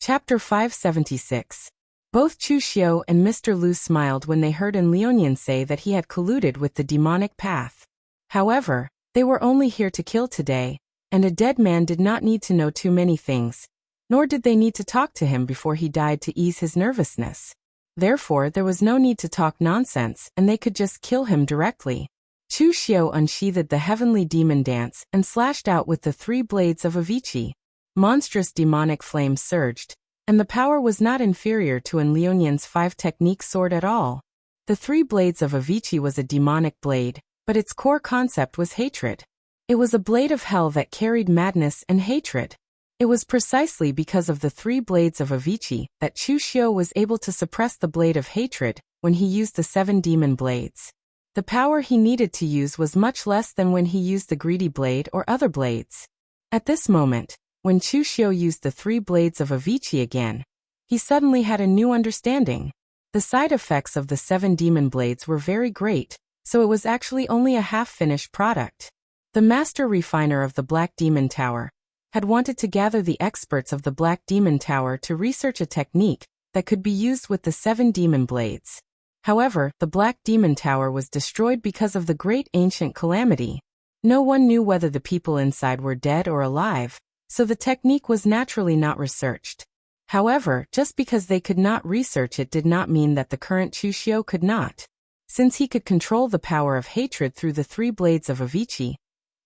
Chapter 576. Both Chu Xiu and Mr. Lu smiled when they heard An Lionian say that he had colluded with the demonic path. However, they were only here to kill today, and a dead man did not need to know too many things, nor did they need to talk to him before he died to ease his nervousness. Therefore, there was no need to talk nonsense, and they could just kill him directly. Chu Xiu unsheathed the heavenly demon dance and slashed out with the 3 blades of Avicii. Monstrous demonic flames surged, and the power was not inferior to An Lionian's 5-technique sword at all. The 3 blades of Avicii was a demonic blade, but its core concept was hatred. It was a blade of hell that carried madness and hatred. It was precisely because of the 3 blades of Avicii that Chu Xiu was able to suppress the blade of hatred when he used the 7 demon blades. The power he needed to use was much less than when he used the greedy blade or other blades. At this moment, when Chu Xiu used the 3 blades of Avicii again, he suddenly had a new understanding. The side effects of the 7 demon blades were very great, so it was actually only a half-finished product. The master refiner of the Black Demon Tower had wanted to gather the experts of the Black Demon Tower to research a technique that could be used with the 7 demon blades. However, the Black Demon Tower was destroyed because of the great ancient calamity. No one knew whether the people inside were dead or alive, so the technique was naturally not researched. However, just because they could not research it did not mean that the current Chu Xiu could not. Since he could control the power of hatred through the 3 blades of Avicii,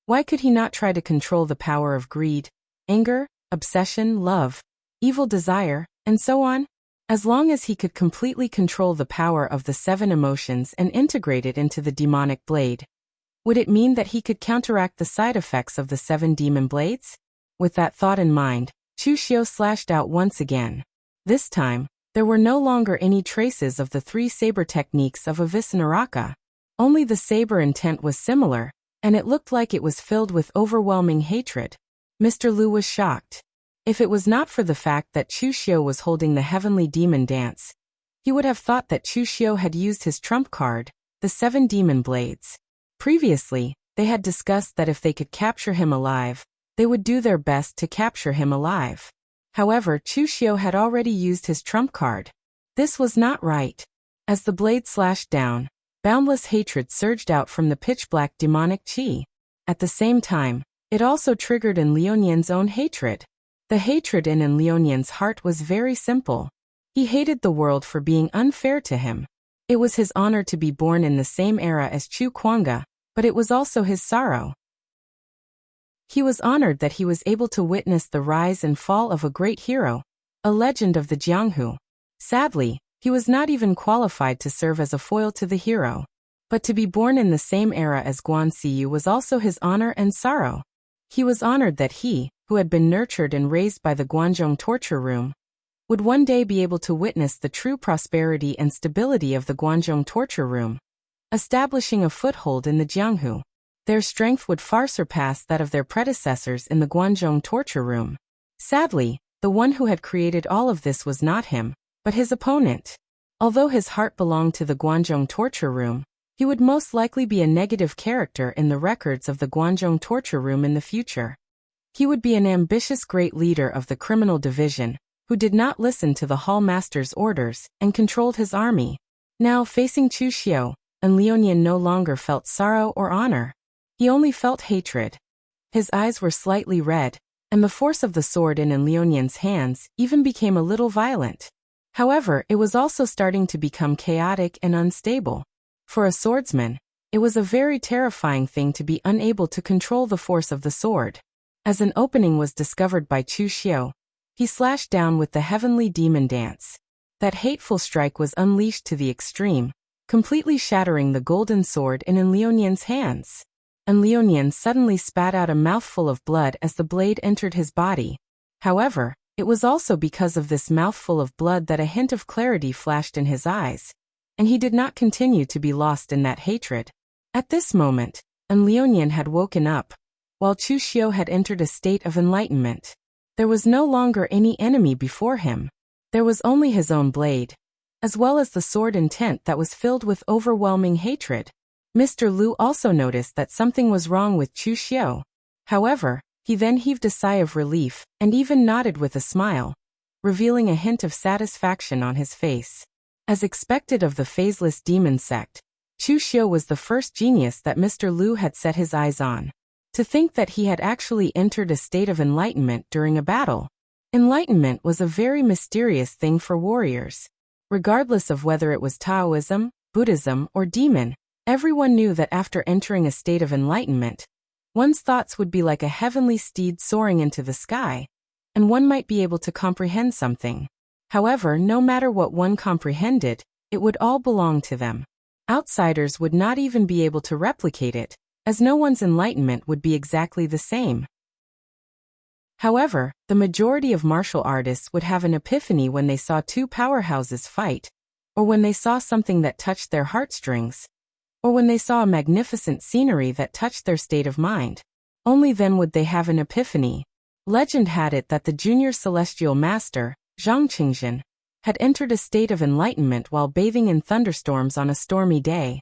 why could he not try to control the power of greed, anger, obsession, love, evil desire, and so on? As long as he could completely control the power of the 7 emotions and integrate it into the demonic blade, would it mean that he could counteract the side effects of the 7 demon blades? With that thought in mind, Chu Xiu slashed out once again. This time, there were no longer any traces of the 3 saber techniques of Avicenaraka. Only the saber intent was similar, and it looked like it was filled with overwhelming hatred. Mr. Lu was shocked. If it was not for the fact that Chu Xiu was holding the heavenly demon dance, he would have thought that Chu Xiu had used his trump card, the 7 demon blades. Previously, they had discussed that if they could capture him alive, they would do their best to capture him alive. However, Chu Xiu had already used his trump card. This was not right. As the blade slashed down, boundless hatred surged out from the pitch-black demonic chi. At the same time, it also triggered An Lionian's own hatred. The hatred in An Lionian's heart was very simple. He hated the world for being unfair to him. It was his honor to be born in the same era as Chu Kuanga, but it was also his sorrow. He was honored that he was able to witness the rise and fall of a great hero, a legend of the Jianghu. Sadly, he was not even qualified to serve as a foil to the hero. But to be born in the same era as Guan Siyu was also his honor and sorrow. He was honored that he, who had been nurtured and raised by the Guanzhong torture room, would one day be able to witness the true prosperity and stability of the Guanzhong torture room, establishing a foothold in the Jianghu. Their strength would far surpass that of their predecessors in the Guanzhong torture room. Sadly, the one who had created all of this was not him, but his opponent. Although his heart belonged to the Guanzhong torture room, he would most likely be a negative character in the records of the Guanzhong torture room in the future. He would be an ambitious great leader of the criminal division, who did not listen to the hall master's orders and controlled his army. Now, facing Chu Xiu, An Lionian no longer felt sorrow or honor. He only felt hatred. His eyes were slightly red, and the force of the sword in An Lionian's hands even became a little violent. However, it was also starting to become chaotic and unstable. For a swordsman, it was a very terrifying thing to be unable to control the force of the sword. As an opening was discovered by Chu Xiu, he slashed down with the heavenly demon dance. That hateful strike was unleashed to the extreme, completely shattering the golden sword in An Lionian's hands. An Lionian suddenly spat out a mouthful of blood as the blade entered his body. However, it was also because of this mouthful of blood that a hint of clarity flashed in his eyes, and he did not continue to be lost in that hatred. At this moment, An Lionian had woken up, while Chu Xiu had entered a state of enlightenment. There was no longer any enemy before him. There was only his own blade, as well as the sword intent that was filled with overwhelming hatred. Mr. Lu also noticed that something was wrong with Chu Xiu. However, he then heaved a sigh of relief and even nodded with a smile. revealing a hint of satisfaction on his face. As expected of the phaseless demon sect, Chu Xiu was the first genius that Mr. Lu had set his eyes on. To think that he had actually entered a state of enlightenment during a battle. Enlightenment was a very mysterious thing for warriors. Regardless of whether it was Taoism, Buddhism, or demon, everyone knew that after entering a state of enlightenment, one's thoughts would be like a heavenly steed soaring into the sky, and one might be able to comprehend something. However, no matter what one comprehended, it would all belong to them. Outsiders would not even be able to replicate it, as no one's enlightenment would be exactly the same. However, the majority of martial artists would have an epiphany when they saw two powerhouses fight, or when they saw something that touched their heartstrings, or when they saw a magnificent scenery that touched their state of mind. Only then would they have an epiphany. Legend had it that the junior celestial master, Zhang Qingjin, had entered a state of enlightenment while bathing in thunderstorms on a stormy day.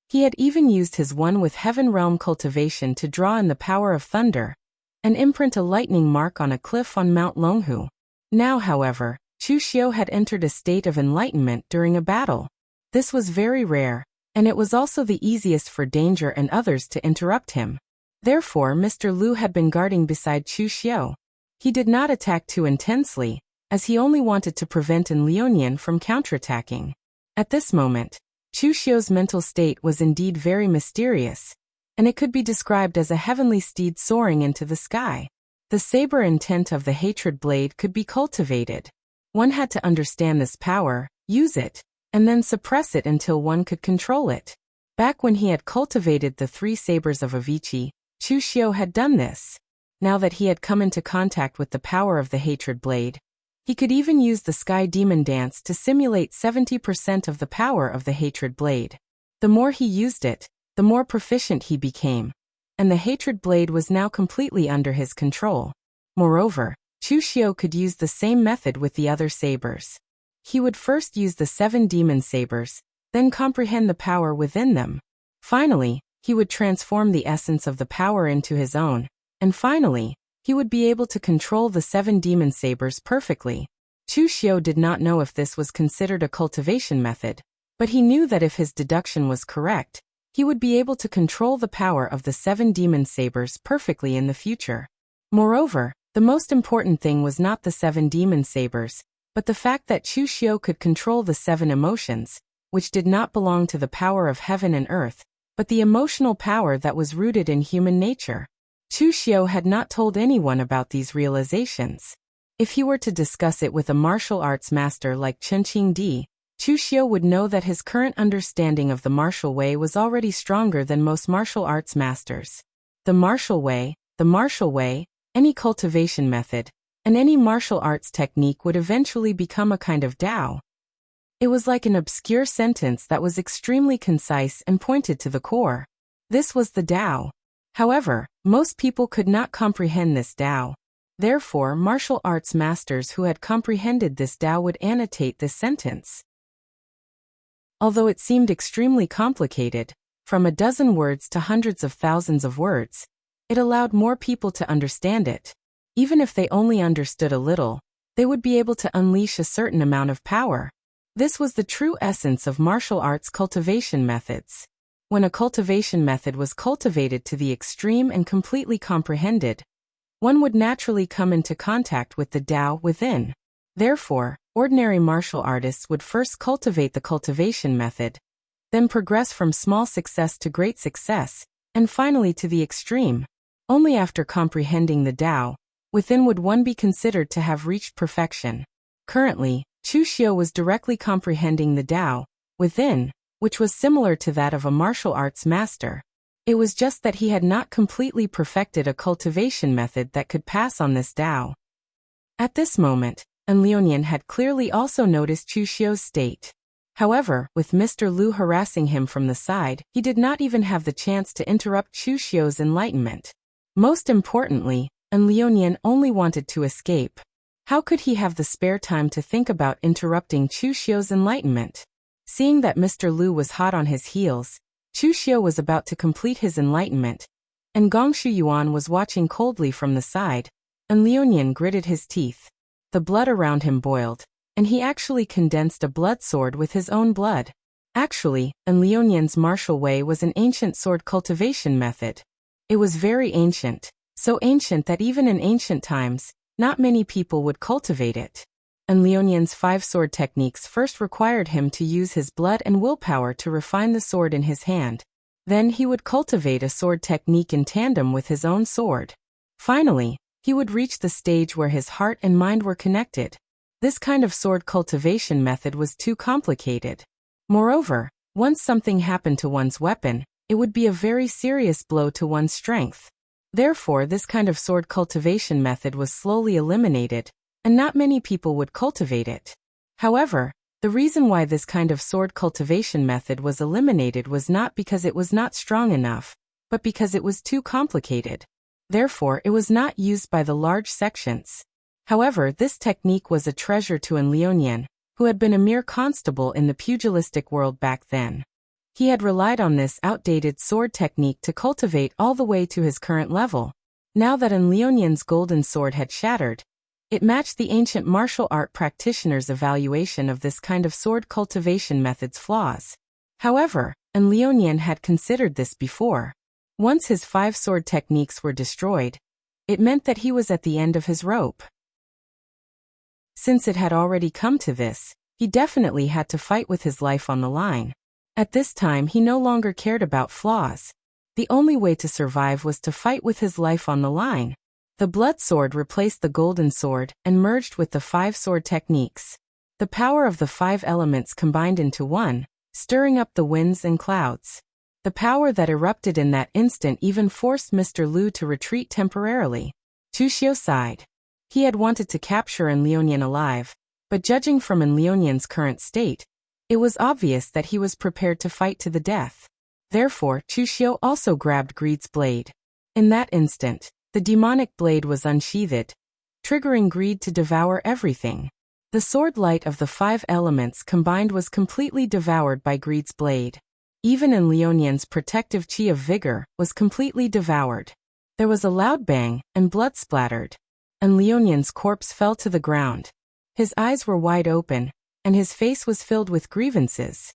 He had even used his one with heaven realm cultivation to draw in the power of thunder, and imprint a lightning mark on a cliff on Mount Longhu. Now, however, Chu Xiu had entered a state of enlightenment during a battle. This was very rare, and it was also the easiest for danger and others to interrupt him. Therefore, Mr. Lu had been guarding beside Chu Xiu. He did not attack too intensely, as he only wanted to prevent Lionian from counterattacking. At this moment, Chu Xiu's mental state was indeed very mysterious, and it could be described as a heavenly steed soaring into the sky. The saber intent of the hatred blade could be cultivated. One had to understand this power, use it, and then suppress it until one could control it. Back when he had cultivated the three sabers of Avicii, Chu Xiu had done this. Now that he had come into contact with the power of the hatred blade, he could even use the sky demon dance to simulate 70% of the power of the hatred blade. The more he used it, the more proficient he became, and the hatred blade was now completely under his control. Moreover, Chu Xiu could use the same method with the other sabers. He would first use the 7 demon sabers, then comprehend the power within them. Finally, he would transform the essence of the power into his own, and finally, he would be able to control the 7 demon sabers perfectly. Chu Xiu did not know if this was considered a cultivation method, but he knew that if his deduction was correct, he would be able to control the power of the 7 demon sabers perfectly in the future. Moreover, the most important thing was not the 7 demon sabers, but the fact that Chu Xiu could control the 7 emotions, which did not belong to the power of heaven and earth, but the emotional power that was rooted in human nature. Chu Xiu had not told anyone about these realizations. If he were to discuss it with a martial arts master like Chen Qingdi, Chu Xiu would know that his current understanding of the martial way was already stronger than most martial arts masters. The martial way, any cultivation method, and any martial arts technique would eventually become a kind of Tao. It was like an obscure sentence that was extremely concise and pointed to the core. This was the Tao. However, most people could not comprehend this Tao. Therefore, martial arts masters who had comprehended this Tao would annotate this sentence. Although it seemed extremely complicated, from a dozen words to hundreds of thousands of words, it allowed more people to understand it. Even if they only understood a little, they would be able to unleash a certain amount of power. This was the true essence of martial arts cultivation methods. When a cultivation method was cultivated to the extreme and completely comprehended, one would naturally come into contact with the Tao within. Therefore, ordinary martial artists would first cultivate the cultivation method, then progress from small success to great success, and finally to the extreme. Only after comprehending the Tao within would one be considered to have reached perfection. Currently, Chu Xiu was directly comprehending the Tao within, which was similar to that of a martial arts master. It was just that he had not completely perfected a cultivation method that could pass on this Tao. At this moment, Lionian had clearly also noticed Chu Xiu's state. However, with Mr. Lu harassing him from the side, he did not even have the chance to interrupt Chu Xiu's enlightenment. Most importantly, Lionian only wanted to escape. How could he have the spare time to think about interrupting Chu Xiu's enlightenment? Seeing that Mr. Lu was hot on his heels, Chu Xiu was about to complete his enlightenment, and Gongshu Yuan was watching coldly from the side, and Lionian gritted his teeth. The blood around him boiled, and he actually condensed a blood sword with his own blood. Actually, Enlionian's martial way was an ancient sword cultivation method. It was very ancient, so ancient that even in ancient times, not many people would cultivate it. Enlionian's 5 sword techniques first required him to use his blood and willpower to refine the sword in his hand. Then he would cultivate a sword technique in tandem with his own sword. Finally, he would reach the stage where his heart and mind were connected. This kind of sword cultivation method was too complicated. Moreover, once something happened to one's weapon, it would be a very serious blow to one's strength. Therefore, this kind of sword cultivation method was slowly eliminated, and not many people would cultivate it. However, the reason why this kind of sword cultivation method was eliminated was not because it was not strong enough, but because it was too complicated. Therefore, it was not used by the large sections. However, this technique was a treasure to Enlionian, who had been a mere constable in the pugilistic world back then. He had relied on this outdated sword technique to cultivate all the way to his current level. Now that Enlionian's golden sword had shattered, it matched the ancient martial art practitioners' evaluation of this kind of sword cultivation method's flaws. However, Enlionian had considered this before. Once his 5 sword techniques were destroyed, it meant that he was at the end of his rope. Since it had already come to this, he definitely had to fight with his life on the line. At this time he no longer cared about flaws. The only way to survive was to fight with his life on the line. The blood sword replaced the golden sword and merged with the 5 sword techniques. The power of the 5 elements combined into one, stirring up the winds and clouds. The power that erupted in that instant even forced Mr. Lu to retreat temporarily. Chu Xiu sighed. He had wanted to capture Enlionian alive, but judging from Enlionian's current state, it was obvious that he was prepared to fight to the death. Therefore, Chu Xiu also grabbed Greed's blade. In that instant, the demonic blade was unsheathed, triggering Greed to devour everything. The sword light of the 5 elements combined was completely devoured by Greed's blade. Even Enlionian's protective chi of vigor was completely devoured. There was a loud bang, and blood splattered. Enlionian's corpse fell to the ground. His eyes were wide open, and his face was filled with grievances.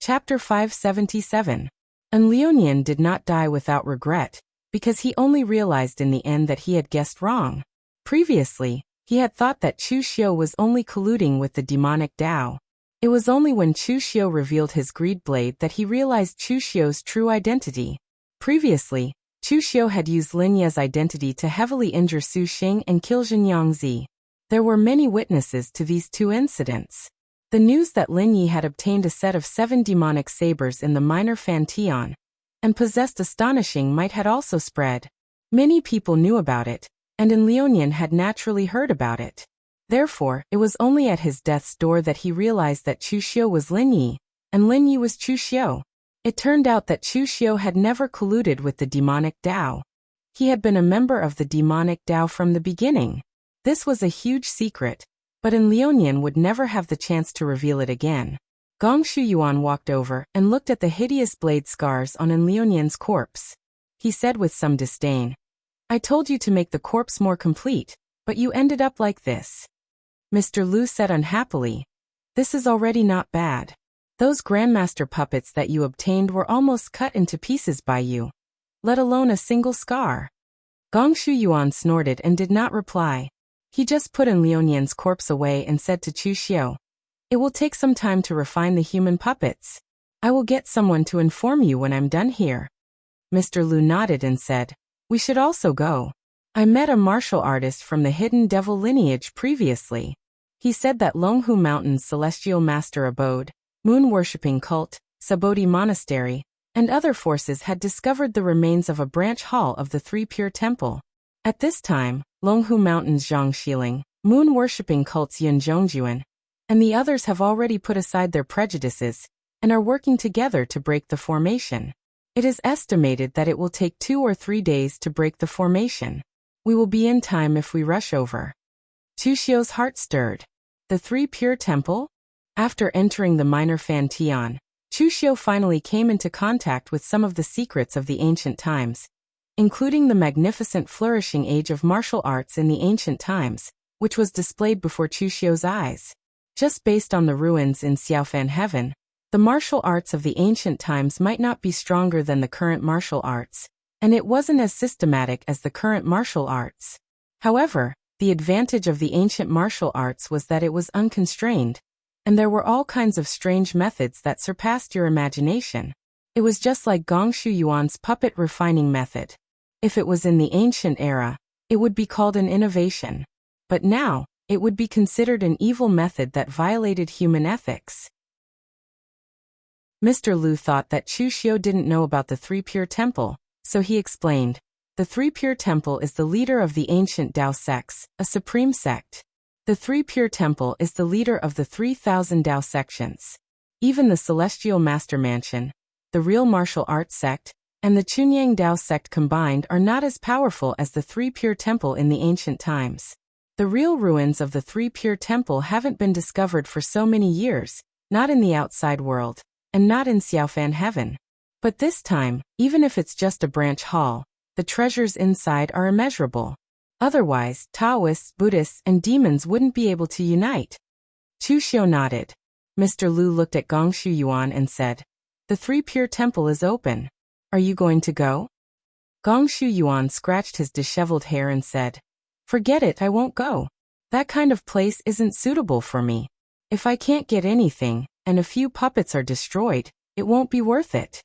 Chapter 577. Enlionian did not die without regret, because he only realized in the end that he had guessed wrong. Previously, he had thought that Chu Xiu was only colluding with the demonic Tao. It was only when Chu Xiu revealed his greed blade that he realized Chu Xiu's true identity. Previously, Chu Xiu had used Lin Ye's identity to heavily injure Su Xing and kill Zhenyang Zi. There were many witnesses to these 2 incidents. The news that Lin Yi had obtained a set of 7 demonic sabers in the minor Fantion and possessed astonishing might had also spread. Many people knew about it, and Enlionian had naturally heard about it. Therefore, it was only at his death's door that he realized that Chu Xiu was Lin Yi, and Lin Yi was Chu Xiu. It turned out that Chu Xiu had never colluded with the demonic Tao. He had been a member of the demonic Tao from the beginning. This was a huge secret, but Enlionian would never have the chance to reveal it again. Gong Shuyuan walked over and looked at the hideous blade scars on Enlionian's corpse. He said with some disdain, "I told you to make the corpse more complete, but you ended up like this." Mr. Lu said unhappily, "This is already not bad. Those Grandmaster puppets that you obtained were almost cut into pieces by you, let alone a single scar." Gong Shuyuan snorted and did not reply. He just put Enlionian's corpse away and said to Chu Xiu, "It will take some time to refine the human puppets. I will get someone to inform you when I'm done here." Mr. Lu nodded and said, "We should also go. I met a martial artist from the hidden devil lineage previously. He said that Longhu Mountain's celestial master abode, moon-worshipping cult, Sabodhi Monastery, and other forces had discovered the remains of a branch hall of the 3 Pure Temple. At this time, Longhu Mountain's Zhang Xiling, moon-worshipping cult's Yun Zhongjuan, and the others have already put aside their prejudices and are working together to break the formation. It is estimated that it will take 2 or 3 days to break the formation. We will be in time if we rush over." Chu Xiu's heart stirred. The 3 Pure Temple? After entering the minor Fantion, Chu Xiu finally came into contact with some of the secrets of the ancient times. including the magnificent flourishing age of martial arts in the ancient times, which was displayed before Chu Xiu's eyes. Just based on the ruins in Xiaofan Heaven, the martial arts of the ancient times might not be stronger than the current martial arts, and it wasn't as systematic as the current martial arts. However, the advantage of the ancient martial arts was that it was unconstrained, and there were all kinds of strange methods that surpassed your imagination. It was just like Gong Shu Yuan's puppet refining method. If it was in the ancient era, it would be called an innovation. But now, it would be considered an evil method that violated human ethics. Mr. Lu thought that Chu Xiu didn't know about the Three Pure Temple, so he explained, "The Three Pure Temple is the leader of the ancient Tao sects, a supreme sect. The Three Pure Temple is the leader of the 3,000 Tao sections. Even the Celestial Master Mansion, the real martial arts sect, and the Chunyang Tao sect combined are not as powerful as the Three Pure Temple in the ancient times. The real ruins of the Three Pure Temple haven't been discovered for so many years, not in the outside world, and not in Xiaofan Heaven. But this time, even if it's just a branch hall, the treasures inside are immeasurable. Otherwise, Taoists, Buddhists, and demons wouldn't be able to unite." Chu Xiu nodded. Mr. Lu looked at Gong Shu Yuan and said, "The Three Pure Temple is open. Are you going to go?" Gong Shu Yuan scratched his disheveled hair and said, "Forget it, I won't go. That kind of place isn't suitable for me. If I can't get anything, and a few puppets are destroyed, it won't be worth it."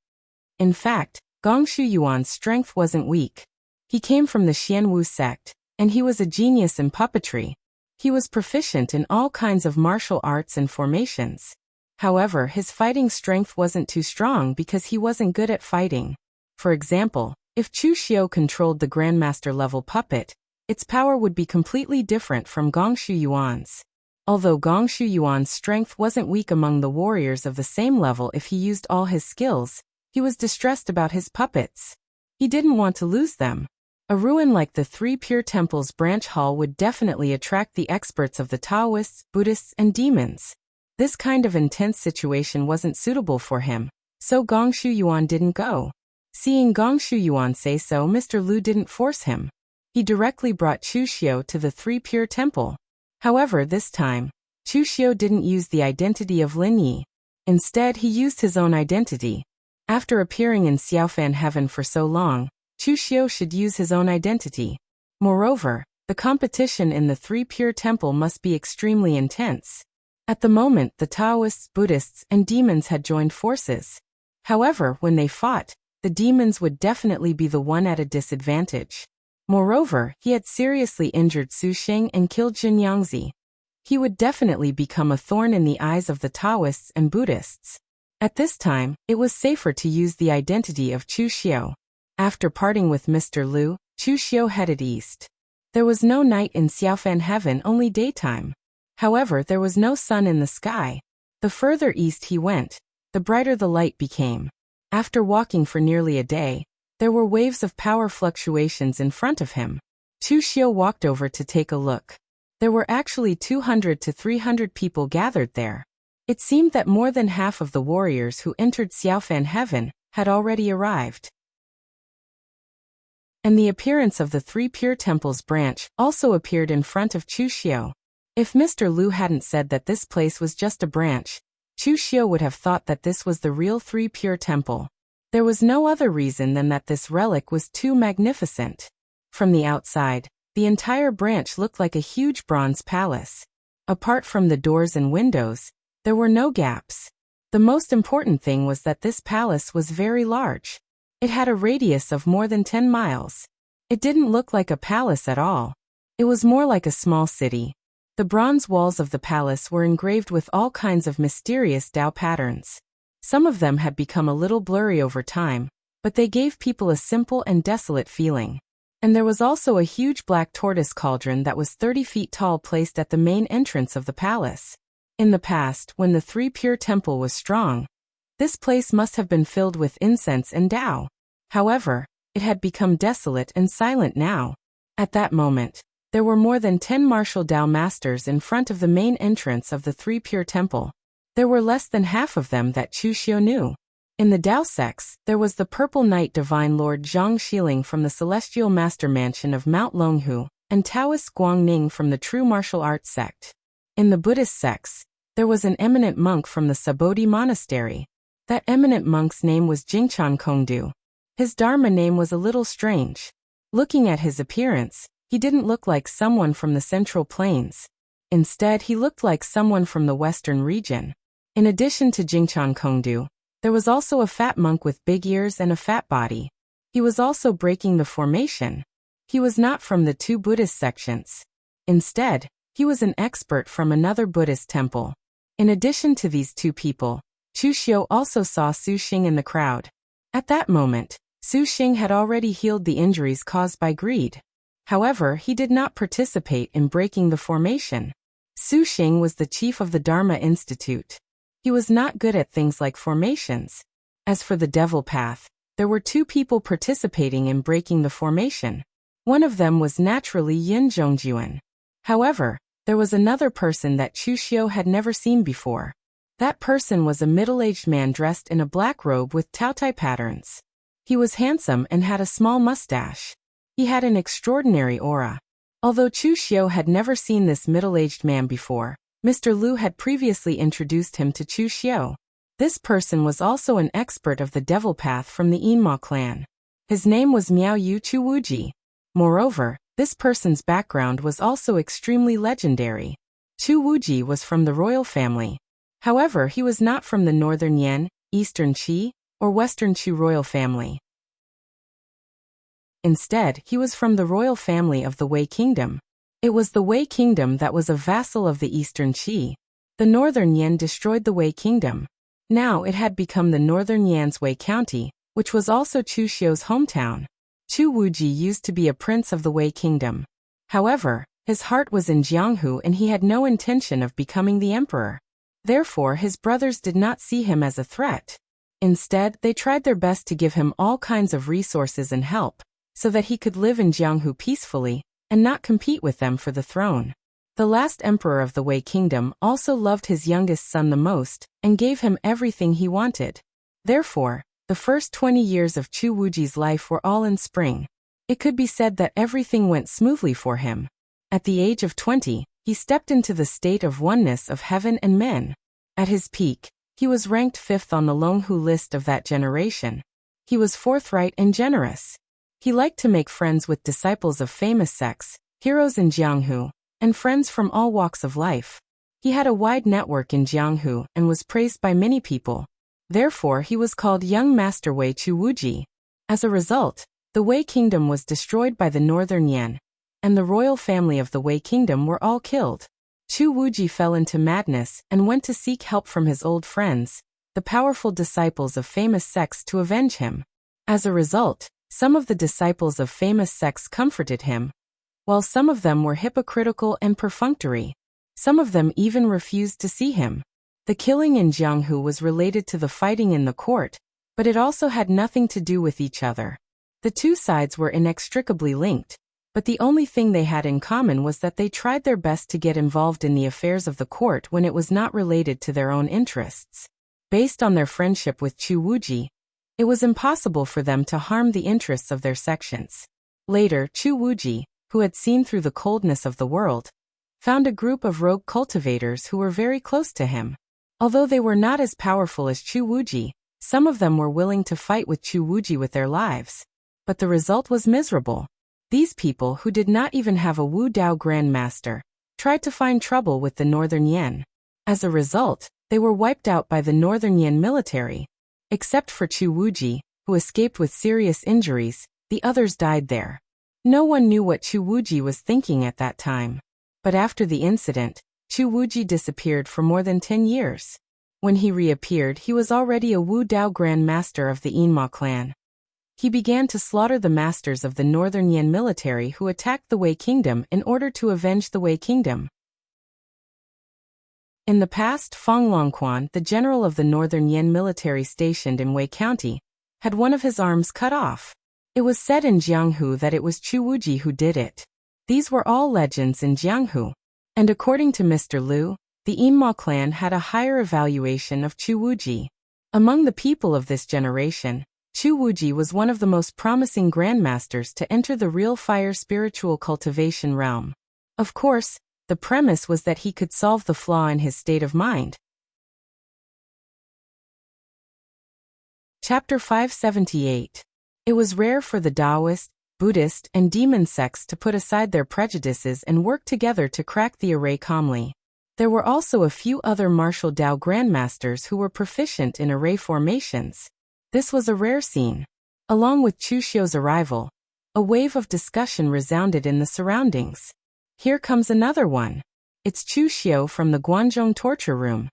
In fact, Gong Shu Yuan's strength wasn't weak. He came from the Xianwu sect, and he was a genius in puppetry. He was proficient in all kinds of martial arts and formations. However, his fighting strength wasn't too strong because he wasn't good at fighting. For example, if Chu Xiu controlled the Grandmaster level puppet, its power would be completely different from Gong Shu Yuan's. Although Gong Shu Yuan's strength wasn't weak among the warriors of the same level if he used all his skills, he was distressed about his puppets. He didn't want to lose them. A ruin like the Three Pure Temple's branch hall would definitely attract the experts of the Taoists, Buddhists, and demons. This kind of intense situation wasn't suitable for him, so Gong Shu Yuan didn't go. Seeing Gong Shu Yuan say so, Mr. Lu didn't force him. He directly brought Chu Xiu to the Three Pure Temple. However, this time, Chu Xiu didn't use the identity of Lin Yi. Instead, he used his own identity. After appearing in Xiaofan Heaven for so long, Chu Xiu should use his own identity. Moreover, the competition in the Three Pure Temple must be extremely intense. At the moment, the Taoists, Buddhists, and demons had joined forces. However, when they fought, the demons would definitely be the one at a disadvantage. Moreover, he had seriously injured Su Xing and killed Jin Yangzi. He would definitely become a thorn in the eyes of the Taoists and Buddhists. At this time, it was safer to use the identity of Chu Xiu. After parting with Mr. Lu, Chu Xiu headed east. There was no night in Xiaofan Heaven, only daytime. However, there was no sun in the sky. The further east he went, the brighter the light became. After walking for nearly a day, there were waves of power fluctuations in front of him. Chu Xiu walked over to take a look. There were actually 200 to 300 people gathered there. It seemed that more than half of the warriors who entered Xiaofan Heaven had already arrived. And the appearance of the Three Pure Temple's branch also appeared in front of Chu Xiu. If Mr. Lu hadn't said that this place was just a branch, Chu Xiu would have thought that this was the real Three Pure Temple. There was no other reason than that this relic was too magnificent. From the outside, the entire branch looked like a huge bronze palace. Apart from the doors and windows, there were no gaps. The most important thing was that this palace was very large. It had a radius of more than 10 miles. It didn't look like a palace at all. It was more like a small city. The bronze walls of the palace were engraved with all kinds of mysterious Tao patterns. Some of them had become a little blurry over time, but they gave people a simple and desolate feeling. And there was also a huge black tortoise cauldron that was 30 feet tall placed at the main entrance of the palace. In the past, when the Three Pure Temple was strong, this place must have been filled with incense and Tao. However, it had become desolate and silent now. At that moment, there were more than 10 martial Tao masters in front of the main entrance of the Three Pure Temple. There were less than half of them that Chu Xiu knew. In the Dao sects, there was the Purple Knight Divine Lord Zhang Xiling from the Celestial Master Mansion of Mount Longhu, and Taoist Guang Ning from the True Martial Arts sect. In the Buddhist sects, there was an eminent monk from the Sabodhi Monastery. That eminent monk's name was Jingchan Kongdu. His Dharma name was a little strange. Looking at his appearance, he didn't look like someone from the Central Plains. Instead, he looked like someone from the Western region. In addition to Jingchan Kongdu, there was also a fat monk with big ears and a fat body. He was also breaking the formation. He was not from the two Buddhist sections. Instead, he was an expert from another Buddhist temple. In addition to these two people, Chu Xiu also saw Su Xing in the crowd. At that moment, Su Xing had already healed the injuries caused by greed. However, he did not participate in breaking the formation. Su Xing was the chief of the Dharma Institute. He was not good at things like formations. As for the devil path, there were two people participating in breaking the formation. One of them was naturally Yin Zhongjuan. However, there was another person that Chu Xiu had never seen before. That person was a middle-aged man dressed in a black robe with Taotai patterns. He was handsome and had a small mustache. He had an extraordinary aura. Although Chu Xiu had never seen this middle-aged man before, Mr. Lu had previously introduced him to Chu Xiu. This person was also an expert of the devil path from the Yinma clan. His name was Miao Yu Chu Wuji. Moreover, this person's background was also extremely legendary. Chu Wuji was from the royal family. However, he was not from the Northern Yan, Eastern Qi, or Western Chu royal family. Instead, he was from the royal family of the Wei Kingdom. It was the Wei Kingdom that was a vassal of the Eastern Qi. The Northern Yan destroyed the Wei Kingdom. Now it had become the Northern Yan's Wei County, which was also Chu Xiu's hometown. Chu Wuji used to be a prince of the Wei Kingdom. However, his heart was in Jianghu and he had no intention of becoming the emperor. Therefore, his brothers did not see him as a threat. Instead, they tried their best to give him all kinds of resources and help, so that he could live in Jianghu peacefully, and not compete with them for the throne. The last emperor of the Wei Kingdom also loved his youngest son the most, and gave him everything he wanted. Therefore, the first 20 years of Chu Wuji's life were all in spring. It could be said that everything went smoothly for him. At the age of 20, he stepped into the state of oneness of heaven and men. At his peak, he was ranked 5th on the Longhu list of that generation. He was forthright and generous. He liked to make friends with disciples of famous sects, heroes in Jianghu, and friends from all walks of life. He had a wide network in Jianghu and was praised by many people. Therefore, he was called Young Master Wei Chu Wuji. As a result, the Wei Kingdom was destroyed by the Northern Yan, and the royal family of the Wei Kingdom were all killed. Chu Wuji fell into madness and went to seek help from his old friends, the powerful disciples of famous sects, to avenge him. As a result, some of the disciples of famous sects comforted him, while some of them were hypocritical and perfunctory. Some of them even refused to see him. The killing in Jianghu was related to the fighting in the court, but it also had nothing to do with each other. The two sides were inextricably linked, but the only thing they had in common was that they tried their best to get involved in the affairs of the court when it was not related to their own interests. Based on their friendship with Chu Wuji, it was impossible for them to harm the interests of their sections. Later, Chu Wuji, who had seen through the coldness of the world, found a group of rogue cultivators who were very close to him. Although they were not as powerful as Chu Wuji, some of them were willing to fight with Chu Wuji with their lives. But the result was miserable. These people, who did not even have a Wu Dao Grandmaster, tried to find trouble with the Northern Yan. As a result, they were wiped out by the Northern Yan military. Except for Chu Wuji, who escaped with serious injuries, the others died there. No one knew what Chu Wuji was thinking at that time. But after the incident, Chu Wuji disappeared for more than 10 years. When he reappeared, he was already a Wu Dao Grand Master of the Yinma clan. He began to slaughter the masters of the Northern Yan military who attacked the Wei Kingdom in order to avenge the Wei Kingdom. In the past, Feng Longquan, the general of the Northern Yan military stationed in Wei County, had one of his arms cut off. It was said in Jianghu that it was Chu Wuji who did it. These were all legends in Jianghu. And according to Mr. Lu, the Yinma clan had a higher evaluation of Chu Wuji. Among the people of this generation, Chu Wuji was one of the most promising grandmasters to enter the real fire spiritual cultivation realm. Of course, the premise was that he could solve the flaw in his state of mind. Chapter 578. It was rare for the Taoist, Buddhist, and demon sects to put aside their prejudices and work together to crack the array calmly. There were also a few other martial Tao grandmasters who were proficient in array formations. This was a rare scene. Along with Chu Xiu's arrival, a wave of discussion resounded in the surroundings. Here comes another one. It's Chu Xiu from the Guanzhong torture room.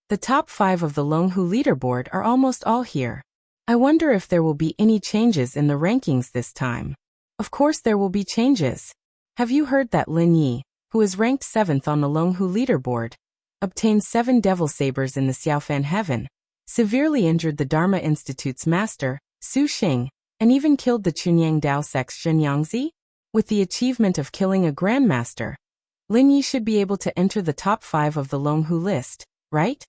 The top 5 of the Longhu leaderboard are almost all here. I wonder if there will be any changes in the rankings this time. Of course there will be changes. Have you heard that Lin Yi, who is ranked 7th on the Longhu leaderboard, obtained 7 devil sabers in the Xiaofan heaven, severely injured the Dharma Institute's master, Su Xing, and even killed the Chunyang Dao sect's Zhen Yangzi? With the achievement of killing a grandmaster, Lin Yi should be able to enter the top 5 of the Longhu list, right?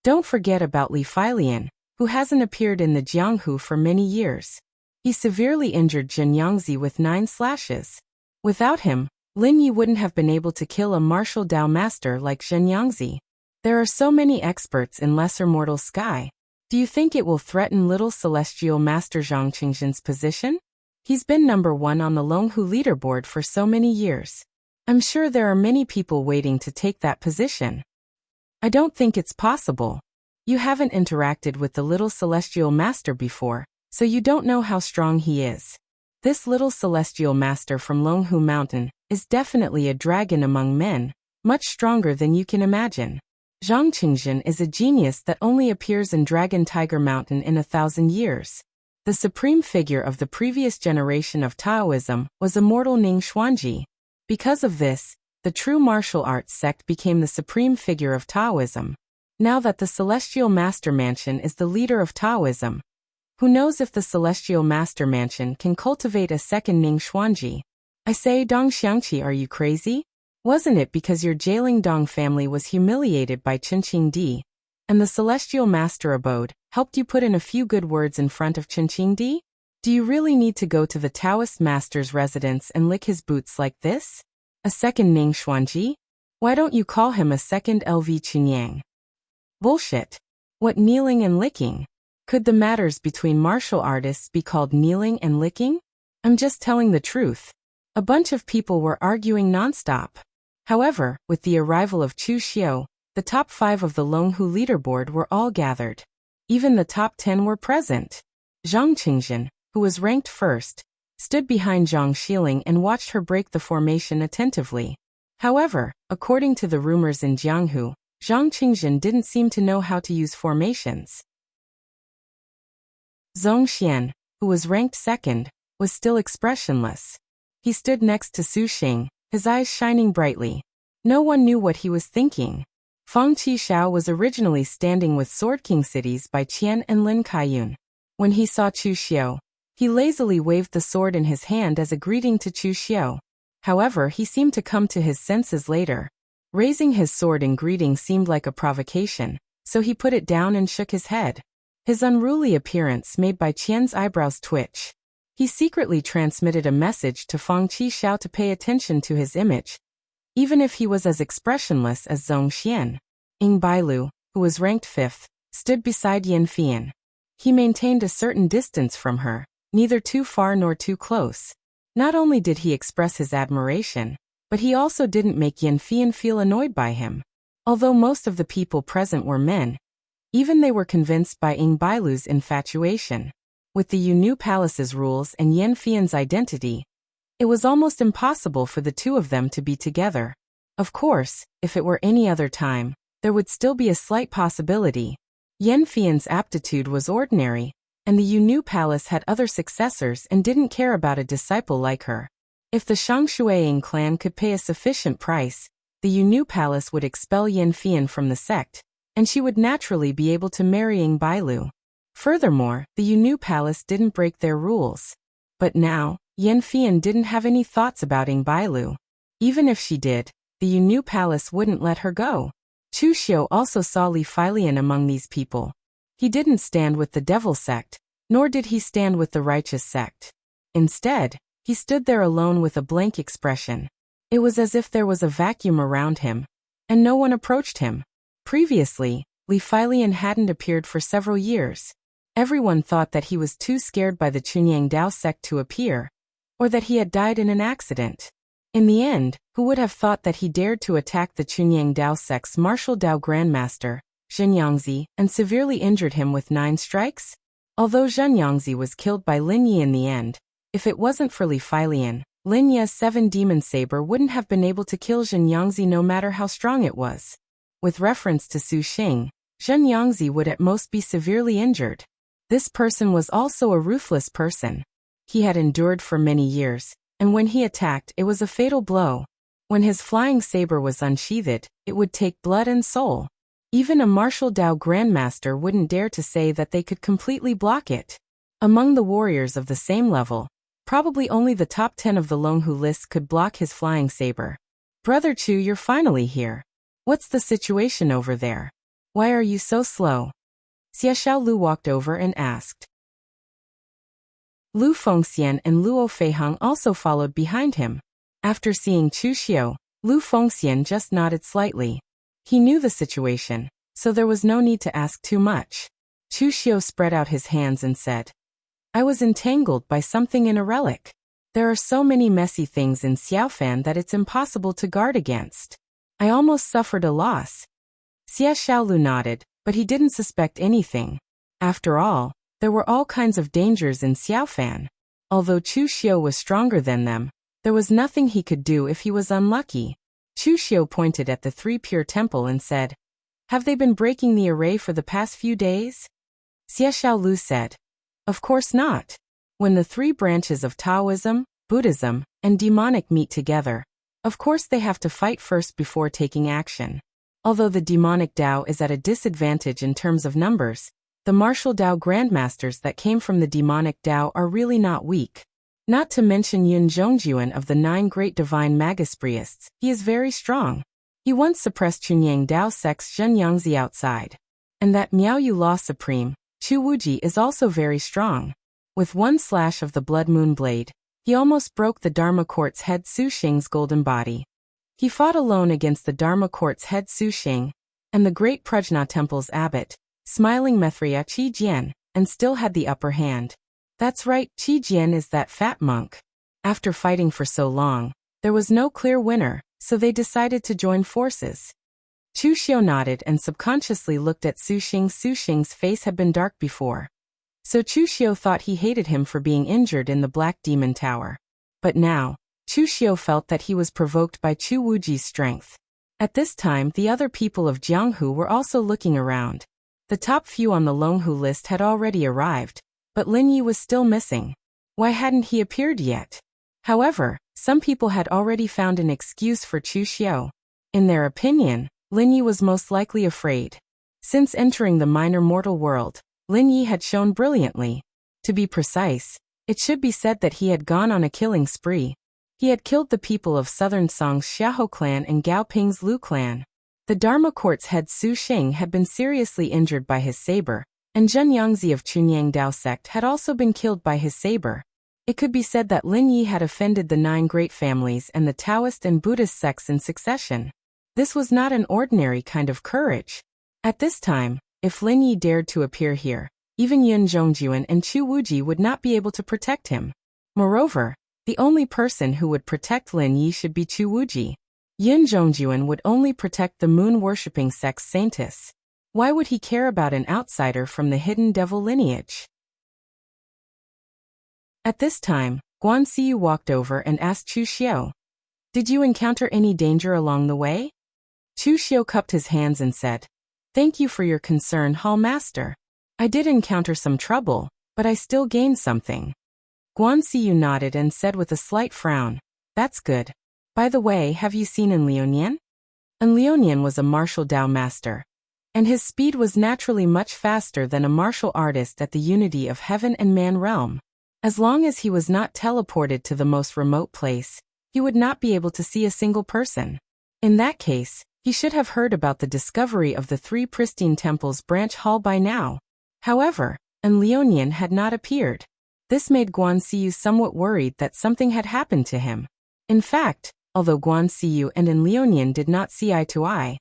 Don't forget about Li Feilian, who hasn't appeared in the Jianghu for many years. He severely injured Zhen Yangzi with 9 slashes. Without him, Lin Yi wouldn't have been able to kill a martial Dao master like Zhen Yangzi. There are so many experts in lesser mortal sky. Do you think it will threaten little celestial master Zhang Qingzhen's position? He's been number 1 on the Longhu leaderboard for so many years. I'm sure there are many people waiting to take that position. I don't think it's possible. You haven't interacted with the little celestial master before, so you don't know how strong he is. This little celestial master from Longhu Mountain is definitely a dragon among men, much stronger than you can imagine. Zhang Qingzhen is a genius that only appears in Dragon Tiger Mountain in 1,000 years. The supreme figure of the previous generation of Taoism was immortal Ning Xuanji. Because of this, the true martial arts sect became the supreme figure of Taoism. Now that the Celestial Master Mansion is the leader of Taoism, who knows if the Celestial Master Mansion can cultivate a second Ning Xuanji? I say, Dong Xiangqi, are you crazy? Wasn't it because your Jailing Dong family was humiliated by Qinqing Di, and the Celestial Master Abode helped you put in a few good words in front of Qinqing Di? Do you really need to go to the Taoist Master's residence and lick his boots like this? A second Ning Xuanji? Why don't you call him a second LV Chunyang? Bullshit. What kneeling and licking? Could the matters between martial artists be called kneeling and licking? I'm just telling the truth. A bunch of people were arguing nonstop. However, with the arrival of Chu Xiu, the top 5 of the Longhu leaderboard were all gathered. Even the top 10 were present. Zhang Qingzhen, who was ranked first, stood behind Zhang Xiling and watched her break the formation attentively. However, according to the rumors in Jianghu, Zhang Qingzhen didn't seem to know how to use formations. Zhong Xian, who was ranked second, was still expressionless. He stood next to Su Xing, his eyes shining brightly. No one knew what he was thinking. Fang Qishao was originally standing with Sword King cities by Qian and Lin Kaiyun. When he saw Chu Xiu, he lazily waved the sword in his hand as a greeting to Chu Xiu. However, he seemed to come to his senses later. Raising his sword in greeting seemed like a provocation, so he put it down and shook his head. His unruly appearance made by Qian's eyebrows twitch. He secretly transmitted a message to Fang Qishao to pay attention to his image, even if he was as expressionless as Zhong Xian. Ying Bailu, who was ranked 5th, stood beside Yan Fian. He maintained a certain distance from her, neither too far nor too close. Not only did he express his admiration, but he also didn't make Yan Fian feel annoyed by him. Although most of the people present were men, even they were convinced by Ying Bailu's infatuation. With the Yunu Palace's rules and Yan Fian's identity, it was almost impossible for the two of them to be together. Of course, if it were any other time, there would still be a slight possibility. Yan Fian's aptitude was ordinary, and the Yunu Palace had other successors and didn't care about a disciple like her. If the Shangshuaying clan could pay a sufficient price, the Yunu Palace would expel Yan Fian from the sect, and she would naturally be able to marry Ying Bailu. Furthermore, the Yunu Palace didn't break their rules. But now, Yan Fian didn't have any thoughts about Ying Bailu. Even if she did, the Yunu Palace wouldn't let her go. Chu Xiu also saw Li Feilian among these people. He didn't stand with the devil sect, nor did he stand with the righteous sect. Instead, he stood there alone with a blank expression. It was as if there was a vacuum around him, and no one approached him. Previously, Li Feilian hadn't appeared for several years. Everyone thought that he was too scared by the Chunyang Dao sect to appear, or that he had died in an accident. In the end, who would have thought that he dared to attack the Chunyang Dao sect's martial Dao grandmaster, Zhen Yangzi, and severely injured him with 9 strikes? Although Zhen Yangzi was killed by Lin Yi in the end, if it wasn't for Li Feilian, Lin Yi's 7 demon saber wouldn't have been able to kill Zhen Yangzi no matter how strong it was. With reference to Su Xing, Zhen Yangzi would at most be severely injured. This person was also a ruthless person. He had endured for many years, and when he attacked, it was a fatal blow. When his flying saber was unsheathed, it would take blood and soul. Even a martial Dao grandmaster wouldn't dare to say that they could completely block it. Among the warriors of the same level, probably only the top 10 of the Longhu list could block his flying saber. Brother Chu, you're finally here. What's the situation over there? Why are you so slow? Xie Xiaolu walked over and asked. Lu Fengxian and Luo Feiheng also followed behind him. After seeing Chu Xiu, Lu Fengxian just nodded slightly. He knew the situation, so there was no need to ask too much. Chu Xiu spread out his hands and said, I was entangled by something in a relic. There are so many messy things in Xiaofan that it's impossible to guard against. I almost suffered a loss. Xie Xiaolu nodded, but he didn't suspect anything. After all, there were all kinds of dangers in Xiaofan. Although Chu Xiu was stronger than them, there was nothing he could do if he was unlucky. Chu Xiu pointed at the 3 pure temple and said, Have they been breaking the array for the past few days? Xie Xiaolu said, Of course not. When the 3 branches of Taoism, Buddhism, and demonic meet together, of course they have to fight first before taking action. Although the demonic Dao is at a disadvantage in terms of numbers, the martial Dao grandmasters that came from the demonic Dao are really not weak. Not to mention Yun Zhongjuan of the 9 great divine Magispriests, he is very strong. He once suppressed Chunyang Dao sect's Zhen Yangzi outside. And that Miaoyu Law Supreme, Chu Wuji, is also very strong. With one slash of the Blood Moon Blade, he almost broke the Dharma Court's head Su Xing's golden body. He fought alone against the Dharma Court's head Su Xing, and the great Prajna Temple's abbot, smiling Mithria Qi Jian, and still had the upper hand. That's right, Qi Jian is that fat monk. After fighting for so long, there was no clear winner, so they decided to join forces. Chu Xiu nodded and subconsciously looked at Su Xing. Su Xing's face had been dark before, so Chu Xiu thought he hated him for being injured in the Black Demon Tower. But now, Chu Xiu felt that he was provoked by Chu Wuji's strength. At this time, the other people of Jianghu were also looking around. The top few on the Longhu list had already arrived, but Lin Yi was still missing. Why hadn't he appeared yet? However, some people had already found an excuse for Chu Xiu. In their opinion, Lin Yi was most likely afraid. Since entering the minor mortal world, Lin Yi had shown brilliantly. To be precise, it should be said that he had gone on a killing spree. He had killed the people of Southern Song's Xiahou clan and Gao Ping's Lu clan. The Dharma Court's head Su Xing had been seriously injured by his saber, and Zhen Yangzi of Chunyang Dao sect had also been killed by his saber. It could be said that Lin Yi had offended the 9 great families and the Taoist and Buddhist sects in succession. This was not an ordinary kind of courage. At this time, if Lin Yi dared to appear here, even Yun Zhongjuan and Chu Wuji would not be able to protect him. Moreover, the only person who would protect Lin Yi should be Chu Wuji. Yun Zhongjuan would only protect the moon-worshipping sect's saintess. Why would he care about an outsider from the hidden devil lineage? At this time, Guan Xiyu walked over and asked Chu Xiu, Did you encounter any danger along the way? Chu Xiu cupped his hands and said, Thank you for your concern, Hall Master. I did encounter some trouble, but I still gained something. Guan Xiyu nodded and said with a slight frown, That's good. By the way, have you seen Enlionian? Enlionian was a martial Dao master, and his speed was naturally much faster than a martial artist at the unity of heaven and man realm. As long as he was not teleported to the most remote place, he would not be able to see a single person. In that case, he should have heard about the discovery of the 3 pristine temples branch hall by now. However, and Lionian had not appeared. This made Guan Xiyu somewhat worried that something had happened to him. In fact, although Guan Xiyu and Lionian did not see eye to eye,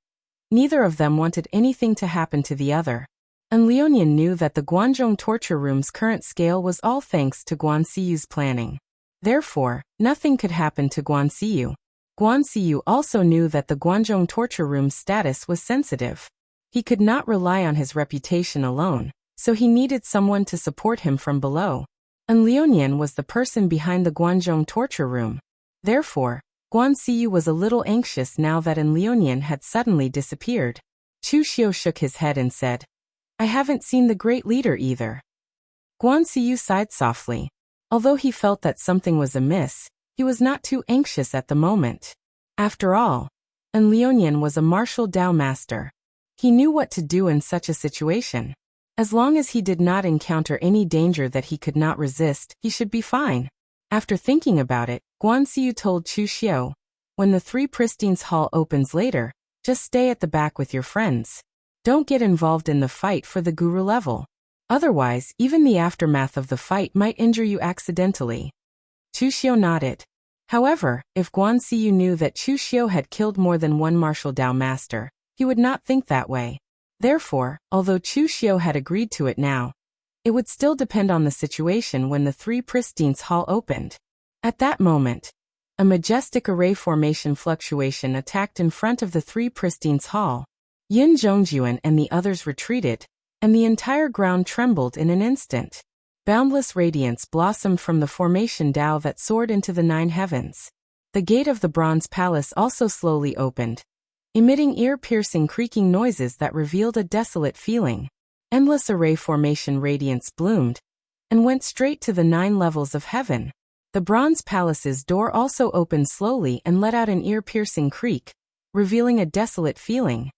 neither of them wanted anything to happen to the other. And Lionian knew that the Guanzhong torture room's current scale was all thanks to Guan Xiyu's planning. Therefore, nothing could happen to Guan Xiyu. Guan Xiyu also knew that the Guanzhong torture room's status was sensitive. He could not rely on his reputation alone, so he needed someone to support him from below. And Lionian was the person behind the Guanzhong torture room. Therefore, Guan Xiyu was a little anxious now that Lionian had suddenly disappeared. Chu Xiu shook his head and said, "I haven't seen the great leader either." Guan Xiyu sighed softly. Although he felt that something was amiss, he was not too anxious at the moment. After all, Lionian was a martial Dao master. He knew what to do in such a situation. As long as he did not encounter any danger that he could not resist, he should be fine. After thinking about it, Guan Xiyu told Chu Xiu, "When the Three Pristines Hall opens later, just stay at the back with your friends. Don't get involved in the fight for the guru level. Otherwise, even the aftermath of the fight might injure you accidentally." Chu Xiu nodded. However, if Guan Xiyu knew that Chu Xiu had killed more than one martial Dao master, he would not think that way. Therefore, although Chu Xiu had agreed to it now, it would still depend on the situation when the Three Pristines Hall opened. At that moment, a majestic array formation fluctuation attacked in front of the Three Pristines Hall. Yin Zhongjuan and the others retreated, and the entire ground trembled in an instant. Boundless radiance blossomed from the formation Dao that soared into the 9 heavens. The gate of the Bronze Palace also slowly opened, emitting ear-piercing creaking noises that revealed a desolate feeling. Endless array formation radiance bloomed, and went straight to the 9 levels of heaven. The Bronze Palace's door also opened slowly and let out an ear-piercing creak, revealing a desolate feeling.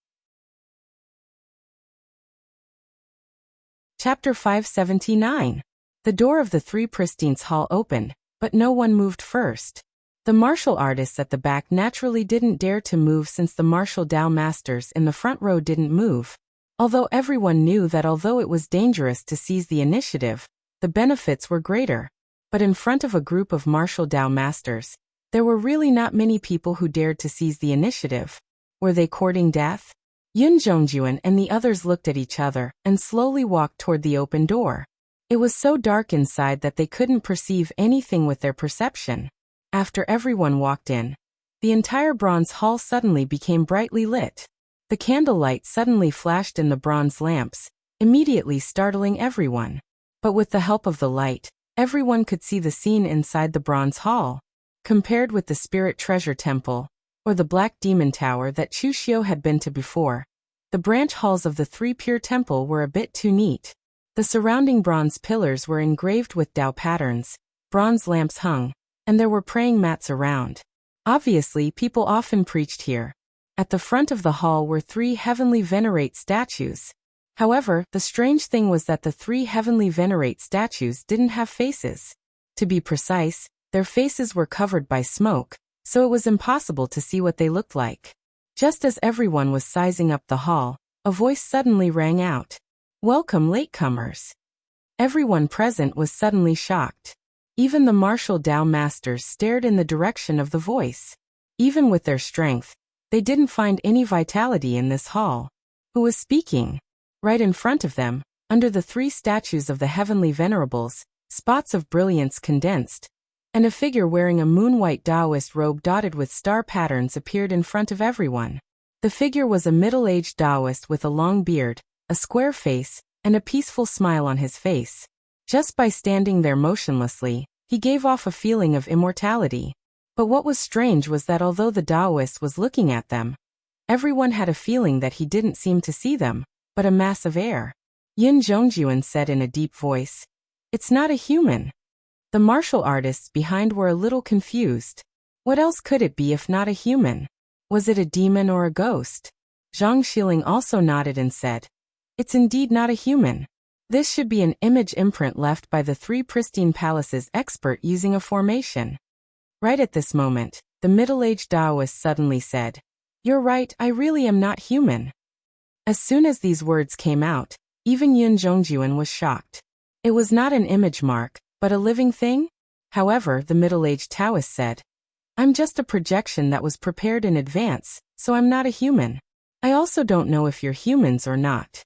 Chapter 579. The door of the Three Pristines Hall opened, but no one moved first. The martial artists at the back naturally didn't dare to move since the martial Dao masters in the front row didn't move. Although everyone knew that although it was dangerous to seize the initiative, the benefits were greater. But in front of a group of martial Dao masters, there were really not many people who dared to seize the initiative. Were they courting death? Yun Zhongjuan and the others looked at each other and slowly walked toward the open door. It was so dark inside that they couldn't perceive anything with their perception. After everyone walked in, the entire bronze hall suddenly became brightly lit. The candlelight suddenly flashed in the bronze lamps, immediately startling everyone. But with the help of the light, everyone could see the scene inside the bronze hall. Compared with the Spirit Treasure Temple, or the Black Demon Tower that Chu Xiu had been to before, the branch halls of the Three Pure Temple were a bit too neat. The surrounding bronze pillars were engraved with Dao patterns, bronze lamps hung, and there were praying mats around. Obviously, people often preached here. At the front of the hall were 3 heavenly venerate statues. However, the strange thing was that the 3 heavenly venerate statues didn't have faces. To be precise, their faces were covered by smoke, so it was impossible to see what they looked like. Just as everyone was sizing up the hall, a voice suddenly rang out. "Welcome, latecomers." Everyone present was suddenly shocked. Even the martial Dao masters stared in the direction of the voice. Even with their strength, they didn't find any vitality in this hall. Who was speaking? Right in front of them, under the 3 statues of the heavenly venerables, spots of brilliance condensed, and a figure wearing a moon-white Taoist robe dotted with star patterns appeared in front of everyone. The figure was a middle-aged Taoist with a long beard, a square face, and a peaceful smile on his face. Just by standing there motionlessly, he gave off a feeling of immortality. But what was strange was that although the Taoist was looking at them, everyone had a feeling that he didn't seem to see them, but a mass of air. Yin Zhongjuan said in a deep voice, "It's not a human." The martial artists behind were a little confused. What else could it be if not a human? Was it a demon or a ghost? Zhang Xiling also nodded and said, "It's indeed not a human. This should be an image imprint left by the Three Pristine Palaces expert using a formation." Right at this moment, the middle-aged Taoist suddenly said, "You're right, I really am not human." As soon as these words came out, Even Yun Zhongjuan was shocked. It was not an image mark, but a living thing? However, the middle-aged Taoist said, I'm just a projection that was prepared in advance, so I'm not a human. I also don't know if you're humans or not.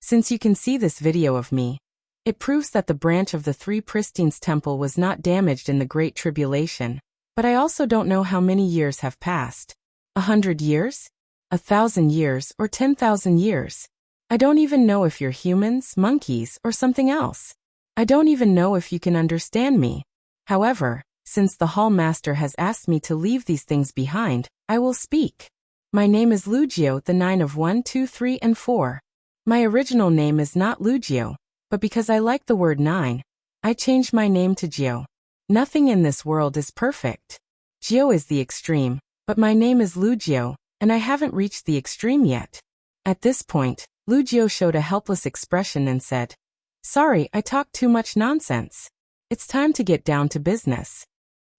Since you can see this video of me, it proves that the branch of the Three Pristines Temple was not damaged in the Great Tribulation, but I also don't know how many years have passed. 100 years? 1,000 years or 10,000 years? I don't even know if you're humans, monkeys, or something else. I don't even know if you can understand me. However, since the Hall Master has asked me to leave these things behind, I will speak. My name is Lugio, the 9 of 1, 2, 3, and 4. My original name is not Lugio, but because I like the word 9, I changed my name to Gio. Nothing in this world is perfect. Gio is the extreme, but my name is Lugio, and I haven't reached the extreme yet. At this point, Lugio showed a helpless expression and said, Sorry, I talked too much nonsense. It's time to get down to business.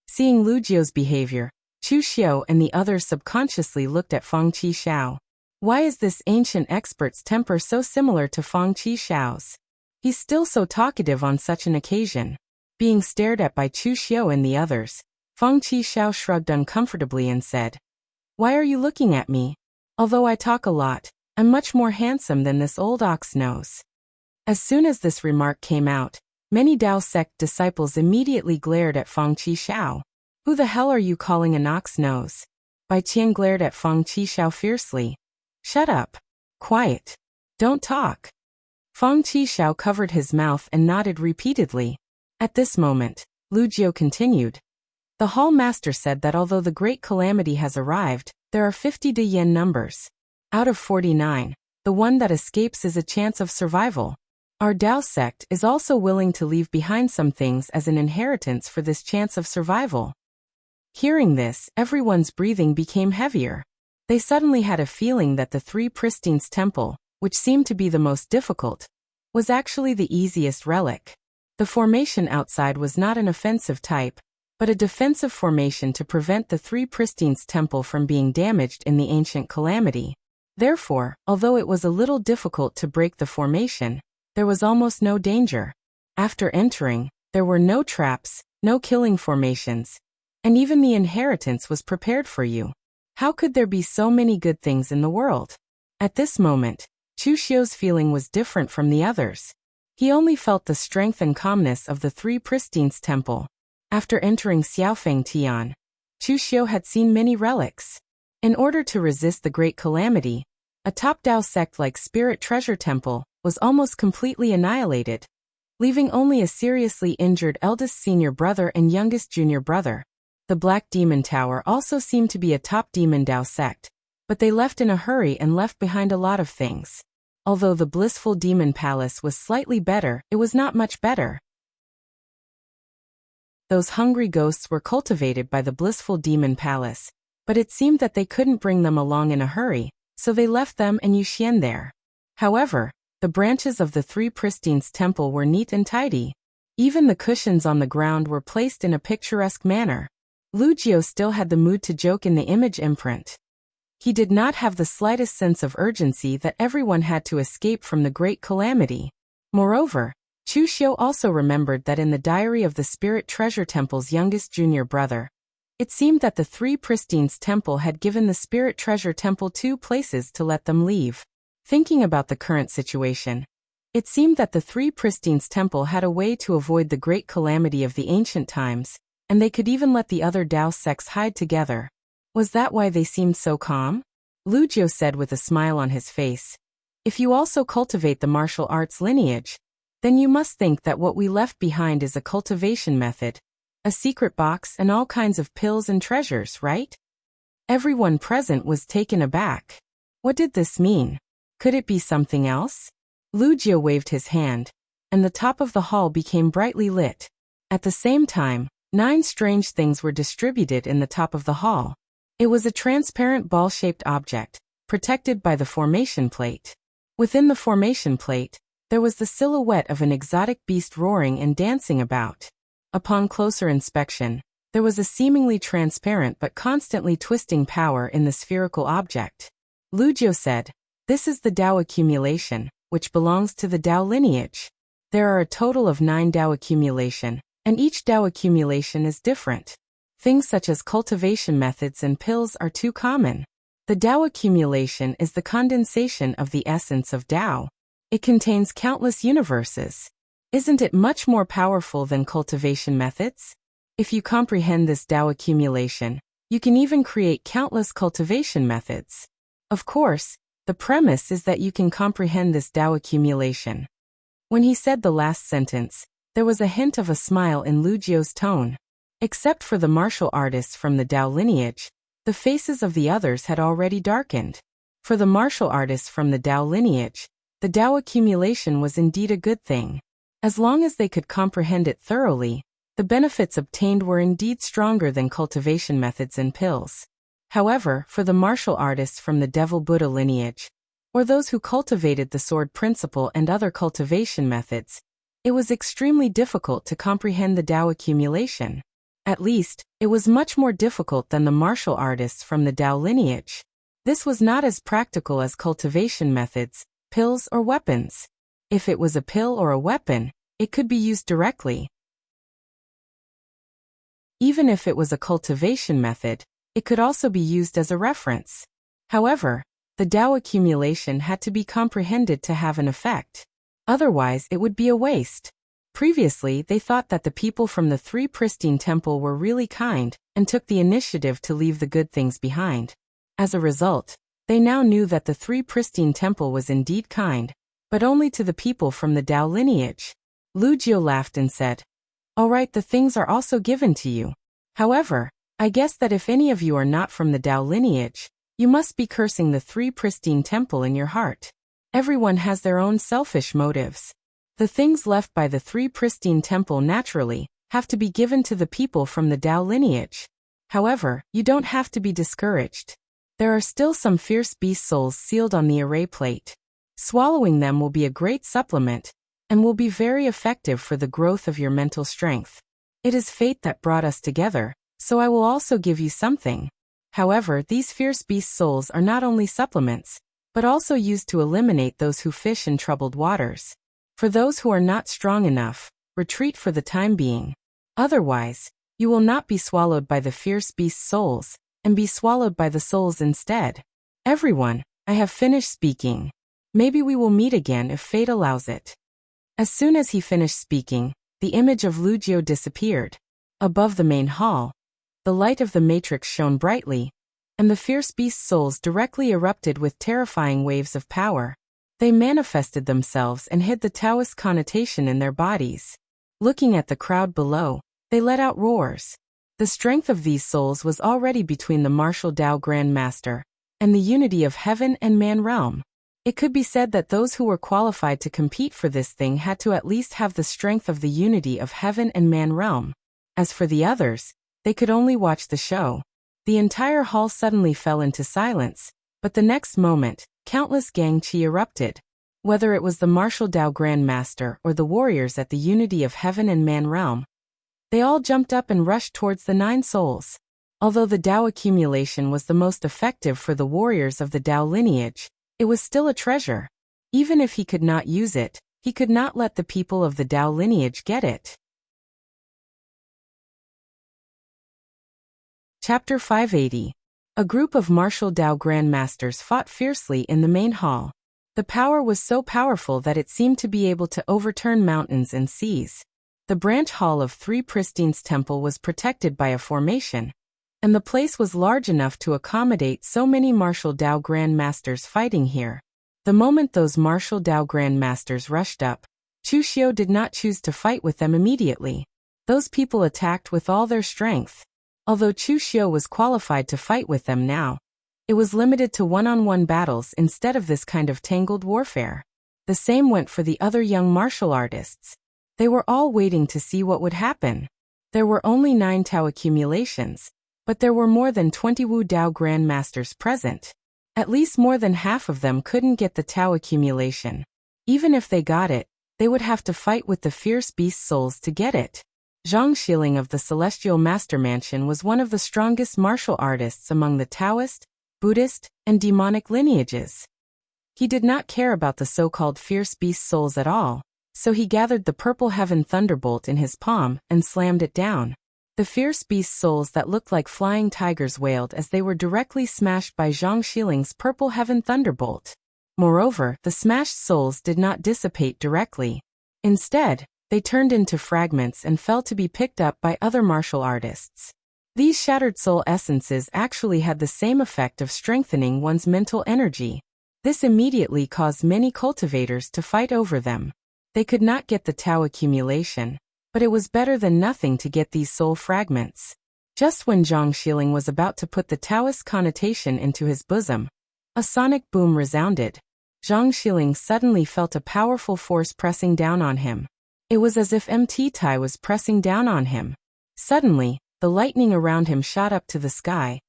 Seeing Lugio's behavior, Chu Xiu and the others subconsciously looked at Feng Qixiao. Why is this ancient expert's temper so similar to Feng Qixiao's? He's still so talkative on such an occasion. Being stared at by Chu Xiu and the others, Feng Qixiao shrugged uncomfortably and said, Why are you looking at me? Although I talk a lot, I'm much more handsome than this old ox nose. As soon as this remark came out, many Dao sect disciples immediately glared at Feng Qixiao. Who the hell are you calling an ox nose? Bai Qian glared at Feng Qixiao fiercely. Shut up. Quiet. Don't talk. Feng Qixiao covered his mouth and nodded repeatedly. At this moment, Lugio continued. The Hall Master said that although the great calamity has arrived, there are 50 Yen numbers. Out of 49, the one that escapes is a chance of survival. Our Dao sect is also willing to leave behind some things as an inheritance for this chance of survival. Hearing this, everyone's breathing became heavier. They suddenly had a feeling that the Three Pristines Temple, which seemed to be the most difficult, was actually the easiest relic. The formation outside was not an offensive type, but a defensive formation to prevent the Three Pristines Temple from being damaged in the ancient calamity. Therefore, although it was a little difficult to break the formation, there was almost no danger. After entering, there were no traps, no killing formations, and even the inheritance was prepared for you. How could there be so many good things in the world? At this moment, Chu Xiu's feeling was different from the others. He only felt the strength and calmness of the Three Pristines Temple. After entering Xiaofeng Tian, Chu Xiu had seen many relics. In order to resist the great calamity, a top Dao sect like Spirit Treasure Temple was almost completely annihilated, leaving only a seriously injured eldest senior brother and youngest junior brother. The Black Demon Tower also seemed to be a top demon Dao sect, but they left in a hurry and left behind a lot of things. Although the Blissful Demon Palace was slightly better, it was not much better. Those hungry ghosts were cultivated by the Blissful Demon Palace, but it seemed that they couldn't bring them along in a hurry, so they left them and Yuxian there. However, the branches of the Three Pristines Temple were neat and tidy. Even the cushions on the ground were placed in a picturesque manner. Lugio still had the mood to joke in the image imprint. He did not have the slightest sense of urgency that everyone had to escape from the great calamity. Moreover, Chu Xiu also remembered that in the diary of the Spirit Treasure Temple's youngest junior brother, it seemed that the Three Pristines Temple had given the Spirit Treasure Temple 2 places to let them leave. Thinking about the current situation, it seemed that the Three Pristines Temple had a way to avoid the great calamity of the ancient times, and they could even let the other Dao sects hide together. Was that why they seemed so calm? Lugio said with a smile on his face. If you also cultivate the martial arts lineage, then you must think that what we left behind is a cultivation method, a secret box and all kinds of pills and treasures, right? Everyone present was taken aback. What did this mean? Could it be something else? Lugio waved his hand, and the top of the hall became brightly lit. At the same time, 9 strange things were distributed in the top of the hall. It was a transparent ball-shaped object, protected by the formation plate. Within the formation plate, there was the silhouette of an exotic beast roaring and dancing about. Upon closer inspection, there was a seemingly transparent but constantly twisting power in the spherical object. Lugio said, This is the Tao accumulation, which belongs to the Tao lineage. There are a total of 9 Tao accumulation, and each Tao accumulation is different. Things such as cultivation methods and pills are too common. The Tao accumulation is the condensation of the essence of Tao. It contains countless universes. Isn't it much more powerful than cultivation methods? If you comprehend this Tao accumulation, you can even create countless cultivation methods. Of course, the premise is that you can comprehend this Tao accumulation. When he said the last sentence, there was a hint of a smile in Lu Jiu's tone. Except for the martial artists from the Tao lineage, the faces of the others had already darkened. For the martial artists from the Tao lineage, the Tao accumulation was indeed a good thing. As long as they could comprehend it thoroughly, the benefits obtained were indeed stronger than cultivation methods and pills. However, for the martial artists from the Devil Buddha lineage, or those who cultivated the sword principle and other cultivation methods, it was extremely difficult to comprehend the Tao accumulation. At least, it was much more difficult than the martial artists from the Tao lineage. This was not as practical as cultivation methods, pills or weapons. If it was a pill or a weapon, it could be used directly. Even if it was a cultivation method, it could also be used as a reference. However, the Tao accumulation had to be comprehended to have an effect. Otherwise, it would be a waste. Previously, they thought that the people from the Three Pristine Temple were really kind and took the initiative to leave the good things behind. As a result, they now knew that the Three Pristine Temple was indeed kind, but only to the people from the Tao lineage. Lu Jiu laughed and said, "All right, the things are also given to you. However, I guess that if any of you are not from the Tao lineage, you must be cursing the Three Pristine Temple in your heart. Everyone has their own selfish motives. The things left by the Three Pristine Temple naturally have to be given to the people from the Tao lineage. However, you don't have to be discouraged. There are still some fierce beast souls sealed on the array plate. Swallowing them will be a great supplement, and will be very effective for the growth of your mental strength. It is fate that brought us together, so I will also give you something. However, these fierce beast souls are not only supplements, but also used to eliminate those who fish in troubled waters. For those who are not strong enough, retreat for the time being. Otherwise, you will not be swallowed by the fierce beast souls, and be swallowed by the souls instead. Everyone, I have finished speaking. Maybe we will meet again if fate allows it." As soon as he finished speaking, the image of Lu Jiu disappeared. Above the main hall, the light of the matrix shone brightly, and the fierce beast souls directly erupted with terrifying waves of power. They manifested themselves and hid the Taoist connotation in their bodies. Looking at the crowd below, they let out roars. The strength of these souls was already between the martial Tao Grand Master and the unity of heaven and man realm. It could be said that those who were qualified to compete for this thing had to at least have the strength of the unity of heaven and man realm. As for the others, they could only watch the show. The entire hall suddenly fell into silence, but the next moment, countless gang qi erupted. Whether it was the martial Tao Grand Master or the warriors at the unity of heaven and man realm, they all jumped up and rushed towards the 9 souls. Although the Tao accumulation was the most effective for the warriors of the Tao lineage, it was still a treasure. Even if he could not use it, he could not let the people of the Tao lineage get it. Chapter 580. A group of martial Tao Grand Masters fought fiercely in the main hall. The power was so powerful that it seemed to be able to overturn mountains and seas. The branch hall of Three Pristine's temple was protected by a formation, and the place was large enough to accommodate so many martial Tao Grand Masters fighting here. The moment those martial Tao Grand Masters rushed up, Chu Xiu did not choose to fight with them immediately. Those people attacked with all their strength. Although Chu Xiu was qualified to fight with them now, it was limited to one-on-one battles instead of this kind of tangled warfare. The same went for the other young martial artists. They were all waiting to see what would happen. There were only 9 Tao accumulations, but there were more than 20 Wu Tao Grand Masters present. At least more than half of them couldn't get the Tao accumulation. Even if they got it, they would have to fight with the fierce beast souls to get it. Zhang Xiling of the Celestial Master Mansion was one of the strongest martial artists among the Taoist, Buddhist, and demonic lineages. He did not care about the so-called fierce beast souls at all, so he gathered the purple heaven thunderbolt in his palm and slammed it down. The fierce beast souls that looked like flying tigers wailed as they were directly smashed by Zhang Xiling's purple heaven thunderbolt. Moreover, the smashed souls did not dissipate directly. Instead, they turned into fragments and fell to be picked up by other martial artists. These shattered soul essences actually had the same effect of strengthening one's mental energy. This immediately caused many cultivators to fight over them. They could not get the Tao accumulation, but it was better than nothing to get these soul fragments. Just when Zhang Xiling was about to put the Taoist connotation into his bosom, a sonic boom resounded. Zhang Xiling suddenly felt a powerful force pressing down on him. It was as if MT Tai was pressing down on him. Suddenly, the lightning around him shot up to the sky,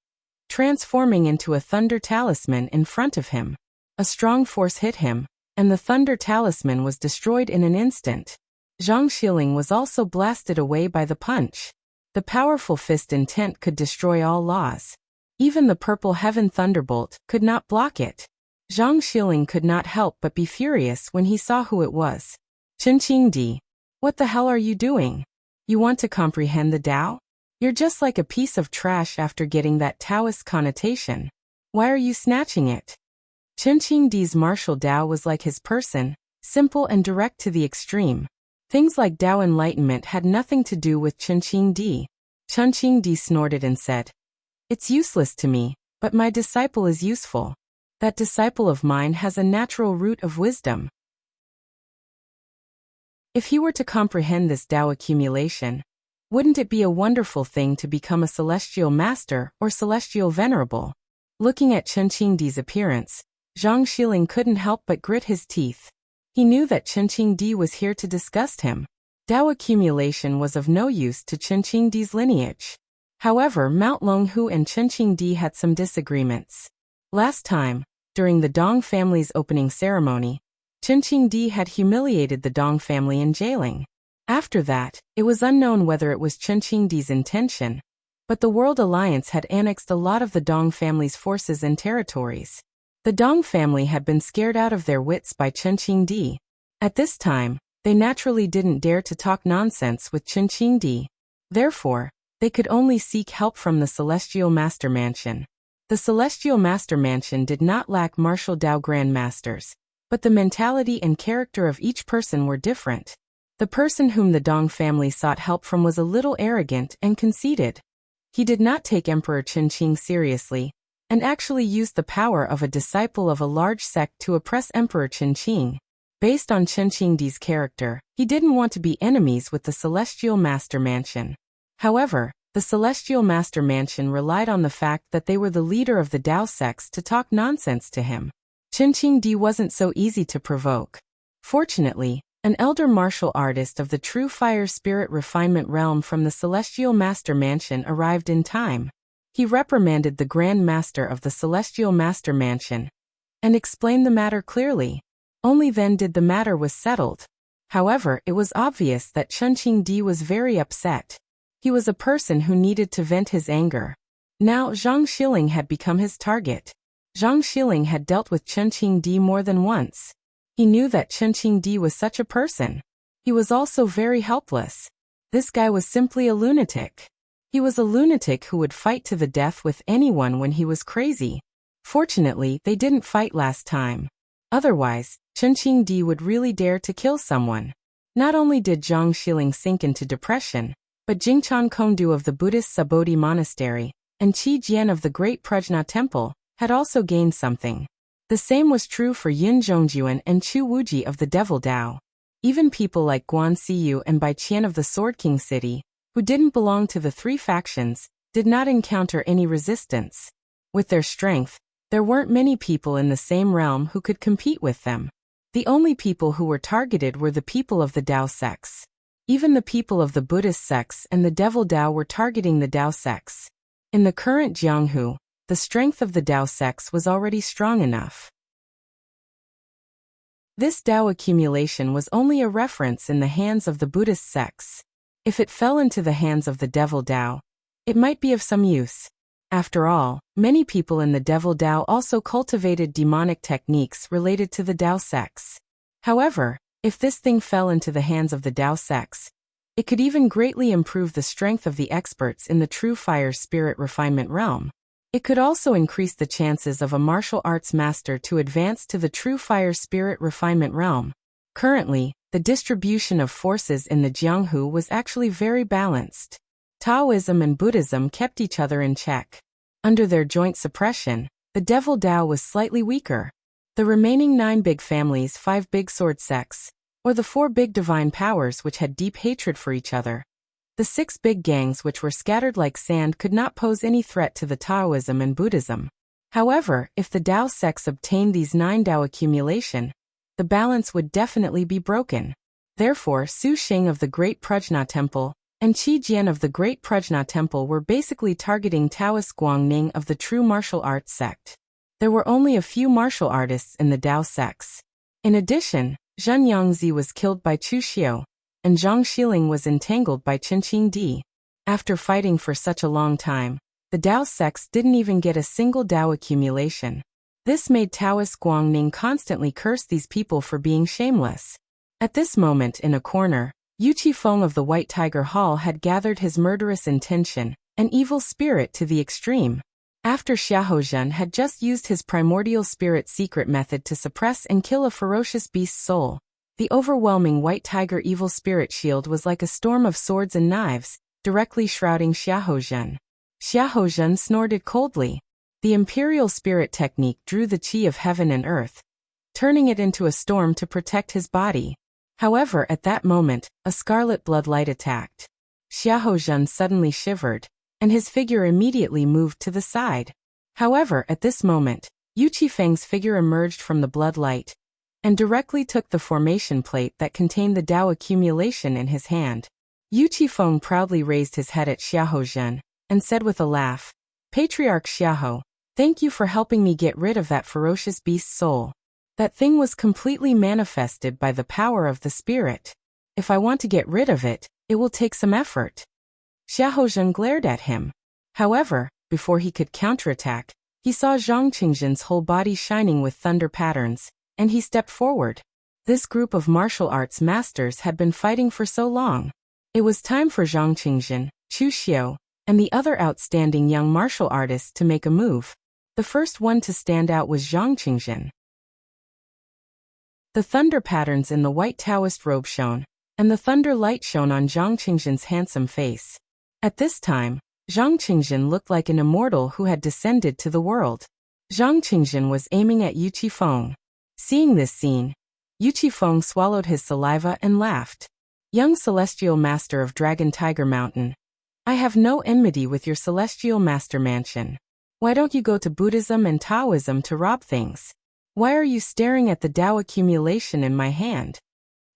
transforming into a thunder talisman in front of him. A strong force hit him, and the thunder talisman was destroyed in an instant. Zhang Xiling was also blasted away by the punch. The powerful fist intent could destroy all laws. Even the purple heaven thunderbolt could not block it. Zhang Xiling could not help but be furious when he saw who it was. Chen Qingdi, what the hell are you doing? You want to comprehend the Tao? You're just like a piece of trash after getting that Taoist connotation. Why are you snatching it? Chen Qingdi's martial Tao was like his person, simple and direct to the extreme. Things like Tao enlightenment had nothing to do with Chen Qingdi. Chen Qingdi snorted and said, "It's useless to me, but my disciple is useful. That disciple of mine has a natural root of wisdom. If he were to comprehend this Tao accumulation, wouldn't it be a wonderful thing to become a celestial master or celestial venerable?" Looking at Chen Qingdi's appearance, Zhang Xiling couldn't help but grit his teeth. He knew that Chen Qingdi was here to disgust him. Tao accumulation was of no use to Chen Qingdi's lineage. However, Mount Longhu and Chen Qingdi had some disagreements. Last time, during the Dong family's opening ceremony, Chen Qingdi had humiliated the Dong family in jailing. After that, it was unknown whether it was Chen Qingdi's intention, but the World Alliance had annexed a lot of the Dong family's forces and territories. The Dong family had been scared out of their wits by Chen Qingdi. At this time, they naturally didn't dare to talk nonsense with Chen Qingdi. Therefore, they could only seek help from the Celestial Master Mansion. The Celestial Master Mansion did not lack martial Tao grandmasters, but the mentality and character of each person were different. The person whom the Dong family sought help from was a little arrogant and conceited. He did not take Emperor Qin Qing seriously, and actually used the power of a disciple of a large sect to oppress Emperor Qin Qing. Based on Chen Qingdi's character, he didn't want to be enemies with the Celestial Master Mansion. However, the Celestial Master Mansion relied on the fact that they were the leader of the Tao sects to talk nonsense to him. Chen Qingdi wasn't so easy to provoke. Fortunately, an elder martial artist of the true fire spirit refinement realm from the Celestial Master Mansion arrived in time. He reprimanded the Grand Master of the Celestial Master Mansion and explained the matter clearly. Only then did the matter was settled. However, it was obvious that Chen Qingdi was very upset. He was a person who needed to vent his anger. Now Zhang Xiling had become his target. Zhang Xiling had dealt with Chen Qingdi more than once. He knew that Chen Qingdi was such a person. He was also very helpless. This guy was simply a lunatic. He was a lunatic who would fight to the death with anyone when he was crazy. Fortunately, they didn't fight last time. Otherwise, Chen Qingdi would really dare to kill someone. Not only did Zhang Xiling sink into depression, but Jingchan Kongdu of the Buddhist Sabodhi Monastery and Qi Jian of the Great Prajna Temple had also gained something. The same was true for Yin Zhongjuan and Chu Wuji of the Devil Dao. Even people like Guan Siyu and Bai Qian of the Sword King City, who didn't belong to the three factions, did not encounter any resistance. With their strength, there weren't many people in the same realm who could compete with them. The only people who were targeted were the people of the Tao sects. Even the people of the Buddhist sects and the Devil Dao were targeting the Tao sects. In the current Jianghu, the strength of the Tao sects was already strong enough. This Tao accumulation was only a reference in the hands of the Buddhist sects. If it fell into the hands of the Devil Dao, it might be of some use. After all, many people in the Devil Dao also cultivated demonic techniques related to the Dao sects. However, if this thing fell into the hands of the Dao sects, it could even greatly improve the strength of the experts in the true fire spirit refinement realm. It could also increase the chances of a martial arts master to advance to the true fire spirit refinement realm. Currently, the distribution of forces in the Jianghu was actually very balanced. Taoism and Buddhism kept each other in check. Under their joint suppression, the Devil Dao was slightly weaker. The remaining 9 big families, 5 big sword sects, or the 4 big divine powers which had deep hatred for each other. The 6 big gangs which were scattered like sand could not pose any threat to the Taoism and Buddhism. However, if the Dao sects obtained these 9 Dao accumulation, the balance would definitely be broken. Therefore, Su Xing of the Great Prajna Temple and Qi Jian of the Great Prajna Temple were basically targeting Taoist Guangning of the true martial arts sect. There were only a few martial artists in the Dao sects. In addition, Zhen Yangzi was killed by Chu Xiu, and Zhang Xiling was entangled by Chen Qingdi. After fighting for such a long time, the Dao sects didn't even get a single Dao accumulation. This made Taoist Guangning constantly curse these people for being shameless. At this moment in a corner, Yu Qifeng of the White Tiger Hall had gathered his murderous intention, an evil spirit to the extreme. After Xiahozhen had just used his primordial spirit secret method to suppress and kill a ferocious beast's soul, the overwhelming White Tiger evil spirit shield was like a storm of swords and knives, directly shrouding Xiahozhen. Xiahozhen snorted coldly. The imperial spirit technique drew the qi of heaven and earth, turning it into a storm to protect his body. However, at that moment, a scarlet bloodlight attacked. Xiahozhen suddenly shivered, and his figure immediately moved to the side. However, at this moment, Yu Qifeng's figure emerged from the bloodlight, and directly took the formation plate that contained the Dao accumulation in his hand. Yu Qifeng proudly raised his head at Xiahozhen, and said with a laugh, "Patriarch Xiaho, thank you for helping me get rid of that ferocious beast's soul. That thing was completely manifested by the power of the spirit. If I want to get rid of it, it will take some effort." Xiahozhen glared at him. However, before he could counterattack, he saw Zhang Qingzhen's whole body shining with thunder patterns, and he stepped forward. This group of martial arts masters had been fighting for so long. It was time for Zhang Qingzhen, Chu Xiu, and the other outstanding young martial artists to make a move. The first one to stand out was Zhang Qingzhen. The thunder patterns in the white Taoist robe shone, and the thunder light shone on Zhang Qingzhen's handsome face. At this time, Zhang Qingzhen looked like an immortal who had descended to the world. Zhang Qingzhen was aiming at Yu Qifeng. Seeing this scene, Yu Qifeng swallowed his saliva and laughed. "Young celestial master of Dragon Tiger Mountain, I have no enmity with your celestial master mansion. Why don't you go to Buddhism and Taoism to rob things? Why are you staring at the Dao accumulation in my hand?"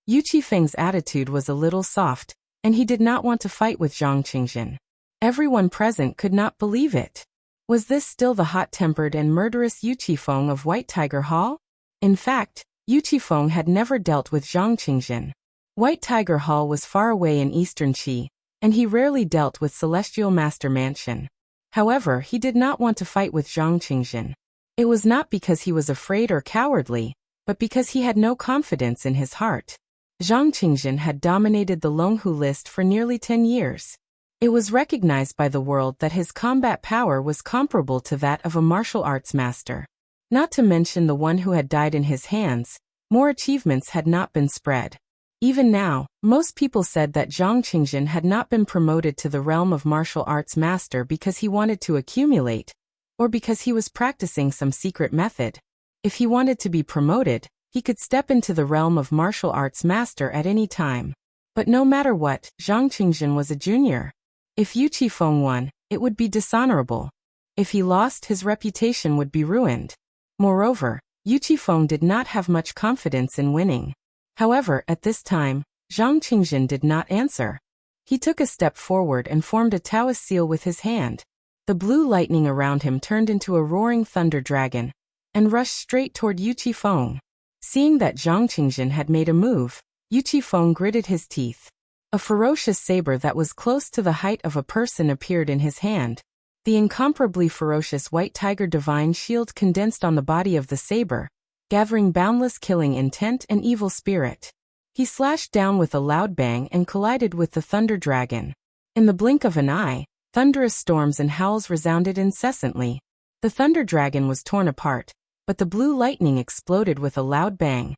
Yu Qifeng's attitude was a little soft, and he did not want to fight with Zhang Qingzhen. Everyone present could not believe it. Was this still the hot-tempered and murderous Yu Qifeng of White Tiger Hall? In fact, Yu Qifeng had never dealt with Zhang Qingzhen. White Tiger Hall was far away in eastern Qi, and he rarely dealt with Celestial Master Mansion. However, he did not want to fight with Zhang Qingzhen. It was not because he was afraid or cowardly, but because he had no confidence in his heart. Zhang Qingzhen had dominated the Longhu list for nearly 10 years. It was recognized by the world that his combat power was comparable to that of a martial arts master. Not to mention the one who had died in his hands, more achievements had not been spread. Even now, most people said that Zhang Qingzhen had not been promoted to the realm of martial arts master because he wanted to accumulate, or because he was practicing some secret method. If he wanted to be promoted, he could step into the realm of martial arts master at any time. But no matter what, Zhang Qingzhen was a junior. If Yu Qifeng won, it would be dishonorable. If he lost, his reputation would be ruined. Moreover, Yu Qifeng did not have much confidence in winning. However, at this time, Zhang Qingzhen did not answer. He took a step forward and formed a Taoist seal with his hand. The blue lightning around him turned into a roaring thunder dragon, and rushed straight toward Yu Qifeng. Seeing that Zhang Qingzhen had made a move, Yu Qifeng gritted his teeth. A ferocious saber that was close to the height of a person appeared in his hand. The incomparably ferocious white tiger divine shield condensed on the body of the saber, gathering boundless killing intent and evil spirit. He slashed down with a loud bang and collided with the thunder dragon. In the blink of an eye, thunderous storms and howls resounded incessantly. The thunder dragon was torn apart, but the blue lightning exploded with a loud bang,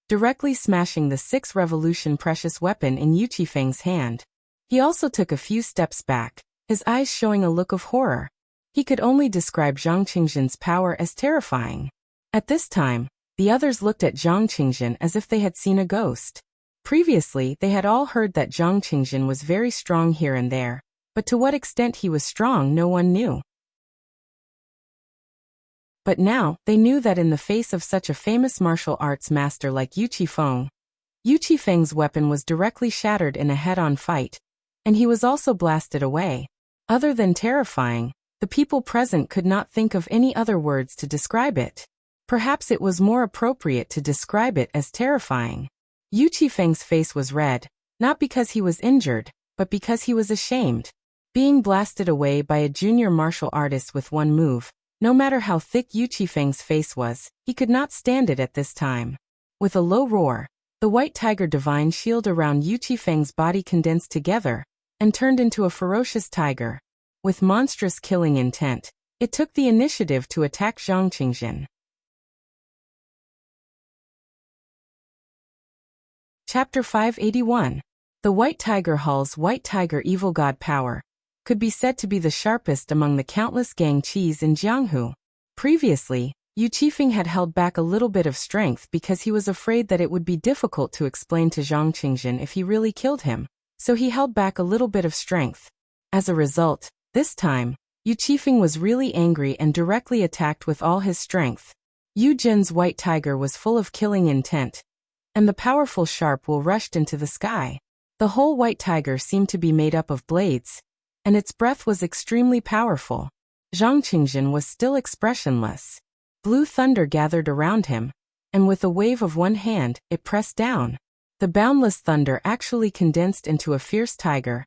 directly smashing the 6-revolution precious weapon in Yu Qifeng's hand. He also took a few steps back, his eyes showing a look of horror. He could only describe Zhang Qingzhen's power as terrifying. At this time, the others looked at Zhang Qingzhen as if they had seen a ghost. Previously, they had all heard that Zhang Qingzhen was very strong here and there, but to what extent he was strong no one knew. But now, they knew that in the face of such a famous martial arts master like Yu Qifeng's weapon was directly shattered in a head-on fight, and he was also blasted away. Other than terrifying, the people present could not think of any other words to describe it. Perhaps it was more appropriate to describe it as terrifying. Yu Qifeng's face was red, not because he was injured, but because he was ashamed. Being blasted away by a junior martial artist with one move, no matter how thick Yu Qifeng's face was, he could not stand it at this time. With a low roar, the white tiger divine shield around Yu Qifeng's body condensed together and turned into a ferocious tiger. With monstrous killing intent, it took the initiative to attack Zhang Qingzhen. Chapter 581. The White Tiger Hall's White Tiger Evil God Power could be said to be the sharpest among the countless gang qis in Jianghu. Previously, Yu Qifeng had held back a little bit of strength because he was afraid that it would be difficult to explain to Zhang Qingzhen if he really killed him, so he held back a little bit of strength. As a result, this time, Yu Qifeng was really angry and directly attacked with all his strength. Yu Jin's white tiger was full of killing intent, and the powerful sharp will rushed into the sky. The whole white tiger seemed to be made up of blades, and its breath was extremely powerful. Zhang Qingzhen was still expressionless. Blue thunder gathered around him, and with a wave of one hand, it pressed down. The boundless thunder actually condensed into a fierce tiger,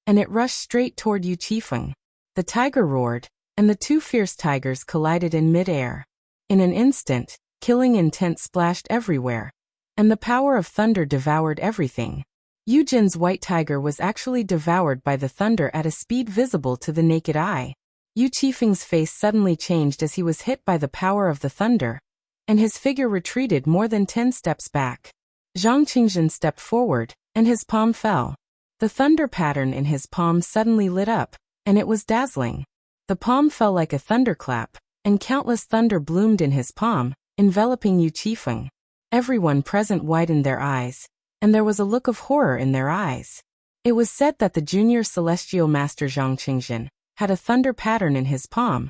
and it rushed straight toward Yu Qifeng. The tiger roared, and the two fierce tigers collided in mid-air. In an instant, killing intent splashed everywhere, and the power of thunder devoured everything. Yu Jin's white tiger was actually devoured by the thunder at a speed visible to the naked eye. Yu Qifeng's face suddenly changed as he was hit by the power of the thunder, and his figure retreated more than 10 steps back. Zhang Qingzhen stepped forward, and his palm fell. The thunder pattern in his palm suddenly lit up, and it was dazzling. The palm fell like a thunderclap, and countless thunder bloomed in his palm, enveloping Yu Qifeng. Everyone present widened their eyes, and there was a look of horror in their eyes. It was said that the junior celestial master Zhang Qingzhen had a thunder pattern in his palm,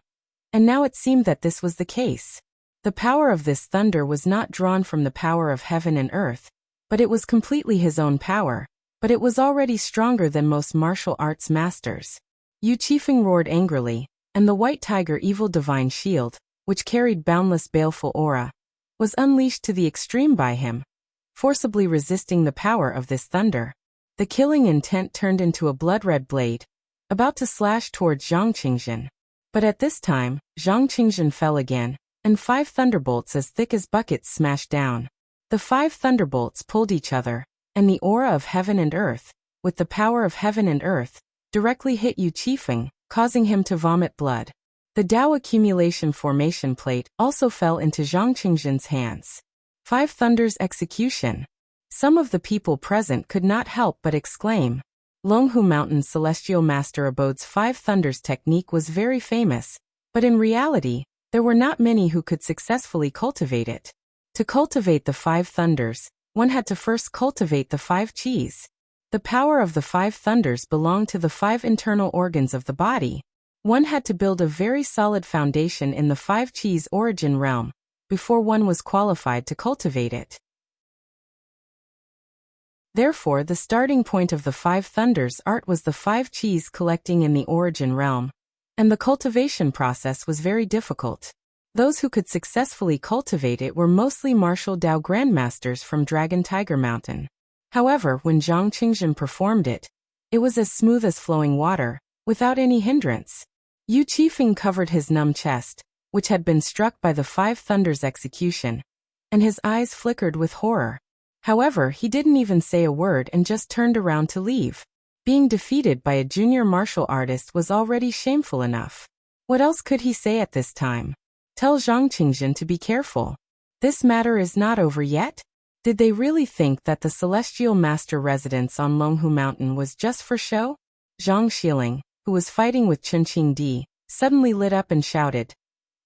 and now it seemed that this was the case. The power of this thunder was not drawn from the power of heaven and earth, but it was completely his own power, but it was already stronger than most martial arts masters. Yu Qifeng roared angrily, and the white tiger evil divine shield, which carried boundless baleful aura, was unleashed to the extreme by him, forcibly resisting the power of this thunder. The killing intent turned into a blood-red blade, about to slash towards Zhang Qingzhen. But at this time, Zhang Qingzhen fell again, and 5 thunderbolts as thick as buckets smashed down. The 5 thunderbolts pulled each other, and the aura of heaven and earth, with the power of heaven and earth, directly hit Yu Qifeng, causing him to vomit blood. The Dao accumulation formation plate also fell into Zhang Qingzhen's hands. 5 Thunders execution. Some of the people present could not help but exclaim. Longhu Mountain's celestial master Abode's 5 Thunders technique was very famous, but in reality, there were not many who could successfully cultivate it. To cultivate the 5 Thunders, one had to first cultivate the 5 Qis. The power of the 5 Thunders belonged to the 5 internal organs of the body. One had to build a very solid foundation in the 5 Qis origin realm before one was qualified to cultivate it. Therefore, the starting point of the 5 Thunders art was the 5 Qis collecting in the origin realm, and the cultivation process was very difficult. Those who could successfully cultivate it were mostly martial Dao grandmasters from Dragon Tiger Mountain. However, when Zhang Qingzhen performed it, it was as smooth as flowing water, without any hindrance. Yu Qifeng covered his numb chest, which had been struck by the Five Thunders execution, and his eyes flickered with horror. However, he didn't even say a word and just turned around to leave. Being defeated by a junior martial artist was already shameful enough. What else could he say at this time? Tell Zhang Qingjin to be careful. This matter is not over yet? Did they really think that the Celestial Master residence on Longhu Mountain was just for show? Zhang Xiling, who was fighting with Chun Qingdi, suddenly lit up and shouted,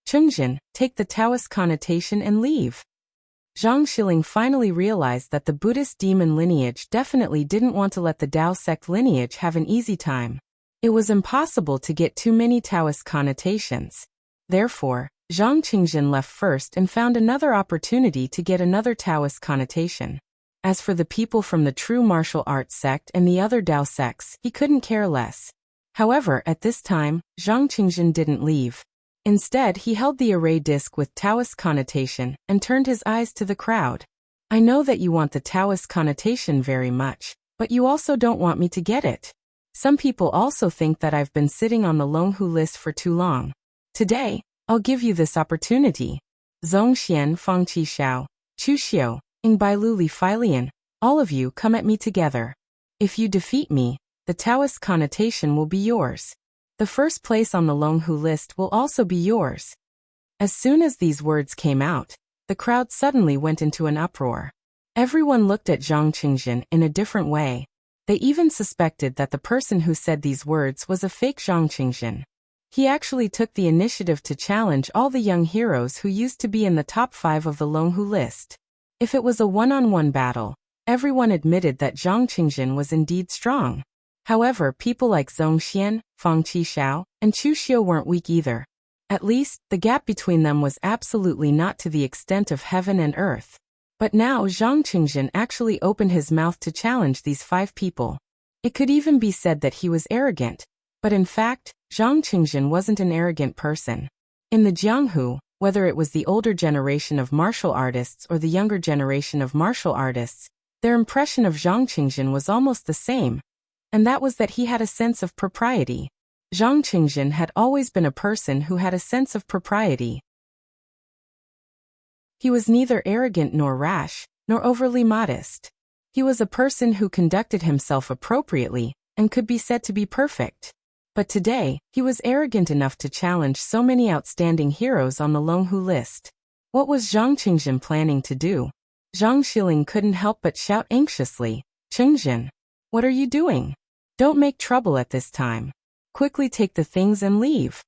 "Qingjin, take the Taoist connotation and leave." Zhang Xiling finally realized that the Buddhist demon lineage definitely didn't want to let the Dao sect lineage have an easy time. It was impossible to get too many Taoist connotations. Therefore, Zhang Qingjin left first and found another opportunity to get another Taoist connotation. As for the people from the true martial arts sect and the other Dao sects, he couldn't care less. However, at this time, Zhang Qingjin didn't leave. Instead, he held the array disc with Taoist connotation and turned his eyes to the crowd. "I know that you want the Taoist connotation very much, but you also don't want me to get it. Some people also think that I've been sitting on the Longhu list for too long. Today, I'll give you this opportunity. Zhongxian Fangqi Xiao, Chu Xiu, Ingbai Li Feilian, all of you come at me together. If you defeat me, the Taoist connotation will be yours. The first place on the Longhu list will also be yours." As soon as these words came out, the crowd suddenly went into an uproar. Everyone looked at Zhang Qingjin in a different way. They even suspected that the person who said these words was a fake Zhang Qingjin. He actually took the initiative to challenge all the young heroes who used to be in the top 5 of the Longhu list. If it was a one-on-one battle, everyone admitted that Zhang Qingjin was indeed strong. However, people like Zhongxian, Fangqi Xiao, and Chu Xiu weren't weak either. At least, the gap between them was absolutely not to the extent of heaven and earth. But now Zhang Qingjin actually opened his mouth to challenge these 5 people. It could even be said that he was arrogant, but in fact, Zhang Qingjin wasn't an arrogant person. In the Jianghu, whether it was the older generation of martial artists or the younger generation of martial artists, their impression of Zhang Qingjin was almost the same, and that was that he had a sense of propriety. Zhang Qingjin had always been a person who had a sense of propriety. He was neither arrogant nor rash, nor overly modest. He was a person who conducted himself appropriately and could be said to be perfect. But today, he was arrogant enough to challenge so many outstanding heroes on the Longhu list. What was Zhang Qingjin planning to do? Zhang Xiling couldn't help but shout anxiously, "Qingjin, what are you doing? Don't make trouble at this time. Quickly take the things and leave."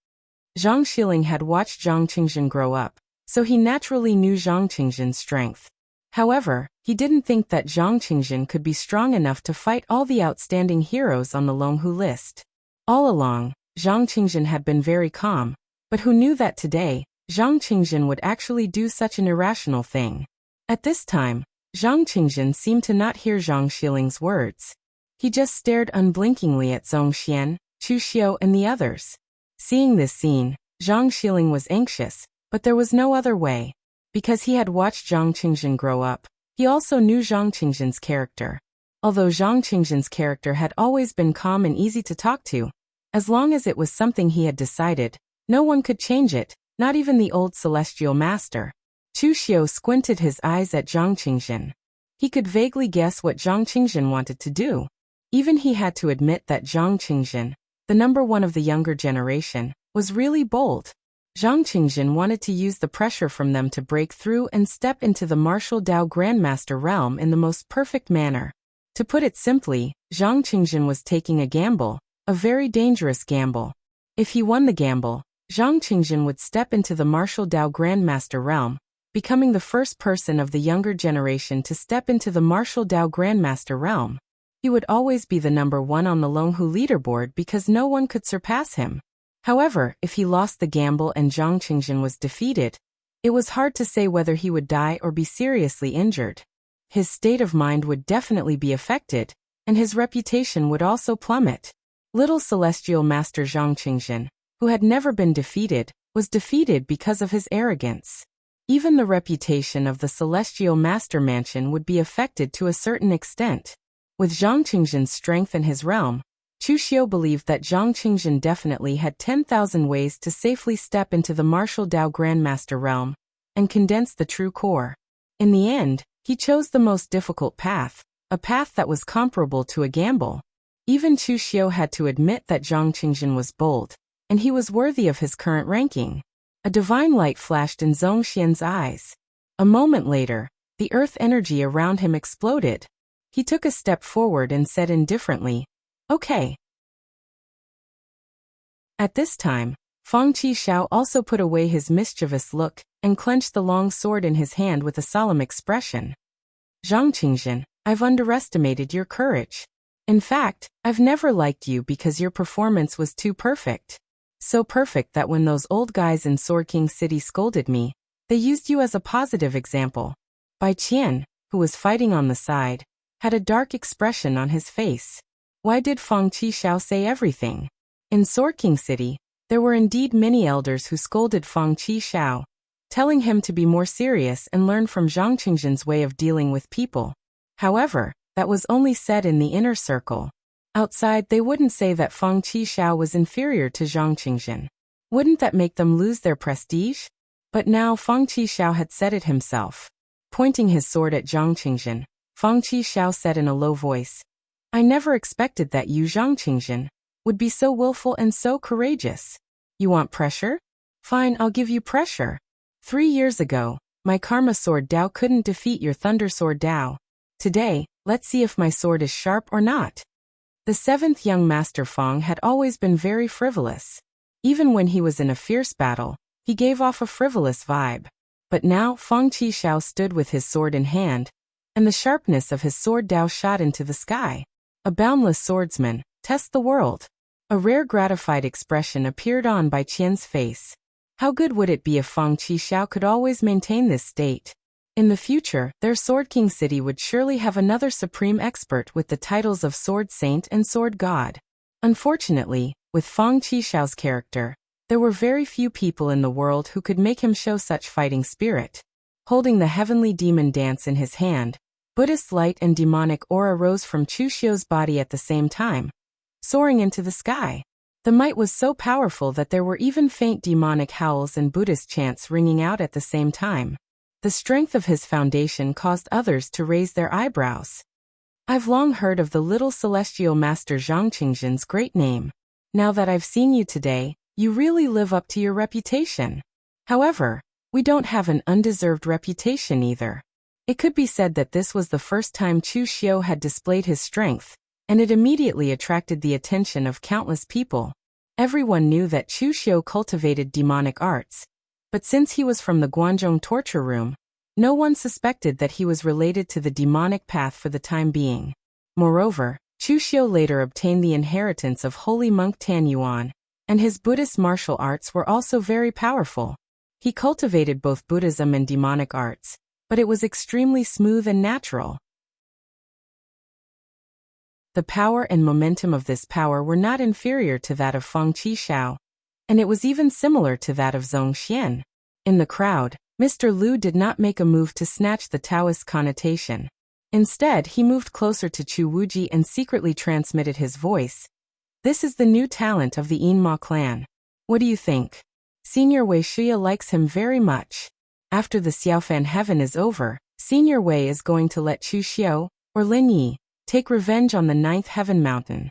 Zhang Xiling had watched Zhang Qingjin grow up, so he naturally knew Zhang Qingjin's strength. However, he didn't think that Zhang Qingjin could be strong enough to fight all the outstanding heroes on the Longhu list. All along, Zhang Qingjin had been very calm, but who knew that today, Zhang Qingjin would actually do such an irrational thing? At this time, Zhang Qingjin seemed to not hear Zhang Xiling's words. He just stared unblinkingly at Zhongxian, Chu Xiu and the others. Seeing this scene, Zhang Xiling was anxious, but there was no other way. Because he had watched Zhang Qingjin grow up, he also knew Zhang Qingjin's character. Although Zhang Qingjin's character had always been calm and easy to talk to, as long as it was something he had decided, no one could change it, not even the old celestial master. Chu Xiu squinted his eyes at Zhang Qingjin. He could vaguely guess what Zhang Qingjin wanted to do. Even he had to admit that Zhang Qingjin, the number 1 of the younger generation, was really bold. Zhang Qingjin wanted to use the pressure from them to break through and step into the martial Dao Grandmaster realm in the most perfect manner. To put it simply, Zhang Qingjin was taking a gamble, a very dangerous gamble. If he won the gamble, Zhang Qingjin would step into the martial Dao Grandmaster realm, becoming the first person of the younger generation to step into the martial Dao Grandmaster realm. He would always be the number 1 on the Longhu leaderboard because no one could surpass him. However, if he lost the gamble and Zhang Qingjin was defeated, it was hard to say whether he would die or be seriously injured. His state of mind would definitely be affected, and his reputation would also plummet. Little Celestial Master Zhang Qingjin, who had never been defeated, was defeated because of his arrogance. Even the reputation of the Celestial Master Mansion would be affected to a certain extent. With Zhang Qingjin's strength in his realm, Chu Xiu believed that Zhang Qingjin definitely had 10,000 ways to safely step into the martial Dao Grandmaster realm and condense the true core. In the end, he chose the most difficult path, a path that was comparable to a gamble. Even Chu Xiu had to admit that Zhang Qingjin was bold, and he was worthy of his current ranking. A divine light flashed in Zhong Xian's eyes. A moment later, the earth energy around him exploded. He took a step forward and said indifferently, "Okay." At this time, Fang Qishao also put away his mischievous look and clenched the long sword in his hand with a solemn expression. "Zhang Qingjin, I've underestimated your courage. In fact, I've never liked you because your performance was too perfect. So perfect that when those old guys in Sword King City scolded me, they used you as a positive example." Bai Qian, who was fighting on the side, had a dark expression on his face. Why did Fang Qishao say everything? In Sword King City, there were indeed many elders who scolded Fang Qishao, telling him to be more serious and learn from Zhang Qingjin's way of dealing with people. However, that was only said in the inner circle. Outside, they wouldn't say that Fang Qishao was inferior to Zhang Qingjin. Wouldn't that make them lose their prestige? But now Fang Qishao had said it himself. Pointing his sword at Zhang Qingjin, Fang Qishao said in a low voice, "I never expected that you, Zhang Qingjin, would be so willful and so courageous. You want pressure? Fine, I'll give you pressure. 3 years ago, my Karma Sword Dao couldn't defeat your Thunder Sword Dao. Today, let's see if my sword is sharp or not." The seventh young master Fang had always been very frivolous. Even when he was in a fierce battle, he gave off a frivolous vibe. But now Fang Qishao stood with his sword in hand, and the sharpness of his sword Dao shot into the sky. A boundless swordsman, test the world. A rare gratified expression appeared on Bai Qian's face. How good would it be if Fang Qishao could always maintain this state? In the future, their Sword King City would surely have another supreme expert with the titles of Sword Saint and Sword God. Unfortunately, with Fang Qishao's character, there were very few people in the world who could make him show such fighting spirit. Holding the heavenly demon dance in his hand, Buddhist light and demonic aura rose from Chu Xiu's body at the same time, soaring into the sky. The might was so powerful that there were even faint demonic howls and Buddhist chants ringing out at the same time. The strength of his foundation caused others to raise their eyebrows. I've long heard of the little celestial master Zhang Qingjin's great name. Now that I've seen you today, you really live up to your reputation. However, we don't have an undeserved reputation either. It could be said that this was the first time Chu Xiu had displayed his strength, and it immediately attracted the attention of countless people. Everyone knew that Chu Xiu cultivated demonic arts, but since he was from the Guanzhong torture room, no one suspected that he was related to the demonic path for the time being. Moreover, Chu Xiu later obtained the inheritance of holy monk Tan Yuan, and his Buddhist martial arts were also very powerful. He cultivated both Buddhism and demonic arts, but it was extremely smooth and natural. The power and momentum of this power were not inferior to that of Fang Qishao, and it was even similar to that of Zhong Xian. In the crowd, Mr. Liu did not make a move to snatch the Taoist connotation. Instead, he moved closer to Chu Wuji and secretly transmitted his voice. "This is the new talent of the Yinma clan. What do you think? Senior Wei Shuya likes him very much. After the Xiaofan heaven is over, Senior Wei is going to let Chu Xiu, or Lin Yi, take revenge on the 9th heaven mountain."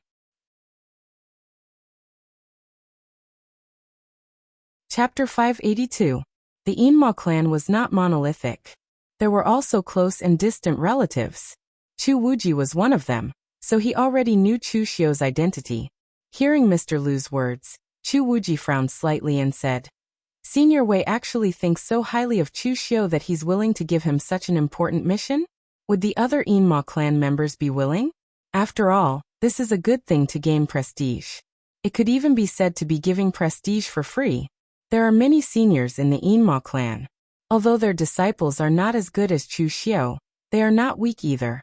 Chapter 582. The Yinma clan was not monolithic. There were also close and distant relatives. Chu Wuji was one of them, so he already knew Chu Xiu's identity. Hearing Mr. Liu's words, Chu Wuji frowned slightly and said, "Senior Wei actually thinks so highly of Chu Xiu that he's willing to give him such an important mission? Would the other Yinma clan members be willing? After all, this is a good thing to gain prestige. It could even be said to be giving prestige for free. There are many seniors in the Yinma clan. Although their disciples are not as good as Chu Xiu, they are not weak either."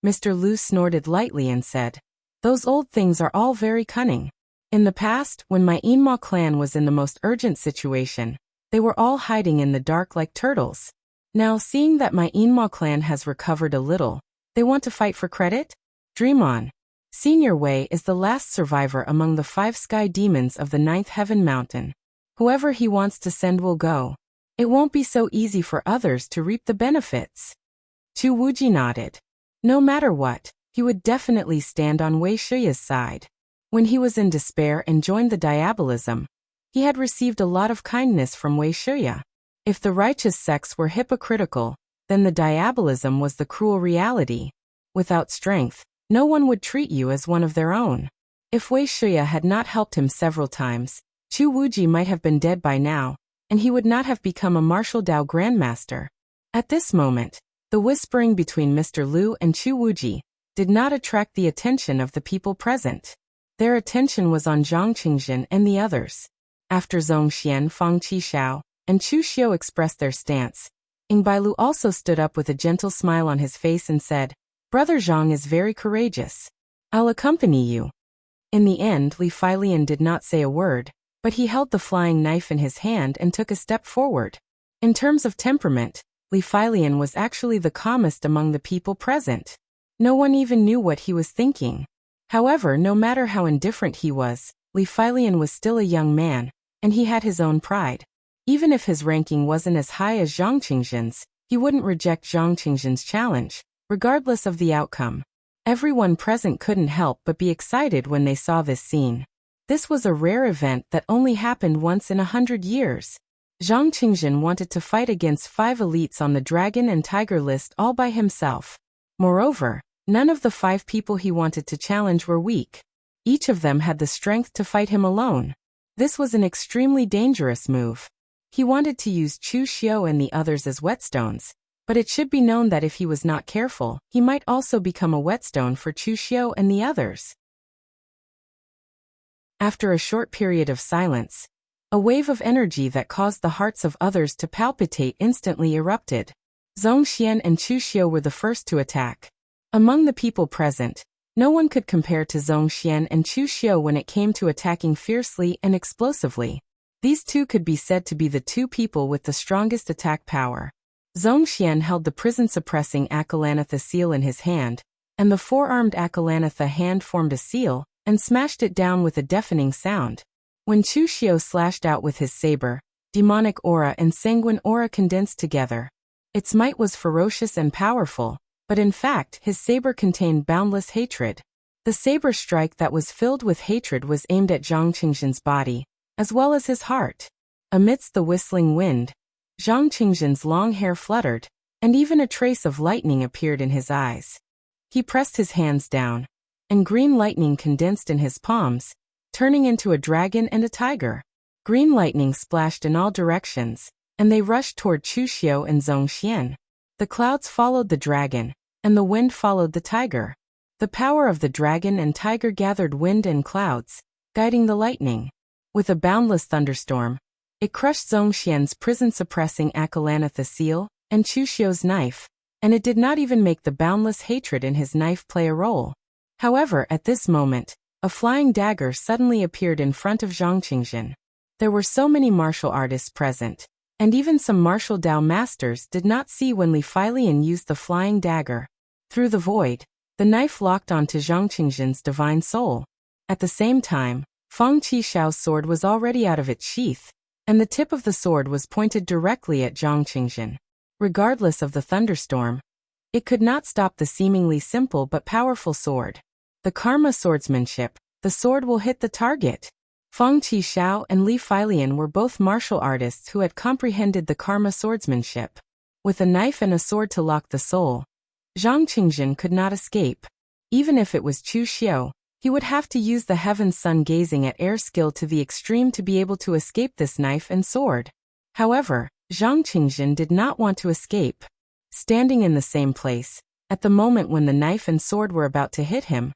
Mr. Liu snorted lightly and said, "Those old things are all very cunning. In the past, when my Yinma clan was in the most urgent situation, they were all hiding in the dark like turtles. Now, seeing that my Yinma clan has recovered a little, they want to fight for credit? Dream on. Senior Wei is the last survivor among the 5 sky demons of the 9th Heaven Mountain. Whoever he wants to send will go. It won't be so easy for others to reap the benefits. Chu Wuji nodded. No matter what, he would definitely stand on Wei Shiya's side. When he was in despair and joined the diabolism, he had received a lot of kindness from Wei Shiya. If the righteous sects were hypocritical, then the diabolism was the cruel reality. Without strength, no one would treat you as one of their own. If Wei Shiya had not helped him several times, Chu Wuji might have been dead by now, and he would not have become a martial Dao grandmaster. At this moment, the whispering between Mr. Liu and Chu Wuji did not attract the attention of the people present. Their attention was on Zhang Qingzhen and the others. After Zhong Xian, Fang Qishao, and Chu Xiu expressed their stance, Ying Bailu also stood up with a gentle smile on his face and said, "Brother Zhang is very courageous. I'll accompany you." In the end, Li Feilian did not say a word, but he held the flying knife in his hand and took a step forward. In terms of temperament, Li Feilian was actually the calmest among the people present. No one even knew what he was thinking. However, no matter how indifferent he was, Li Feilian was still a young man, and he had his own pride. Even if his ranking wasn't as high as Zhang Qingzhen's, he wouldn't reject Zhang Qingzhen's challenge, regardless of the outcome. Everyone present couldn't help but be excited when they saw this scene. This was a rare event that only happened once in 100 years. Zhang Qingzhen wanted to fight against 5 elites on the dragon and tiger list all by himself. Moreover, none of the 5 people he wanted to challenge were weak. Each of them had the strength to fight him alone. This was an extremely dangerous move. He wanted to use Chu Xiu and the others as whetstones, but it should be known that if he was not careful, he might also become a whetstone for Chu Xiu and the others. After a short period of silence, a wave of energy that caused the hearts of others to palpitate instantly erupted. Zhong Xian and Chu Xiu were the first to attack. Among the people present, no one could compare to Zhong Xian and Chu Xiu when it came to attacking fiercely and explosively. These two could be said to be the 2 people with the strongest attack power. Zhong Xian held the prison-suppressing Akalanatha seal in his hand, and the 4-armed Akalanatha hand formed a seal and smashed it down with a deafening sound. When Chu Xiu slashed out with his saber, demonic aura and sanguine aura condensed together. Its might was ferocious and powerful, but in fact his saber contained boundless hatred. The saber strike that was filled with hatred was aimed at Zhang Qingzhen's body, as well as his heart. Amidst the whistling wind, Zhang Qingzhen's long hair fluttered, and even a trace of lightning appeared in his eyes. He pressed his hands down, and green lightning condensed in his palms, turning into a dragon and a tiger. Green lightning splashed in all directions, and they rushed toward Chu Xiu and Zhong Xian. The clouds followed the dragon, and the wind followed the tiger. The power of the dragon and tiger gathered wind and clouds, guiding the lightning. With a boundless thunderstorm, it crushed Zhong Xian's prison-suppressing Akalanatha seal and Chu Xiu's knife, and it did not even make the boundless hatred in his knife play a role. However, at this moment, a flying dagger suddenly appeared in front of Zhang Qingzhen. There were so many martial artists present, and even some martial Dao masters did not see when Li Feilian used the flying dagger. Through the void, the knife locked onto Zhang Qingzhen's divine soul. At the same time, Fang Qishao's sword was already out of its sheath, and the tip of the sword was pointed directly at Zhang Qingzhen. Regardless of the thunderstorm, it could not stop the seemingly simple but powerful sword. The karma swordsmanship, the sword will hit the target. Fang Qishao and Li Feilian were both martial artists who had comprehended the karma swordsmanship. With a knife and a sword to lock the soul, Zhang Qingzhen could not escape. Even if it was Chu Xiu, he would have to use the heaven's sun gazing at air skill to the extreme to be able to escape this knife and sword. However, Zhang Qingzhen did not want to escape. Standing in the same place, at the moment when the knife and sword were about to hit him,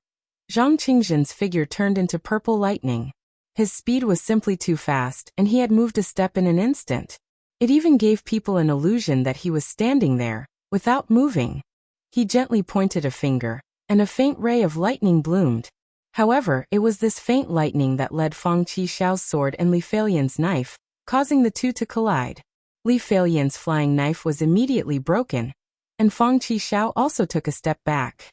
Zhang Qingzhen's figure turned into purple lightning. His speed was simply too fast, and he had moved a step in an instant. It even gave people an illusion that he was standing there, without moving. He gently pointed a finger, and a faint ray of lightning bloomed. However, it was this faint lightning that led Fang Qishao's sword and Li Feilian's knife, causing the two to collide. Li Feilian's flying knife was immediately broken, and Fang Qishao also took a step back.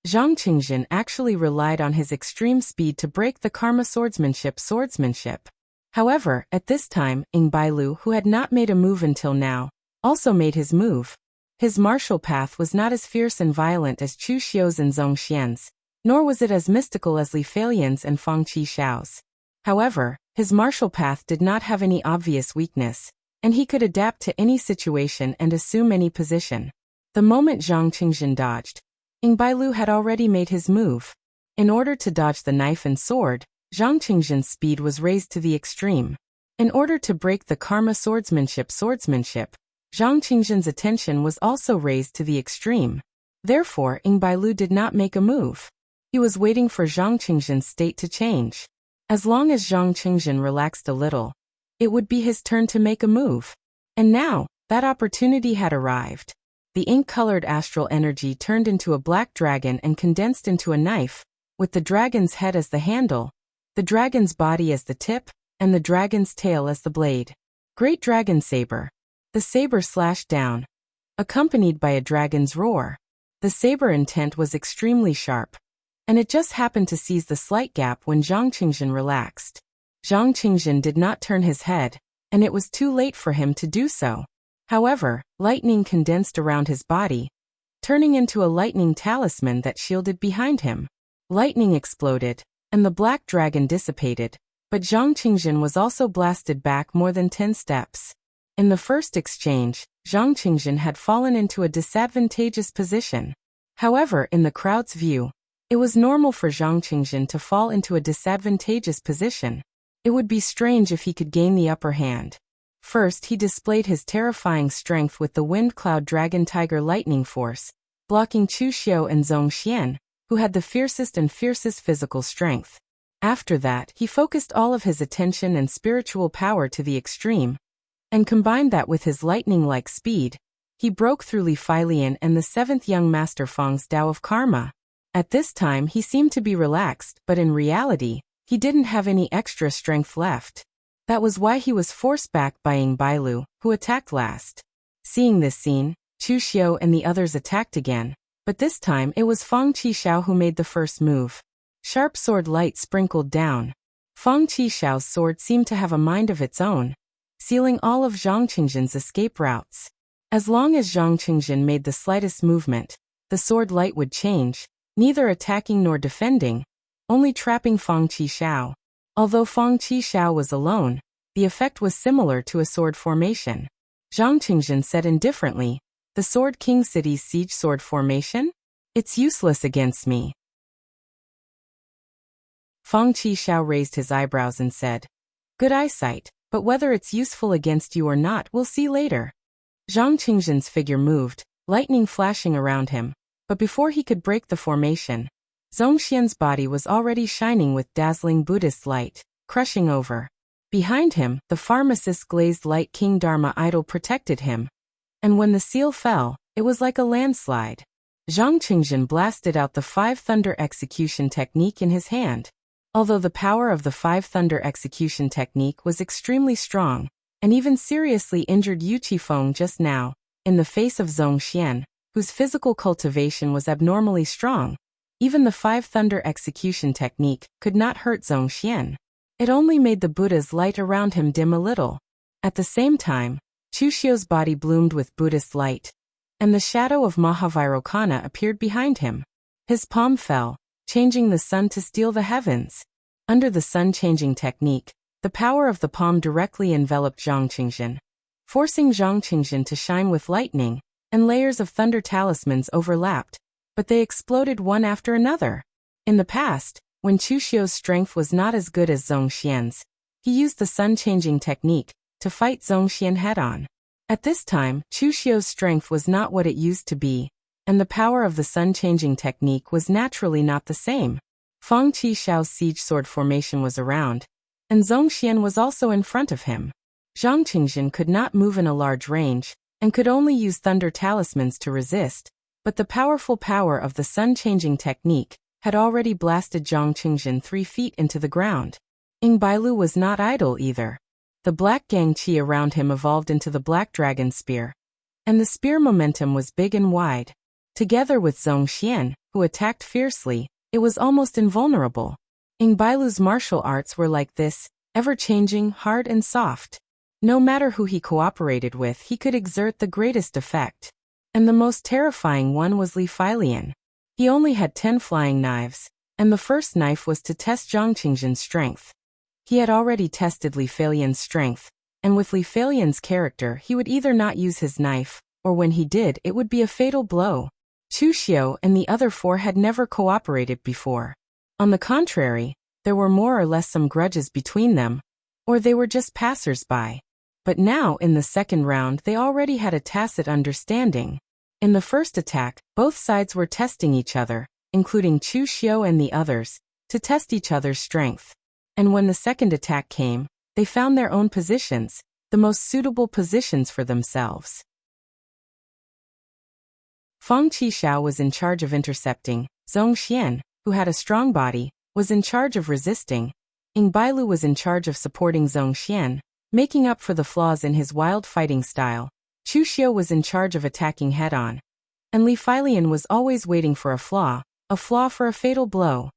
Zhang Qingjin actually relied on his extreme speed to break the karma swordsmanship. However, at this time, Ying Bailu, who had not made a move until now, also made his move. His martial path was not as fierce and violent as Chu Xiu's and Zhong Xian's, nor was it as mystical as Li Feiyan's and Fang Qixiao's. However, his martial path did not have any obvious weakness, and he could adapt to any situation and assume any position. The moment Zhang Qingjin dodged, Ying Bailu had already made his move. In order to dodge the knife and sword, Zhang Qingjin's speed was raised to the extreme. In order to break the karma swordsmanship, Zhang Qingjin's attention was also raised to the extreme. Therefore, Ying Bailu did not make a move. He was waiting for Zhang Qingjin's state to change. As long as Zhang Qingjin relaxed a little, it would be his turn to make a move. And now, that opportunity had arrived. The ink-colored astral energy turned into a black dragon and condensed into a knife, with the dragon's head as the handle, the dragon's body as the tip, and the dragon's tail as the blade. Great Dragon Saber. The saber slashed down, accompanied by a dragon's roar. The saber intent was extremely sharp, and it just happened to seize the slight gap when Zhang Qingjin relaxed. Zhang Qingjin did not turn his head, and it was too late for him to do so. However, lightning condensed around his body, turning into a lightning talisman that shielded behind him. Lightning exploded, and the black dragon dissipated, but Zhang Qingjin was also blasted back more than 10 steps. In the first exchange, Zhang Qingjin had fallen into a disadvantageous position. However, in the crowd's view, it was normal for Zhang Qingjin to fall into a disadvantageous position. It would be strange if he could gain the upper hand. First, he displayed his terrifying strength with the Wind Cloud Dragon Tiger Lightning Force, blocking Chu Xiu and Zhong Xian, who had the fiercest physical strength. After that, he focused all of his attention and spiritual power to the extreme, and combined that with his lightning-like speed. He broke through Li Feiyan and the 7th young master Fang's Tao of Karma. At this time he seemed to be relaxed, but in reality, he didn't have any extra strength left. That was why he was forced back by Ying Bailu, who attacked last. Seeing this scene, Chu Xiu and the others attacked again, but this time it was Fang Qixiao who made the first move. Sharp sword light sprinkled down. Fang Qixiao's sword seemed to have a mind of its own, sealing all of Zhang Qingjin's escape routes. As long as Zhang Qingjin made the slightest movement, the sword light would change, neither attacking nor defending, only trapping Fang Qixiao. Although Fang Qixiao was alone, the effect was similar to a sword formation. Zhang Qingjin said indifferently, "The Sword King City's siege sword formation? It's useless against me." Fang Qixiao raised his eyebrows and said, "Good eyesight, but whether it's useful against you or not we'll see later." Zhang Qingjin's figure moved, lightning flashing around him, but before he could break the formation, Zhong Xian's body was already shining with dazzling Buddhist light, crushing over. Behind him, the pharmacist's glazed light King Dharma idol protected him, and when the seal fell, it was like a landslide. Zhang Qingjin blasted out the 5 Thunder Execution technique in his hand. Although the power of the 5 Thunder Execution technique was extremely strong, and even seriously injured Yu Qifeng just now, in the face of Zhong Xian, whose physical cultivation was abnormally strong, even the 5 Thunder Execution technique could not hurt Zhong Xian. It only made the Buddha's light around him dim a little. At the same time, Chu Xiu's body bloomed with Buddhist light, and the shadow of Mahavairokkana appeared behind him. His palm fell, changing the sun to steal the heavens. Under the sun-changing technique, the power of the palm directly enveloped Zhang Qingjin, forcing Zhang Qingjin to shine with lightning, and layers of thunder talismans overlapped, but they exploded one after another. In the past, when Chu Xiu's strength was not as good as Zhong Xian's, he used the sun-changing technique to fight Zhong Xian head-on. At this time, Chu Xiu's strength was not what it used to be, and the power of the sun-changing technique was naturally not the same. Fang Qixiao's siege sword formation was around, and Zhong Xian was also in front of him. Zhang Qingjin could not move in a large range, and could only use thunder talismans to resist, but the powerful power of the sun-changing technique had already blasted Zhang Qingjin 3 feet into the ground. Ying Bailu was not idle either. The black gang qi around him evolved into the black dragon spear, and the spear momentum was big and wide. Together with Zhong Xian, who attacked fiercely, it was almost invulnerable. Ingbailu's martial arts were like this, ever-changing, hard and soft. No matter who he cooperated with, he could exert the greatest effect. And the most terrifying one was Li Feilian. He only had 10 flying knives, and the first knife was to test Zhang Qingzhen's strength. He had already tested Li Feilian's strength, and with Li Feilian's character he would either not use his knife, or when he did it would be a fatal blow. Chu Xiu and the other 4 had never cooperated before. On the contrary, there were more or less some grudges between them, or they were just passers-by. But now in the second round they already had a tacit understanding. In the first attack, both sides were testing each other, including Chu Xiu and the others, to test each other's strength. And when the second attack came, they found their own positions, the most suitable positions for themselves. Feng Qishao was in charge of intercepting, Zhong Xian, who had a strong body, was in charge of resisting, Ingbailu was in charge of supporting Zhong Xian, making up for the flaws in his wild fighting style, Chu Xiu was in charge of attacking head-on, and Li Feilian was always waiting for a flaw for a fatal blow.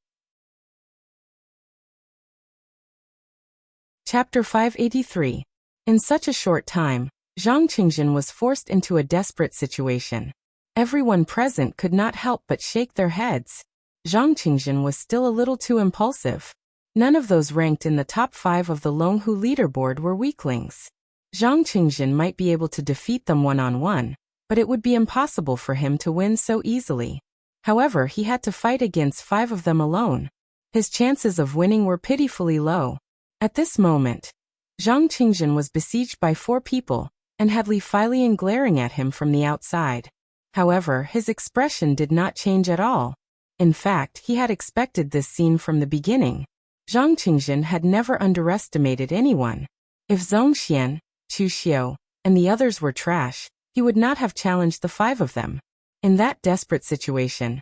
Chapter 583. In such a short time, Zhang Qingzhen was forced into a desperate situation. Everyone present could not help but shake their heads. Zhang Qingzhen was still a little too impulsive. None of those ranked in the top 5 of the Longhu leaderboard were weaklings. Zhang Qingzhen might be able to defeat them one-on-one, but it would be impossible for him to win so easily. However, he had to fight against 5 of them alone. His chances of winning were pitifully low. At this moment, Zhang Qingzhen was besieged by 4 people, and had Li Feilian glaring at him from the outside. However, his expression did not change at all. In fact, he had expected this scene from the beginning. Zhang Qingzhen had never underestimated anyone. If Zhong Xian, Chu Xiu, and the others were trash, he would not have challenged the 5 of them. In that desperate situation,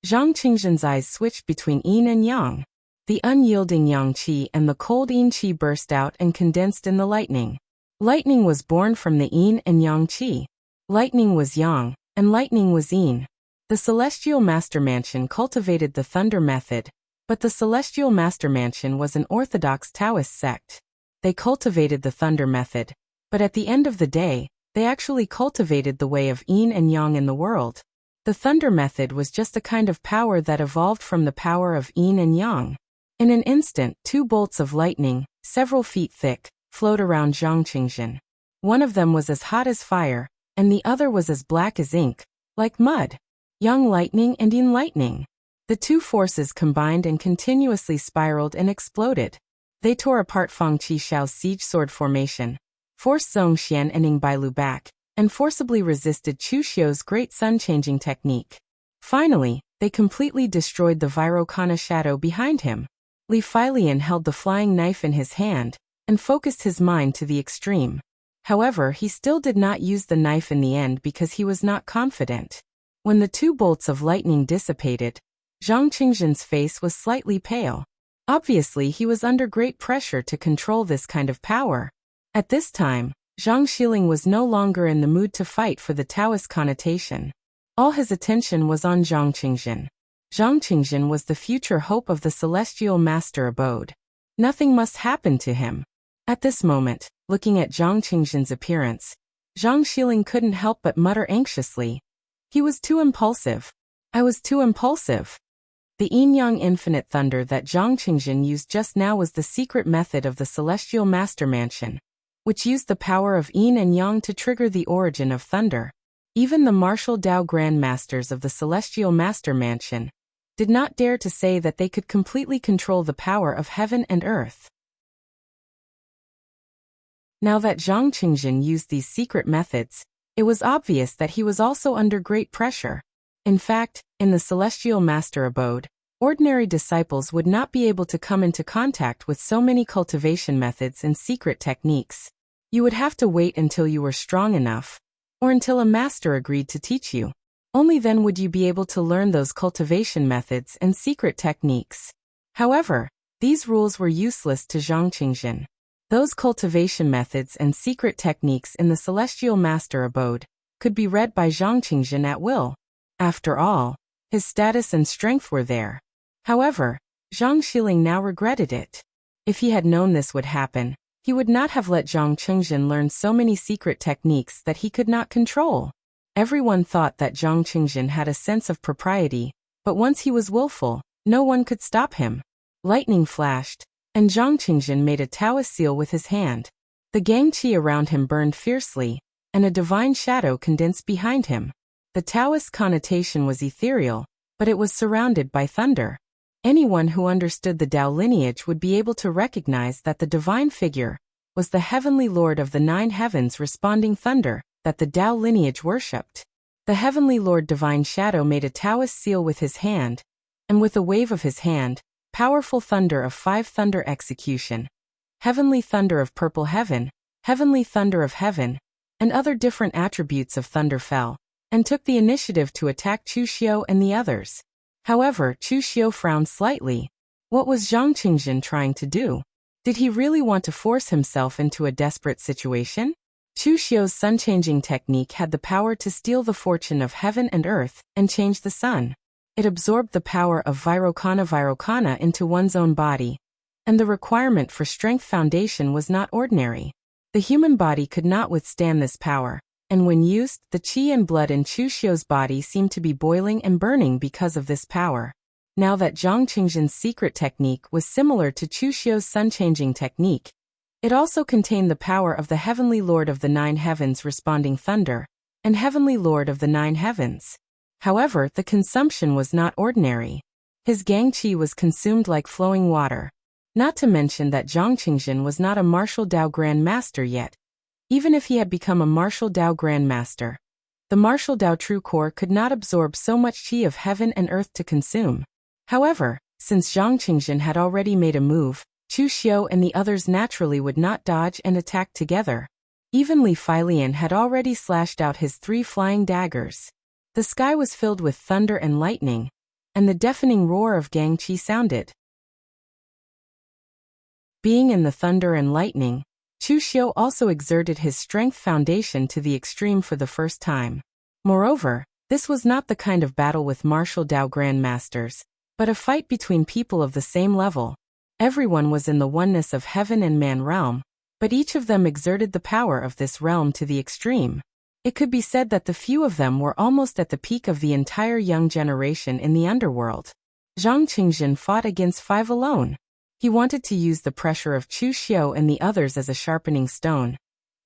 Zhang Qingzhen's eyes switched between yin and yang. The unyielding yang qi and the cold yin qi burst out and condensed in the lightning. Lightning was born from the yin and yang qi. Lightning was yang, and lightning was yin. The Celestial Master Mansion cultivated the thunder method, but the Celestial Master Mansion was an orthodox Taoist sect. They cultivated the thunder method, but at the end of the day, they actually cultivated the way of yin and yang in the world. The thunder method was just a kind of power that evolved from the power of yin and yang. In an instant, 2 bolts of lightning, several feet thick, flowed around Zhang Qingzhen. One of them was as hot as fire, and the other was as black as ink, like mud. Yang lightning and yin lightning. The 2 forces combined and continuously spiraled and exploded. They tore apart Feng Qishao's siege sword formation, forced Zhong Xian and Ingbailu back, and forcibly resisted Chu Xiu's great sun-changing technique. Finally, they completely destroyed the Virokana shadow behind him. Li Feilian held the flying knife in his hand, and focused his mind to the extreme. However, he still did not use the knife in the end because he was not confident. When the 2 bolts of lightning dissipated, Zhang Qingzhen's face was slightly pale. Obviously, he was under great pressure to control this kind of power. At this time, Zhang Xiling was no longer in the mood to fight for the Taoist connotation. All his attention was on Zhang Qingzhen. Zhang Qingzhen was the future hope of the Celestial Master Abode. Nothing must happen to him. At this moment, looking at Zhang Qingzhen's appearance, Zhang Xiling couldn't help but mutter anxiously. He was too impulsive. I was too impulsive. The yin-yang infinite thunder that Zhang Qingzhen used just now was the secret method of the Celestial Master Mansion, which used the power of yin and yang to trigger the origin of thunder. Even the martial Dao Grandmasters of the Celestial Master Mansion did not dare to say that they could completely control the power of heaven and earth. Now that Zhang Qingzhen used these secret methods, it was obvious that he was also under great pressure. In fact, in the Celestial Master Abode, ordinary disciples would not be able to come into contact with so many cultivation methods and secret techniques. You would have to wait until you were strong enough, or until a master agreed to teach you. Only then would you be able to learn those cultivation methods and secret techniques. However, these rules were useless to Zhang Qingzhen. Those cultivation methods and secret techniques in the Celestial Master Abode could be read by Zhang Qingzhen at will. After all, His status and strength were there. However, Zhang Xiling now regretted it. If he had known this would happen, he would not have let Zhang Qingjin learn so many secret techniques that he could not control. Everyone thought that Zhang Qingjin had a sense of propriety, but once he was willful, no one could stop him. Lightning flashed, and Zhang Qingjin made a Taoist seal with his hand. The gang qi around him burned fiercely, and a divine shadow condensed behind him. The Taoist connotation was ethereal, but it was surrounded by thunder. Anyone who understood the Tao lineage would be able to recognize that the divine figure was the heavenly lord of the 9 heavens responding thunder that the Tao lineage worshipped. The heavenly lord divine shadow made a Taoist seal with his hand, and with a wave of his hand, powerful thunder of 5 thunder execution, heavenly thunder of purple heaven, heavenly thunder of heaven, and other different attributes of thunder fell, and took the initiative to attack Chu Xiu and the others. However, Chu Xiu frowned slightly. What was Zhang Qingjin trying to do? Did he really want to force himself into a desperate situation? Chu Xiu's sun-changing technique had the power to steal the fortune of heaven and earth and change the sun. It absorbed the power of Virokana into one's own body, and the requirement for strength foundation was not ordinary. The human body could not withstand this power, and when used, the qi and blood in Chu Xiu's body seemed to be boiling and burning because of this power. Now that Zhang Qingjin's secret technique was similar to Chu Xiu's sun-changing technique, it also contained the power of the heavenly lord of the 9 heavens responding thunder, and heavenly lord of the 9 heavens. However, the consumption was not ordinary. His gang qi was consumed like flowing water. Not to mention that Zhang Qingjin was not a martial Tao Grand Master yet. Even if he had become a martial Tao Grand Master, the martial Tao True Core could not absorb so much qi of heaven and earth to consume. However, since Zhang Qingjin had already made a move, Chu Xiu and the others naturally would not dodge and attack together. Even Li Feilian had already slashed out his 3 flying daggers. The sky was filled with thunder and lightning, and the deafening roar of gang qi sounded. Being in the thunder and lightning, Chu Xiu also exerted his strength foundation to the extreme for the first time. Moreover, this was not the kind of battle with martial Tao Grand Masters, but a fight between people of the same level. Everyone was in the oneness of heaven and man realm, but each of them exerted the power of this realm to the extreme. It could be said that the few of them were almost at the peak of the entire young generation in the underworld. Zhang Qingjin fought against 5 alone. He wanted to use the pressure of Chu Xiu and the others as a sharpening stone,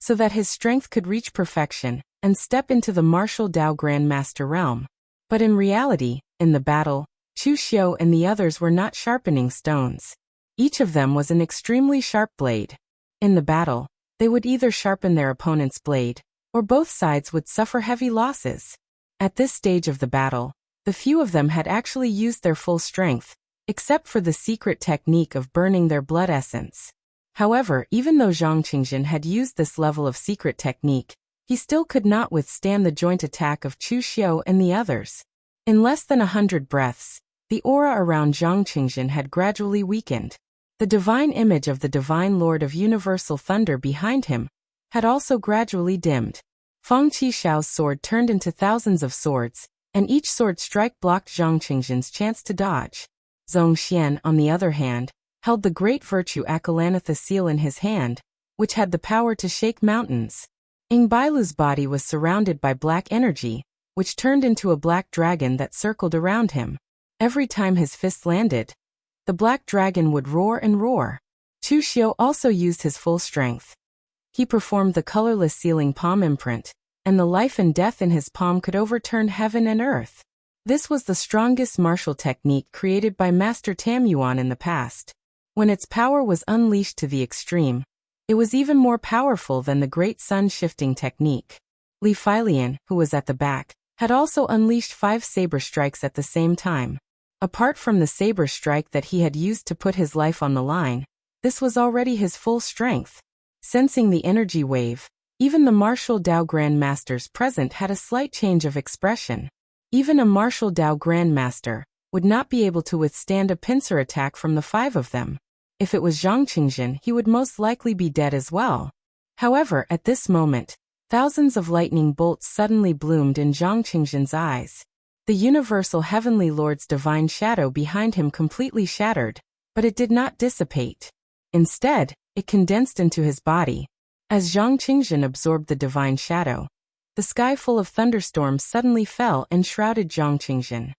so that his strength could reach perfection and step into the martial Tao Grand Master realm. But in reality, in the battle, Chu Xiu and the others were not sharpening stones. Each of them was an extremely sharp blade. In the battle, they would either sharpen their opponent's blade, or both sides would suffer heavy losses. At this stage of the battle, the few of them had actually used their full strength, except for the secret technique of burning their blood essence. However, even though Zhang Qingjin had used this level of secret technique, he still could not withstand the joint attack of Chu Xiu and the others. In less than 100 breaths, the aura around Zhang Qingjin had gradually weakened. The divine image of the divine lord of universal thunder behind him had also gradually dimmed. Feng Qishao's sword turned into thousands of swords, and each sword strike blocked Zhang Qingjin's chance to dodge. Zhong Xian, on the other hand, held the great virtue Akalanatha seal in his hand, which had the power to shake mountains. Ing Bailu's body was surrounded by black energy, which turned into a black dragon that circled around him. Every time his fist landed, the black dragon would roar and roar. Chu Xiu also used his full strength. He performed the colorless sealing palm imprint, and the life and death in his palm could overturn heaven and earth. This was the strongest martial technique created by Master Tam Yuan in the past. When its power was unleashed to the extreme, it was even more powerful than the great sun-shifting technique. Li Feilian, who was at the back, had also unleashed 5 saber strikes at the same time. Apart from the saber strike that he had used to put his life on the line, this was already his full strength. Sensing the energy wave, even the martial Tao Grand Masters present had a slight change of expression. Even a martial Tao Grand Master would not be able to withstand a pincer attack from the 5 of them. If it was Zhang Qingjin, he would most likely be dead as well. However, at this moment, thousands of lightning bolts suddenly bloomed in Zhang Qingjin's eyes. The The universal heavenly Lord's divine shadow behind him completely shattered, but it did not dissipate. Instead, it condensed into his body. As Zhang Qingjin absorbed the divine shadow, the sky full of thunderstorms suddenly fell and shrouded Zhang Qingjin.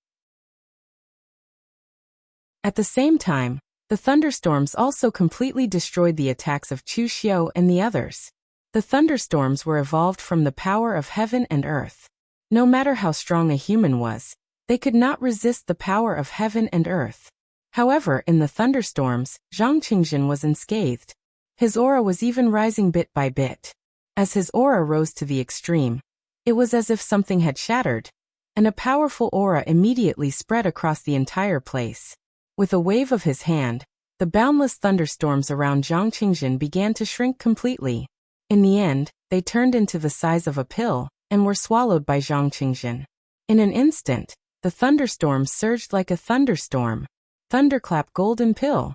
At the same time, the thunderstorms also completely destroyed the attacks of Chu Xiu and the others. The thunderstorms were evolved from the power of heaven and earth. No matter how strong a human was, they could not resist the power of heaven and earth. However, in the thunderstorms, Zhang Qingjin was unscathed. His aura was even rising bit by bit. As his aura rose to the extreme, it was as if something had shattered, and a powerful aura immediately spread across the entire place. With a wave of his hand, the boundless thunderstorms around Zhang Qingjin began to shrink completely. In the end, they turned into the size of a pill, and were swallowed by Zhang Qingjin. In an instant, the thunderstorms surged like a thunderstorm. Thunderclap golden pill.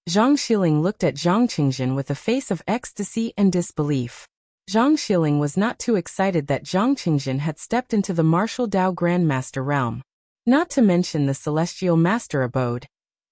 Zhang Xiling looked at Zhang Qingjin with a face of ecstasy and disbelief. Zhang Xiling was not too excited that Zhang Qingjin had stepped into the martial Dao Grandmaster realm. Not to mention the celestial master abode.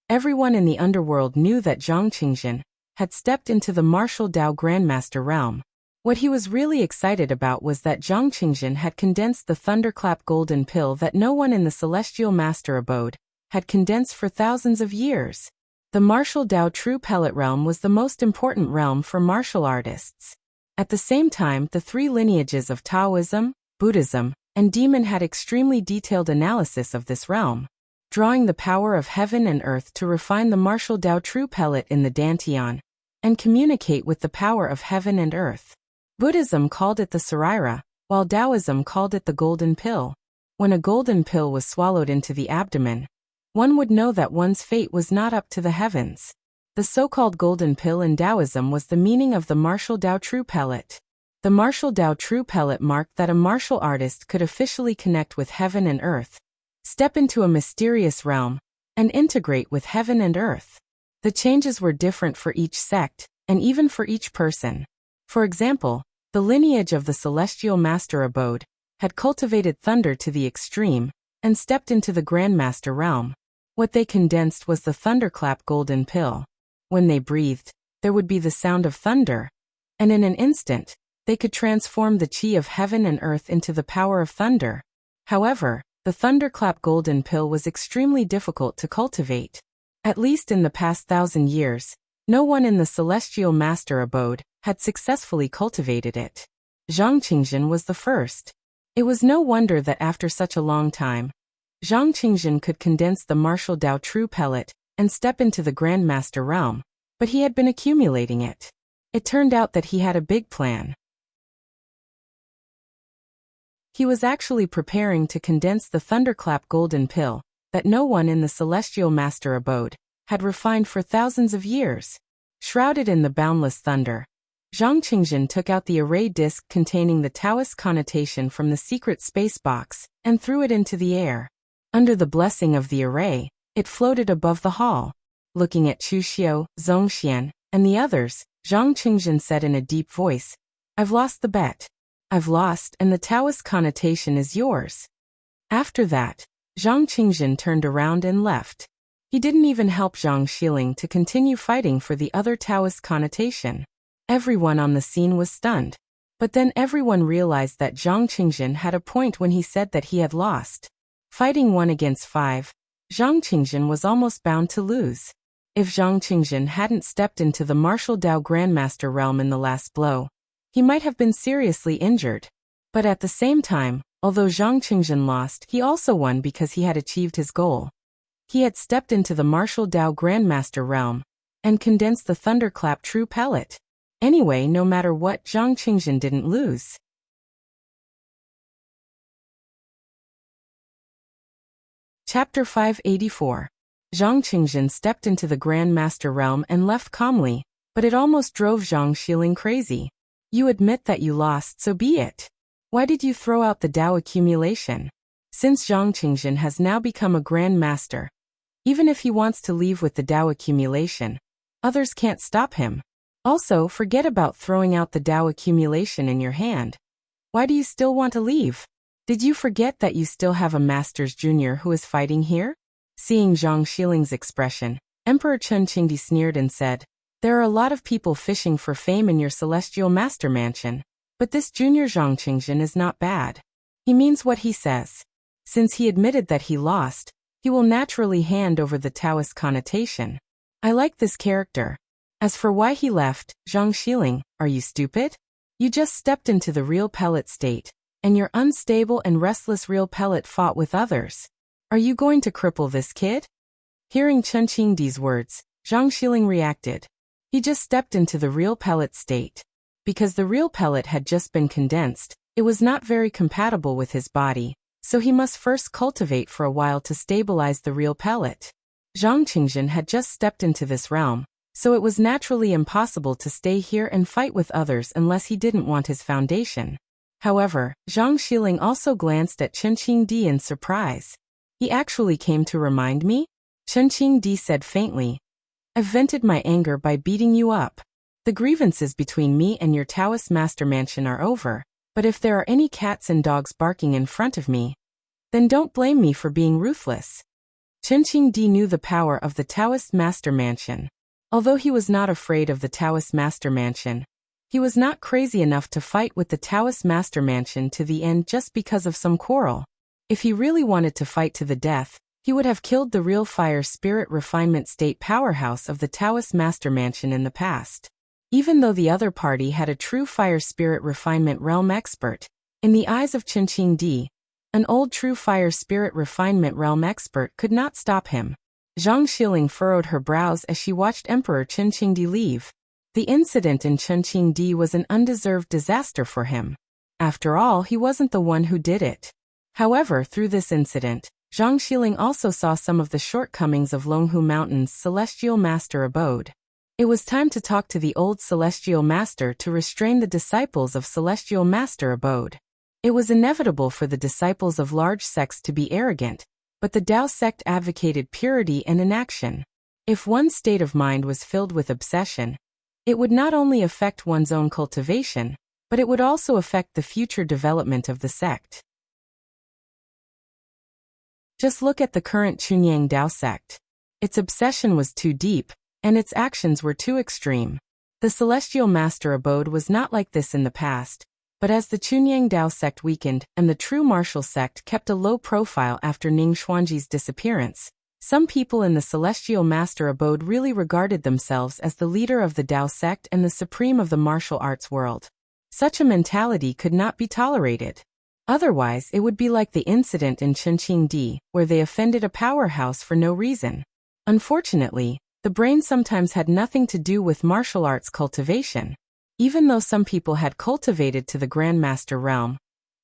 Everyone in the underworld knew that Zhang Qingjin had stepped into the martial Dao Grandmaster realm. What he was really excited about was that Zhang Qingjin had condensed the thunderclap golden pill that no one in the celestial master abode had condensed for thousands of years. The martial Dao true pellet realm was the most important realm for martial artists. At the same time, the three lineages of Taoism, Buddhism, and Demon had extremely detailed analysis of this realm, drawing the power of heaven and earth to refine the martial Dao true pellet in the Dantian, and communicate with the power of heaven and earth. Buddhism called it the Saraira, while Taoism called it the golden pill. When a golden pill was swallowed into the abdomen, one would know that one's fate was not up to the heavens. The so-called golden pill in Taoism was the meaning of the martial Dao true pellet. The martial Dao true pellet marked that a martial artist could officially connect with heaven and earth, step into a mysterious realm, and integrate with heaven and earth. The changes were different for each sect, and even for each person. For example, the lineage of the celestial master abode had cultivated thunder to the extreme, and stepped into the Grandmaster realm. What they condensed was the thunderclap golden pill. When they breathed, there would be the sound of thunder, and in an instant, they could transform the chi of heaven and earth into the power of thunder. However, the thunderclap golden pill was extremely difficult to cultivate. At least in the past 1,000 years, no one in the celestial master abode had successfully cultivated it. Zhang Qingjin was the first. It was no wonder that after such a long time, Zhang Qingjin could condense the martial Dao true pellet and step into the Grandmaster realm, but he had been accumulating it. It turned out that he had a big plan. He was actually preparing to condense the thunderclap golden pill that no one in the celestial master abode had refined for thousands of years. Shrouded in the boundless thunder, Zhang Qingjin took out the array disc containing the Taoist connotation from the secret space box and threw it into the air. Under the blessing of the array, it floated above the hall. Looking at Chu Xiu, Zongxian, and the others, Zhang Qingjin said in a deep voice, "I've lost the bet. I've lost, and the Taoist connotation is yours." After that, Zhang Qingjin turned around and left. He didn't even help Zhang Xiling to continue fighting for the other Taoist connotation. Everyone on the scene was stunned. But then everyone realized that Zhang Qingjin had a point when he said that he had lost. Fighting 1 against 5, Zhang Qingjin was almost bound to lose. If Zhang Qingjin hadn't stepped into the martial Dao Grandmaster realm in the last blow, he might have been seriously injured. But at the same time, although Zhang Qingjin lost, he also won because he had achieved his goal. He had stepped into the martial Dao Grandmaster realm and condensed the thunderclap true pellet. Anyway, no matter what, Zhang Qingjin didn't lose. Chapter 584. Zhang Qingjin stepped into the Grandmaster realm and left calmly, but it almost drove Zhang Xiling crazy. You admit that you lost, so be it. Why did you throw out the Dao accumulation? Since Zhang Qingjin has now become a Grand Master, even if he wants to leave with the Dao accumulation, others can't stop him. Also, forget about throwing out the Dao accumulation in your hand. Why do you still want to leave? Did you forget that you still have a master's junior who is fighting here? Seeing Zhang Xiling's expression, Emperor Chen Qingdi sneered and said, there are a lot of people fishing for fame in your celestial master mansion, but this junior Zhang Qingjin is not bad. He means what he says. Since he admitted that he lost, he will naturally hand over the Taoist connotation. I like this character. As for why he left, Zhang Xiling, are you stupid? You just stepped into the real pellet state, and your unstable and restless real pellet fought with others. Are you going to cripple this kid? Hearing Chen Qingdi's words, Zhang Xiling reacted. He just stepped into the real pellet state. Because the real pellet had just been condensed, it was not very compatible with his body, so he must first cultivate for a while to stabilize the real pellet. Zhang Qingjin had just stepped into this realm, so it was naturally impossible to stay here and fight with others unless he didn't want his foundation. However, Zhang Xiling also glanced at Chen Qingdi in surprise. He actually came to remind me? Chen Qingdi said faintly. I've vented my anger by beating you up. The grievances between me and your Taoist master mansion are over, but if there are any cats and dogs barking in front of me, then don't blame me for being ruthless. Chen Qingdi knew the power of the Taoist master mansion. Although he was not afraid of the Taoist master mansion, he was not crazy enough to fight with the Taoist master mansion to the end just because of some quarrel. If he really wanted to fight to the death, he would have killed the real fire spirit refinement state powerhouse of the Taoist master mansion in the past. Even though the other party had a true fire spirit refinement realm expert, in the eyes of Chen Qingdi, an old true fire spirit refinement realm expert could not stop him. Zhang Xiling furrowed her brows as she watched Emperor Chen Qingdi leave. The incident in Chen Qingdi was an undeserved disaster for him. After all, he wasn't the one who did it. However, through this incident, Zhang Xiling also saw some of the shortcomings of Longhu Mountain's celestial master abode. It was time to talk to the old celestial master to restrain the disciples of celestial master abode. It was inevitable for the disciples of large sects to be arrogant, but the Tao sect advocated purity and inaction. If one's state of mind was filled with obsession, it would not only affect one's own cultivation, but it would also affect the future development of the sect. Just look at the current Chunyang Tao sect. Its obsession was too deep, and its actions were too extreme. The celestial master abode was not like this in the past, but as the Chunyang Tao sect weakened and the true martial sect kept a low profile after Ning Xuanji's disappearance, some people in the celestial master abode really regarded themselves as the leader of the Tao sect and the supreme of the martial arts world. Such a mentality could not be tolerated. Otherwise, it would be like the incident in Chen Qingdi, where they offended a powerhouse for no reason. Unfortunately, the brain sometimes had nothing to do with martial arts cultivation. Even though some people had cultivated to the Grandmaster realm,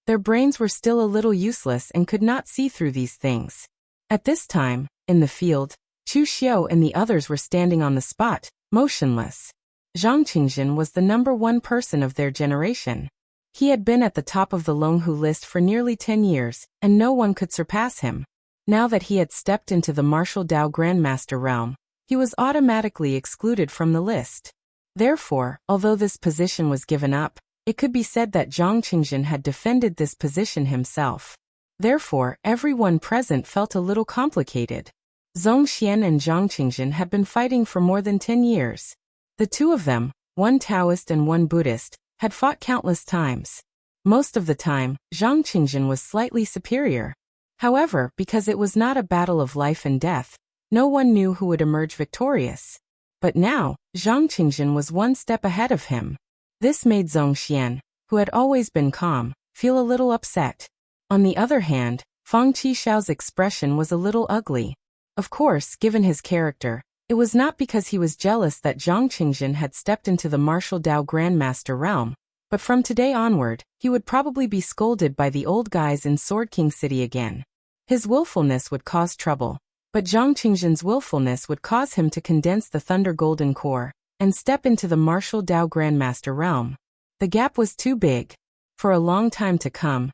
their brains were still a little useless and could not see through these things. At this time, in the field, Chu Xiu and the others were standing on the spot, motionless. Zhang Qingjin was the #1 person of their generation. He had been at the top of the Longhu list for nearly 10 years, and no one could surpass him. Now that he had stepped into the martial Tao Grandmaster realm, he was automatically excluded from the list. Therefore, although this position was given up, it could be said that Zhang Qingjin had defended this position himself. Therefore, everyone present felt a little complicated. Zhong Xian and Zhang Qingjin had been fighting for more than 10 years. The two of them, one Taoist and one Buddhist, had fought countless times. Most of the time, Zhang Qingjin was slightly superior. However, because it was not a battle of life and death, no one knew who would emerge victorious. But now, Zhang Qingjin was one step ahead of him. This made Zhong Xian, who had always been calm, feel a little upset. On the other hand, Fang Qishao's expression was a little ugly. Of course, given his character, it was not because he was jealous that Zhang Qingjin had stepped into the martial Tao Grandmaster realm, but from today onward, he would probably be scolded by the old guys in Sword King City again. His willfulness would cause trouble, but Zhang Qingjin's willfulness would cause him to condense the Thunder Golden Core and step into the martial Tao Grandmaster realm. The gap was too big. For a long time to come,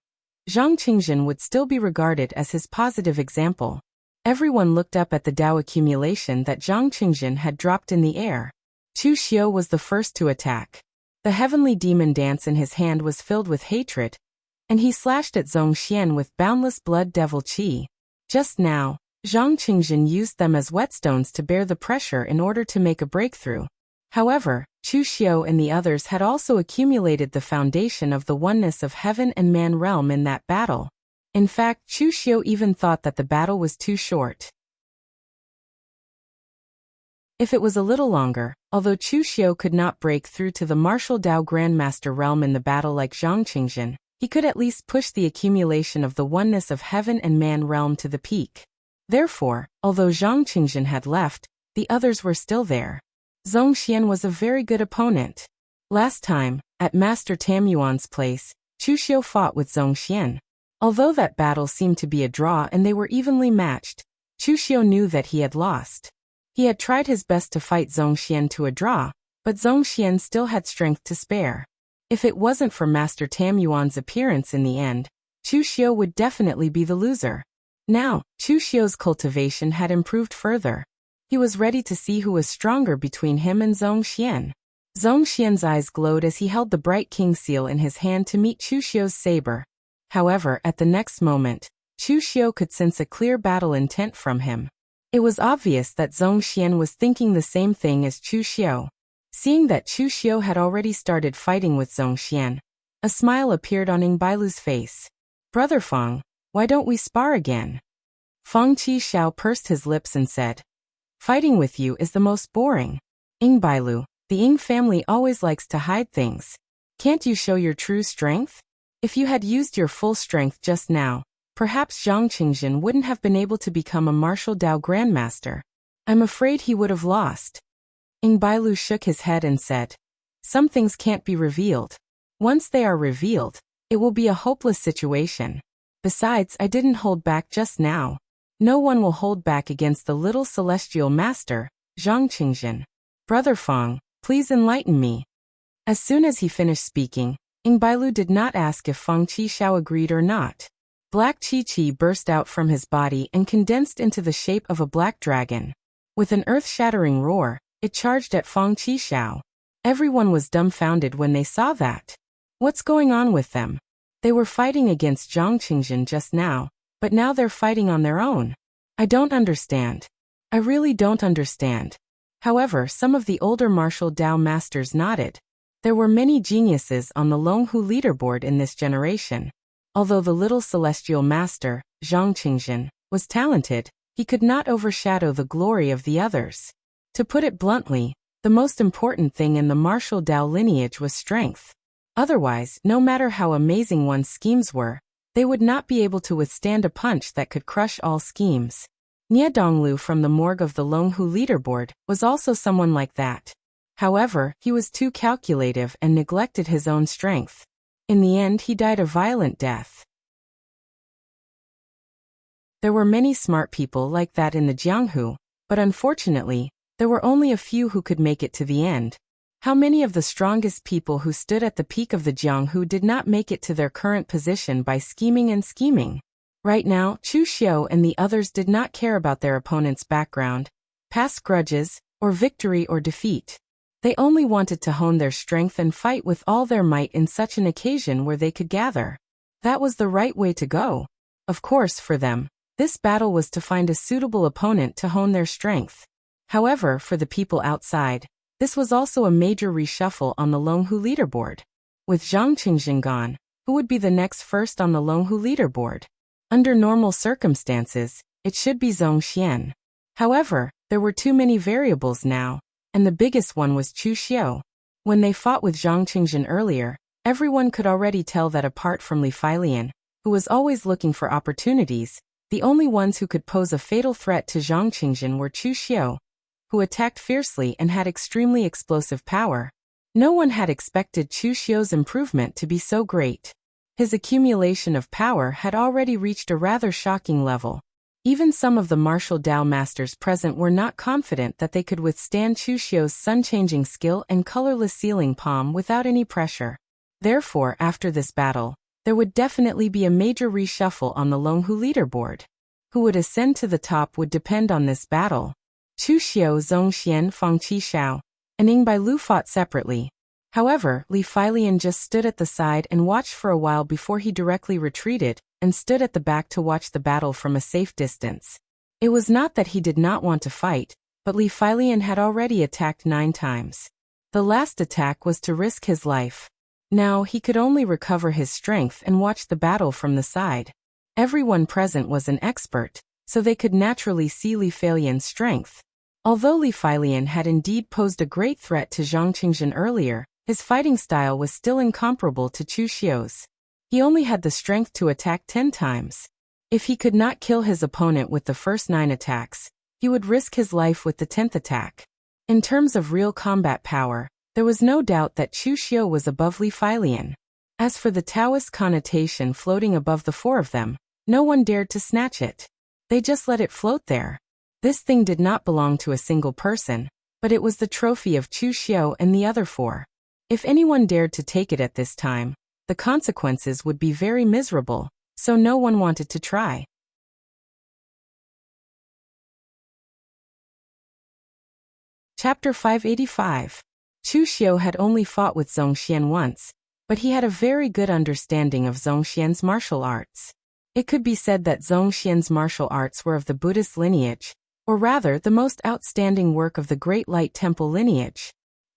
Zhang Qingjin would still be regarded as his positive example. Everyone looked up at the Tao accumulation that Zhang Qingjin had dropped in the air. Chu Xiu was the first to attack. The heavenly demon dance in his hand was filled with hatred, and he slashed at Zhong Xian with boundless blood devil qi. Just now, Zhang Qingjin used them as whetstones to bear the pressure in order to make a breakthrough. However, Chu Xiu and the others had also accumulated the foundation of the oneness of heaven and man realm in that battle. In fact, Chu Xiu even thought that the battle was too short. If it was a little longer, although Chu Xiu could not break through to the martial Dao Grandmaster realm in the battle like Zhang Qingjin, he could at least push the accumulation of the oneness of heaven and man realm to the peak. Therefore, although Zhang Qingjin had left, the others were still there. Zhong Xian was a very good opponent. Last time, at Master Tam Yuan's place, Chu Xiu fought with Zhong Xian. Although that battle seemed to be a draw and they were evenly matched, Chu Xiu knew that he had lost. He had tried his best to fight Zhong Xian to a draw, but Zhong Xian still had strength to spare. If it wasn't for Master Tam Yuan's appearance in the end, Chu Xiu would definitely be the loser. Now, Chu Xiu's cultivation had improved further. He was ready to see who was stronger between him and Zhong Xian. Zhong Xian's eyes glowed as he held the bright king seal in his hand to meet Chu Xiu's saber. However, at the next moment, Chu Xiu could sense a clear battle intent from him. It was obvious that Zhong Xian was thinking the same thing as Chu Xiu. Seeing that Chu Xiu had already started fighting with Zhong Xian, a smile appeared on Ying Bailu's face. "Brother Feng, why don't we spar again?" Feng Qixiao pursed his lips and said, "Fighting with you is the most boring. Ying Bailu, the Ying family always likes to hide things. Can't you show your true strength? If you had used your full strength just now, perhaps Zhang Qingjin wouldn't have been able to become a martial Dao Grandmaster. I'm afraid he would have lost." Ying Bailu shook his head and said, "Some things can't be revealed. Once they are revealed, it will be a hopeless situation. Besides, I didn't hold back just now. No one will hold back against the little celestial master, Zhang Qingjin. Brother Feng, please enlighten me." As soon as he finished speaking, Ying Bailu did not ask if Feng Qixiao agreed or not. Black Qi burst out from his body and condensed into the shape of a black dragon. With an earth-shattering roar, it charged at Feng Qixiao. Everyone was dumbfounded when they saw that. What's going on with them? They were fighting against Zhang Qingjin just now, but now they're fighting on their own. I don't understand. I really don't understand. However, some of the older martial Dao masters nodded. There were many geniuses on the Longhu leaderboard in this generation. Although the little celestial master, Zhang Qingjin, was talented, he could not overshadow the glory of the others. To put it bluntly, the most important thing in the martial Dao lineage was strength. Otherwise, no matter how amazing one's schemes were, they would not be able to withstand a punch that could crush all schemes. Nie Donglu from the morgue of the Longhu leaderboard was also someone like that. However, he was too calculative and neglected his own strength. In the end, he died a violent death. There were many smart people like that in the Jianghu, but unfortunately, there were only a few who could make it to the end. How many of the strongest people who stood at the peak of the Jianghu did not make it to their current position by scheming and scheming? Right now, Chu Xiu and the others did not care about their opponent's background, past grudges, or victory or defeat. They only wanted to hone their strength and fight with all their might in such an occasion where they could gather. That was the right way to go. Of course, for them, this battle was to find a suitable opponent to hone their strength. However, for the people outside, this was also a major reshuffle on the Longhu leaderboard. With Zhang Qingjin gone, who would be the next first on the Longhu leaderboard? Under normal circumstances, it should be Zhong Xian. However, there were too many variables now, and the biggest one was Chu Xiu. When they fought with Zhang Qingjin earlier, everyone could already tell that apart from Li Feilian, who was always looking for opportunities, the only ones who could pose a fatal threat to Zhang Qingjin were Chu Xiu, who attacked fiercely and had extremely explosive power. No one had expected Chu Xiu's improvement to be so great. His accumulation of power had already reached a rather shocking level. Even some of the martial Dao masters present were not confident that they could withstand Chu Xiu's sun-changing skill and colorless ceiling palm without any pressure. Therefore, after this battle, there would definitely be a major reshuffle on the Longhu leaderboard. Who would ascend to the top would depend on this battle. Chu Xiu, Zhong Xian, Feng Qixiao, and Ying Bailu fought separately. However, Li Feilian just stood at the side and watched for a while before he directly retreated and stood at the back to watch the battle from a safe distance. It was not that he did not want to fight, but Li Feilian had already attacked 9 times. The last attack was to risk his life. Now he could only recover his strength and watch the battle from the side. Everyone present was an expert, so they could naturally see Li Feilian's strength. Although Li Feilian had indeed posed a great threat to Zhang Qingzhen earlier, his fighting style was still incomparable to Chu Xiu's. He only had the strength to attack 10 times. If he could not kill his opponent with the first 9 attacks, he would risk his life with the 10th attack. In terms of real combat power, there was no doubt that Chu Xiu was above Li Feilian. As for the Taoist connotation floating above the 4 of them, no one dared to snatch it. They just let it float there. This thing did not belong to a single person, but it was the trophy of Chu Xiu and the other 4. If anyone dared to take it at this time, the consequences would be very miserable, so no one wanted to try. Chapter 585. Chu Xiu had only fought with Zhongxian once, but he had a very good understanding of Zhongxian's martial arts. It could be said that Zhongxian's martial arts were of the Buddhist lineage, or rather the most outstanding work of the Great Light Temple lineage.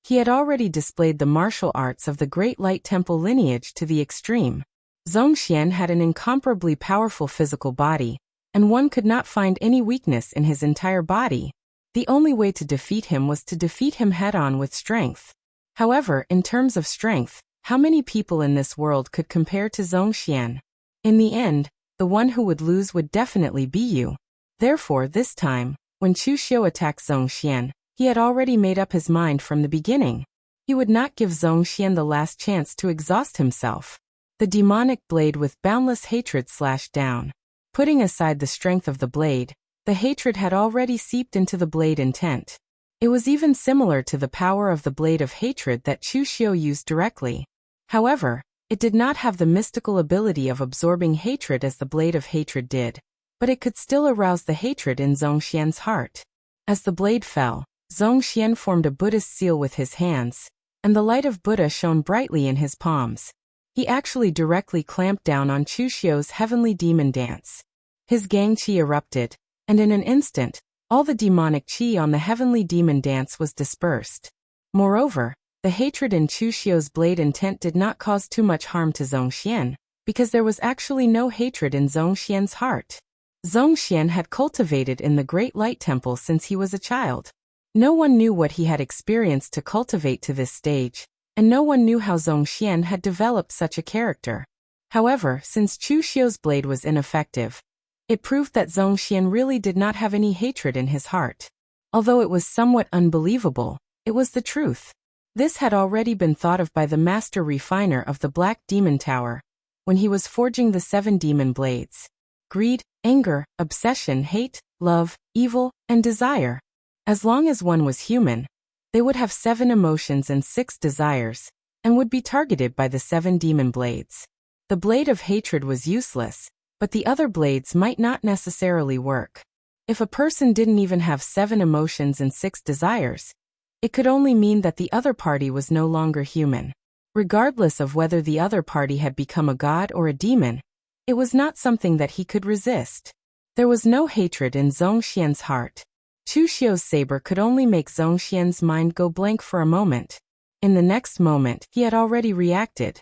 He had already displayed the martial arts of the Great Light Temple lineage to the extreme. Zhongxian had an incomparably powerful physical body, and one could not find any weakness in his entire body. The only way to defeat him was to defeat him head-on with strength. However, in terms of strength, how many people in this world could compare to Zhongxian? In the end, the one who would lose would definitely be you. Therefore, this time, when Chu Xiu attacked Zhongxian, he had already made up his mind from the beginning. He would not give Zhongxian the last chance to exhaust himself. The demonic blade with boundless hatred slashed down. Putting aside the strength of the blade, the hatred had already seeped into the blade intent. It was even similar to the power of the blade of hatred that Chu Xiu used directly. However, it did not have the mystical ability of absorbing hatred as the blade of hatred did, but it could still arouse the hatred in Zhongxian's heart. As the blade fell, Zhongxian formed a Buddhist seal with his hands, and the light of Buddha shone brightly in his palms. He actually directly clamped down on Chu Xiu's heavenly demon dance. His gang qi erupted, and in an instant, all the demonic qi on the heavenly demon dance was dispersed. Moreover, the hatred in Chu Xiu's blade intent did not cause too much harm to Zhongxian, because there was actually no hatred in Zhongxian's heart. Zhongxian had cultivated in the Great Light Temple since he was a child. No one knew what he had experienced to cultivate to this stage, and no one knew how Zhongxian had developed such a character. However, since Chu Xiu's blade was ineffective, it proved that Zhongxian really did not have any hatred in his heart. Although it was somewhat unbelievable, it was the truth. This had already been thought of by the master refiner of the Black Demon Tower, when he was forging the 7 demon blades. Greed, anger, obsession, hate, love, evil, and desire. As long as one was human, they would have 7 emotions and 6 desires, and would be targeted by the 7 demon blades. The blade of hatred was useless, but the other blades might not necessarily work. If a person didn't even have 7 emotions and 6 desires, it could only mean that the other party was no longer human. Regardless of whether the other party had become a god or a demon, it was not something that he could resist. There was no hatred in Zhongxian's heart. Chu Xiu's saber could only make Zhongxian's mind go blank for a moment. In the next moment, he had already reacted.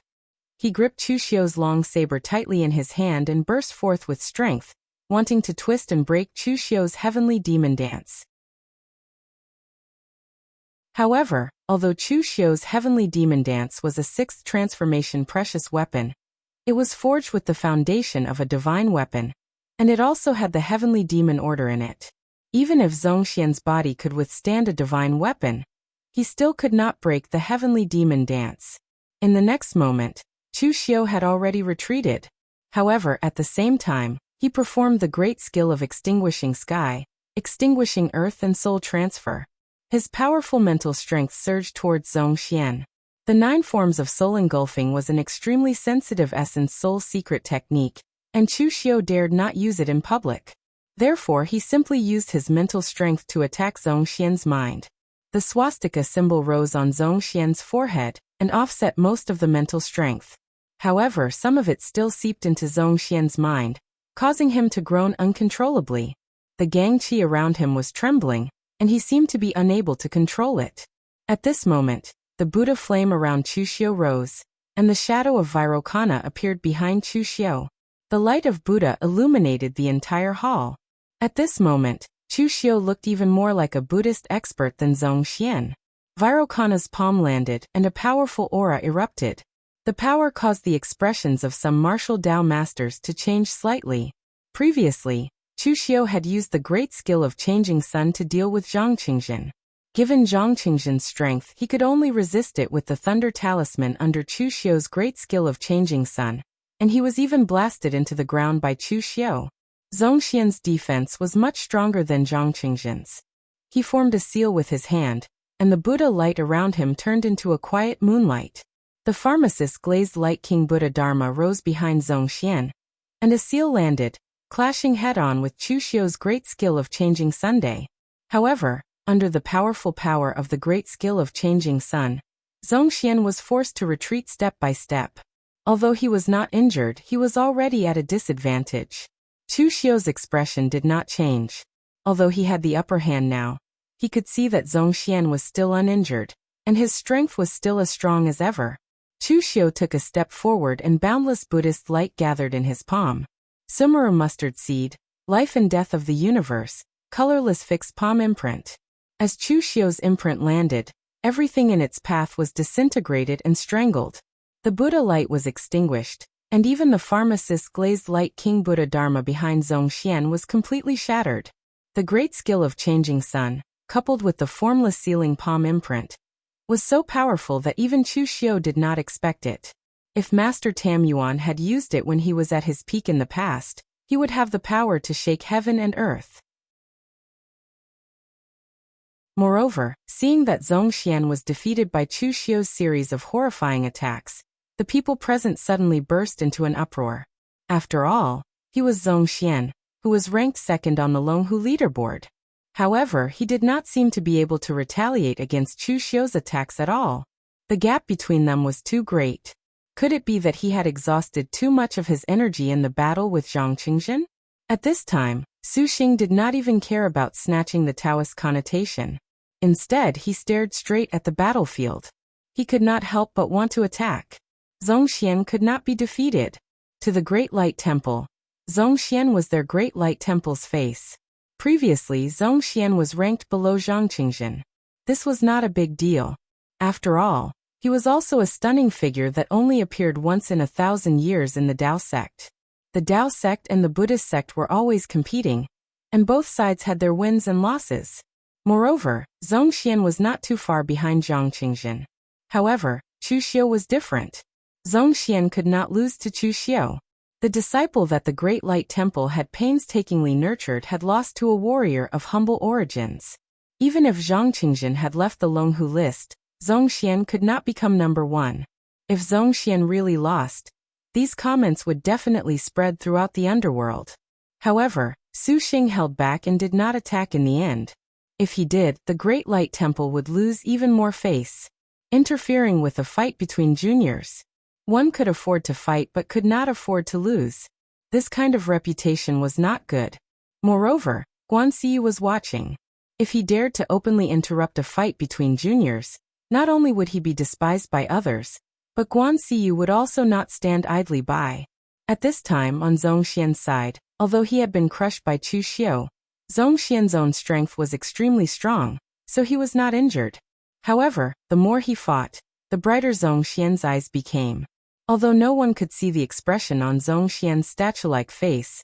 He gripped Chu Xiu's long saber tightly in his hand and burst forth with strength, wanting to twist and break Chu Xiu's heavenly demon dance. However, although Chu Xiu's heavenly demon dance was a 6th transformation precious weapon, it was forged with the foundation of a divine weapon, and it also had the heavenly demon order in it. Even if Zhongxian's body could withstand a divine weapon, he still could not break the heavenly demon dance. In the next moment, Chu Xiu had already retreated. However, at the same time, he performed the great skill of extinguishing sky, extinguishing earth and soul transfer. His powerful mental strength surged towards Zhongxian. The 9 forms of soul engulfing was an extremely sensitive essence soul secret technique, and Chu Xiu dared not use it in public. Therefore, he simply used his mental strength to attack Zhongxian's mind. The swastika symbol rose on Zhong Xian's forehead and offset most of the mental strength. However, some of it still seeped into Zhong Xian's mind, causing him to groan uncontrollably. The gang qi around him was trembling, and he seemed to be unable to control it. At this moment, the Buddha flame around Chu Xiu rose, and the shadow of Vairocana appeared behind Chu Xiu. The light of Buddha illuminated the entire hall. At this moment, Chu Xiu looked even more like a Buddhist expert than Zhong Xian. Vairocana's palm landed, and a powerful aura erupted. The power caused the expressions of some martial Tao masters to change slightly. Previously, Chu Xiu had used the great skill of changing sun to deal with Zhang Qingjin. Given Zhang Qingjin's strength, he could only resist it with the thunder talisman under Chu Xiu's great skill of changing sun, and he was even blasted into the ground by Chu Xiu. Zhong Xian's defense was much stronger than Zhang Qingjin's. He formed a seal with his hand, and the Buddha light around him turned into a quiet moonlight. The pharmacist's glazed light King Buddha Dharma rose behind Zhong Xian, and a seal landed, clashing head-on with Chu Xiu's great skill of changing Sunday. However, under the powerful power of the great skill of changing sun, Zhong Xian was forced to retreat step by step. Although he was not injured, he was already at a disadvantage. Chu Xiu's expression did not change. Although he had the upper hand now, he could see that Zhong Xian was still uninjured, and his strength was still as strong as ever. Chu Xiu took a step forward and boundless Buddhist light gathered in his palm. Sumera mustard seed, life and death of the universe, colorless fixed palm imprint. As Chu Xiu's imprint landed, everything in its path was disintegrated and strangled. The Buddha light was extinguished, and even the pharmacist's glazed light King Buddha Dharma behind Zhong Xian was completely shattered. The great skill of changing sun, coupled with the formless sealing palm imprint, was so powerful that even Chu Xiu did not expect it. If Master Tam Yuan had used it when he was at his peak in the past, he would have the power to shake heaven and earth. Moreover, seeing that Zhong Xian was defeated by Chu Xiu's series of horrifying attacks, the people present suddenly burst into an uproar. After all, he was Zhong Xian, who was ranked second on the Longhu leaderboard. However, he did not seem to be able to retaliate against Chu Xiu's attacks at all. The gap between them was too great. Could it be that he had exhausted too much of his energy in the battle with Zhang Qingjin? At this time, Su Xing did not even care about snatching the Taoist connotation. Instead, he stared straight at the battlefield. He could not help but want to attack. Zhong Xian could not be defeated. To the Great Light Temple, Zhong Xian was their Great Light Temple's face. Previously, Zhong Xian was ranked below Zhang Qingjin. This was not a big deal. After all, he was also a stunning figure that only appeared once in 1,000 years in the Tao sect. The Tao sect and the Buddhist sect were always competing, and both sides had their wins and losses. Moreover, Zhong Xian was not too far behind Zhang Qingjin. However, Chu Xiu was different. Zhong Xian could not lose to Chu Xiu. The disciple that the Great Light Temple had painstakingly nurtured had lost to a warrior of humble origins. Even if Zhang Qingjin had left the Longhu list, Zhong Xian could not become number one. If Zhong Xian really lost, these comments would definitely spread throughout the underworld. However, Su Xing held back and did not attack in the end. If he did, the Great Light Temple would lose even more face. Interfering with a fight between juniors. One could afford to fight but could not afford to lose. This kind of reputation was not good. Moreover, Guan Ziyu was watching. If he dared to openly interrupt a fight between juniors, not only would he be despised by others, but Guan Ziyu would also not stand idly by. At this time on Zhong Xian's side, although he had been crushed by Chu Xiu, Zhong Xian's own strength was extremely strong, so he was not injured. However, the more he fought, the brighter Zhong Xian's eyes became. Although no one could see the expression on Zhong Xian's statue-like face,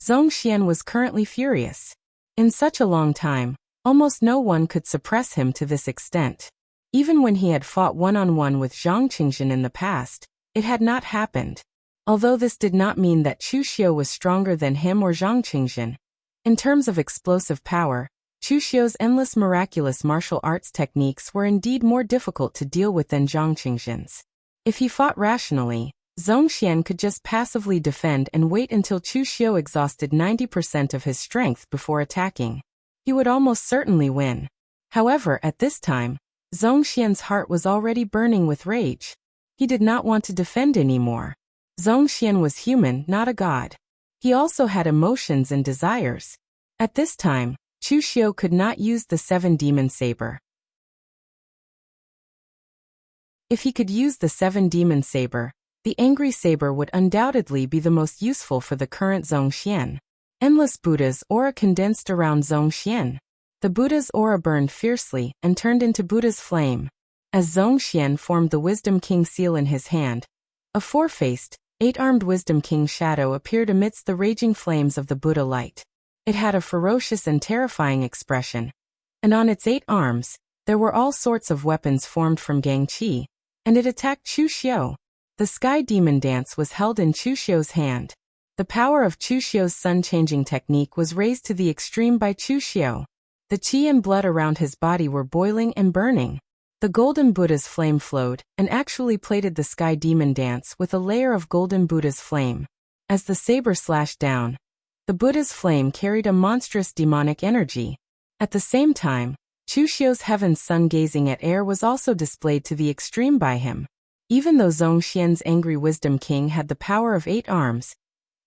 Zhong Xian was currently furious. In such a long time, almost no one could suppress him to this extent. Even when he had fought one-on-one with Zhang Qingjin in the past, it had not happened. Although this did not mean that Chu Xiu was stronger than him or Zhang Qingjin. In terms of explosive power, Chu Xiu's endless miraculous martial arts techniques were indeed more difficult to deal with than Zhang Qingjin's. If he fought rationally, Zhong Xian could just passively defend and wait until Chu Xiu exhausted 90% of his strength before attacking. He would almost certainly win. However, at this time, Zhongxian's heart was already burning with rage. He did not want to defend anymore. Zhongxian was human, not a god. He also had emotions and desires. At this time, Chu Xiu could not use the 7-demon saber. If he could use the 7-demon saber, the angry saber would undoubtedly be the most useful for the current Zhongxian. Endless Buddha's aura condensed around Zhongxian. The Buddha's aura burned fiercely and turned into Buddha's flame. As Zhongxian formed the Wisdom King seal in his hand, a 4-faced, 8-armed Wisdom King shadow appeared amidst the raging flames of the Buddha light. It had a ferocious and terrifying expression, and on its 8 arms, there were all sorts of weapons formed from Gangqi, and it attacked Chu Xiu. The Sky Demon Dance was held in Chu Xiu's hand. The power of Chu Xiu's sun-changing technique was raised to the extreme by Chu Xiu. The qi and blood around his body were boiling and burning. The golden Buddha's flame flowed and actually plated the Sky Demon Dance with a layer of golden Buddha's flame. As the saber slashed down, the Buddha's flame carried a monstrous demonic energy. At the same time, Chu Xiu's heaven's sun-gazing at air was also displayed to the extreme by him. Even though Zhongxian's angry Wisdom King had the power of 8 arms,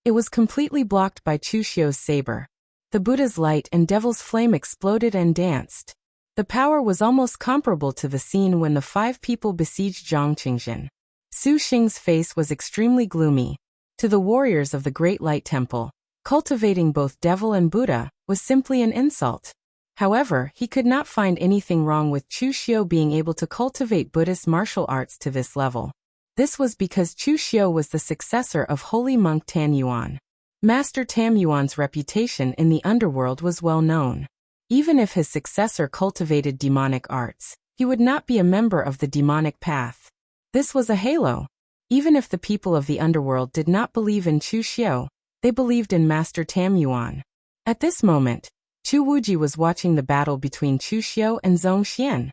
it was completely blocked by Chu Xiu's saber. The Buddha's light and devil's flame exploded and danced. The power was almost comparable to the scene when the 5 people besieged Zhongqingjin. Su Xing's face was extremely gloomy. To the warriors of the Great Light Temple, cultivating both devil and Buddha was simply an insult. However, he could not find anything wrong with Chu Xiu being able to cultivate Buddhist martial arts to this level. This was because Chu Xiu was the successor of holy monk Tan Yuan. Master Tam Yuan's reputation in the underworld was well known. Even if his successor cultivated demonic arts, he would not be a member of the demonic path. This was a halo. Even if the people of the underworld did not believe in Chu Xiu, they believed in Master Tam Yuan. At this moment, Chu Wuji was watching the battle between Chu Xiu and Zhongxian.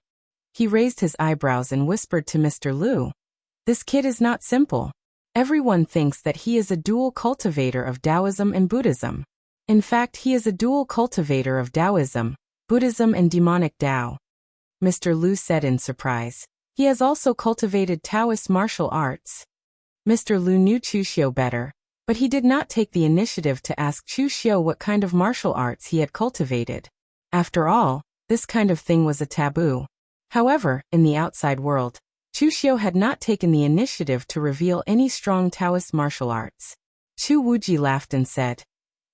He raised his eyebrows and whispered to Mr. Lu, "This kid is not simple. Everyone thinks that he is a dual cultivator of Taoism and Buddhism. In fact, he is a dual cultivator of Taoism, Buddhism and demonic Tao." Mr. Lu said in surprise. He has also cultivated Taoist martial arts. Mr. Lu knew Chu Xiu better, but he did not take the initiative to ask Chu Xiu what kind of martial arts he had cultivated. After all, this kind of thing was a taboo. However, in the outside world, Chu Xiu had not taken the initiative to reveal any strong Taoist martial arts. Chu Wuji laughed and said,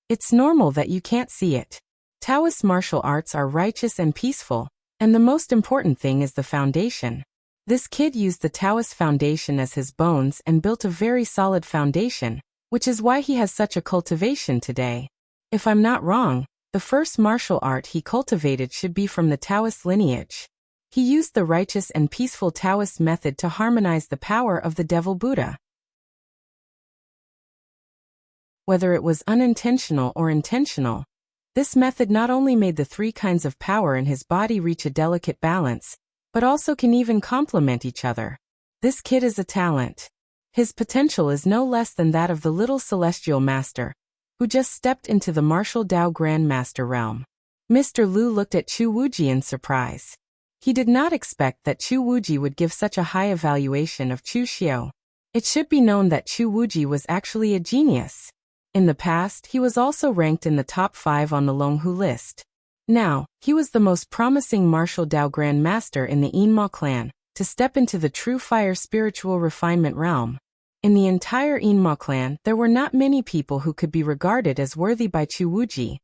"It's normal that you can't see it. Taoist martial arts are righteous and peaceful, and the most important thing is the foundation." This kid used the Taoist foundation as his bones and built a very solid foundation, which is why he has such a cultivation today. If I'm not wrong, the first martial art he cultivated should be from the Taoist lineage. He used the righteous and peaceful Taoist method to harmonize the power of the Devil Buddha. Whether it was unintentional or intentional, this method not only made the 3 kinds of power in his body reach a delicate balance, but also can even complement each other. This kid is a talent. His potential is no less than that of the little celestial master, who just stepped into the martial Tao Grand Master realm. Mr. Lu looked at Chu Wuji in surprise. He did not expect that Chu Wuji would give such a high evaluation of Chu Xiu. It should be known that Chu Wuji was actually a genius. In the past, he was also ranked in the top 5 on the Longhu list. Now, he was the most promising martial Tao Grand Master in the Yinma clan, to step into the true fire spiritual refinement realm. In the entire Yinma clan, there were not many people who could be regarded as worthy by Chu Wuji.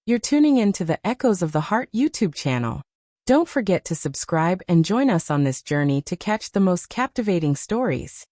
You're tuning in to the Echoes of the Heart YouTube channel. Don't forget to subscribe and join us on this journey to catch the most captivating stories.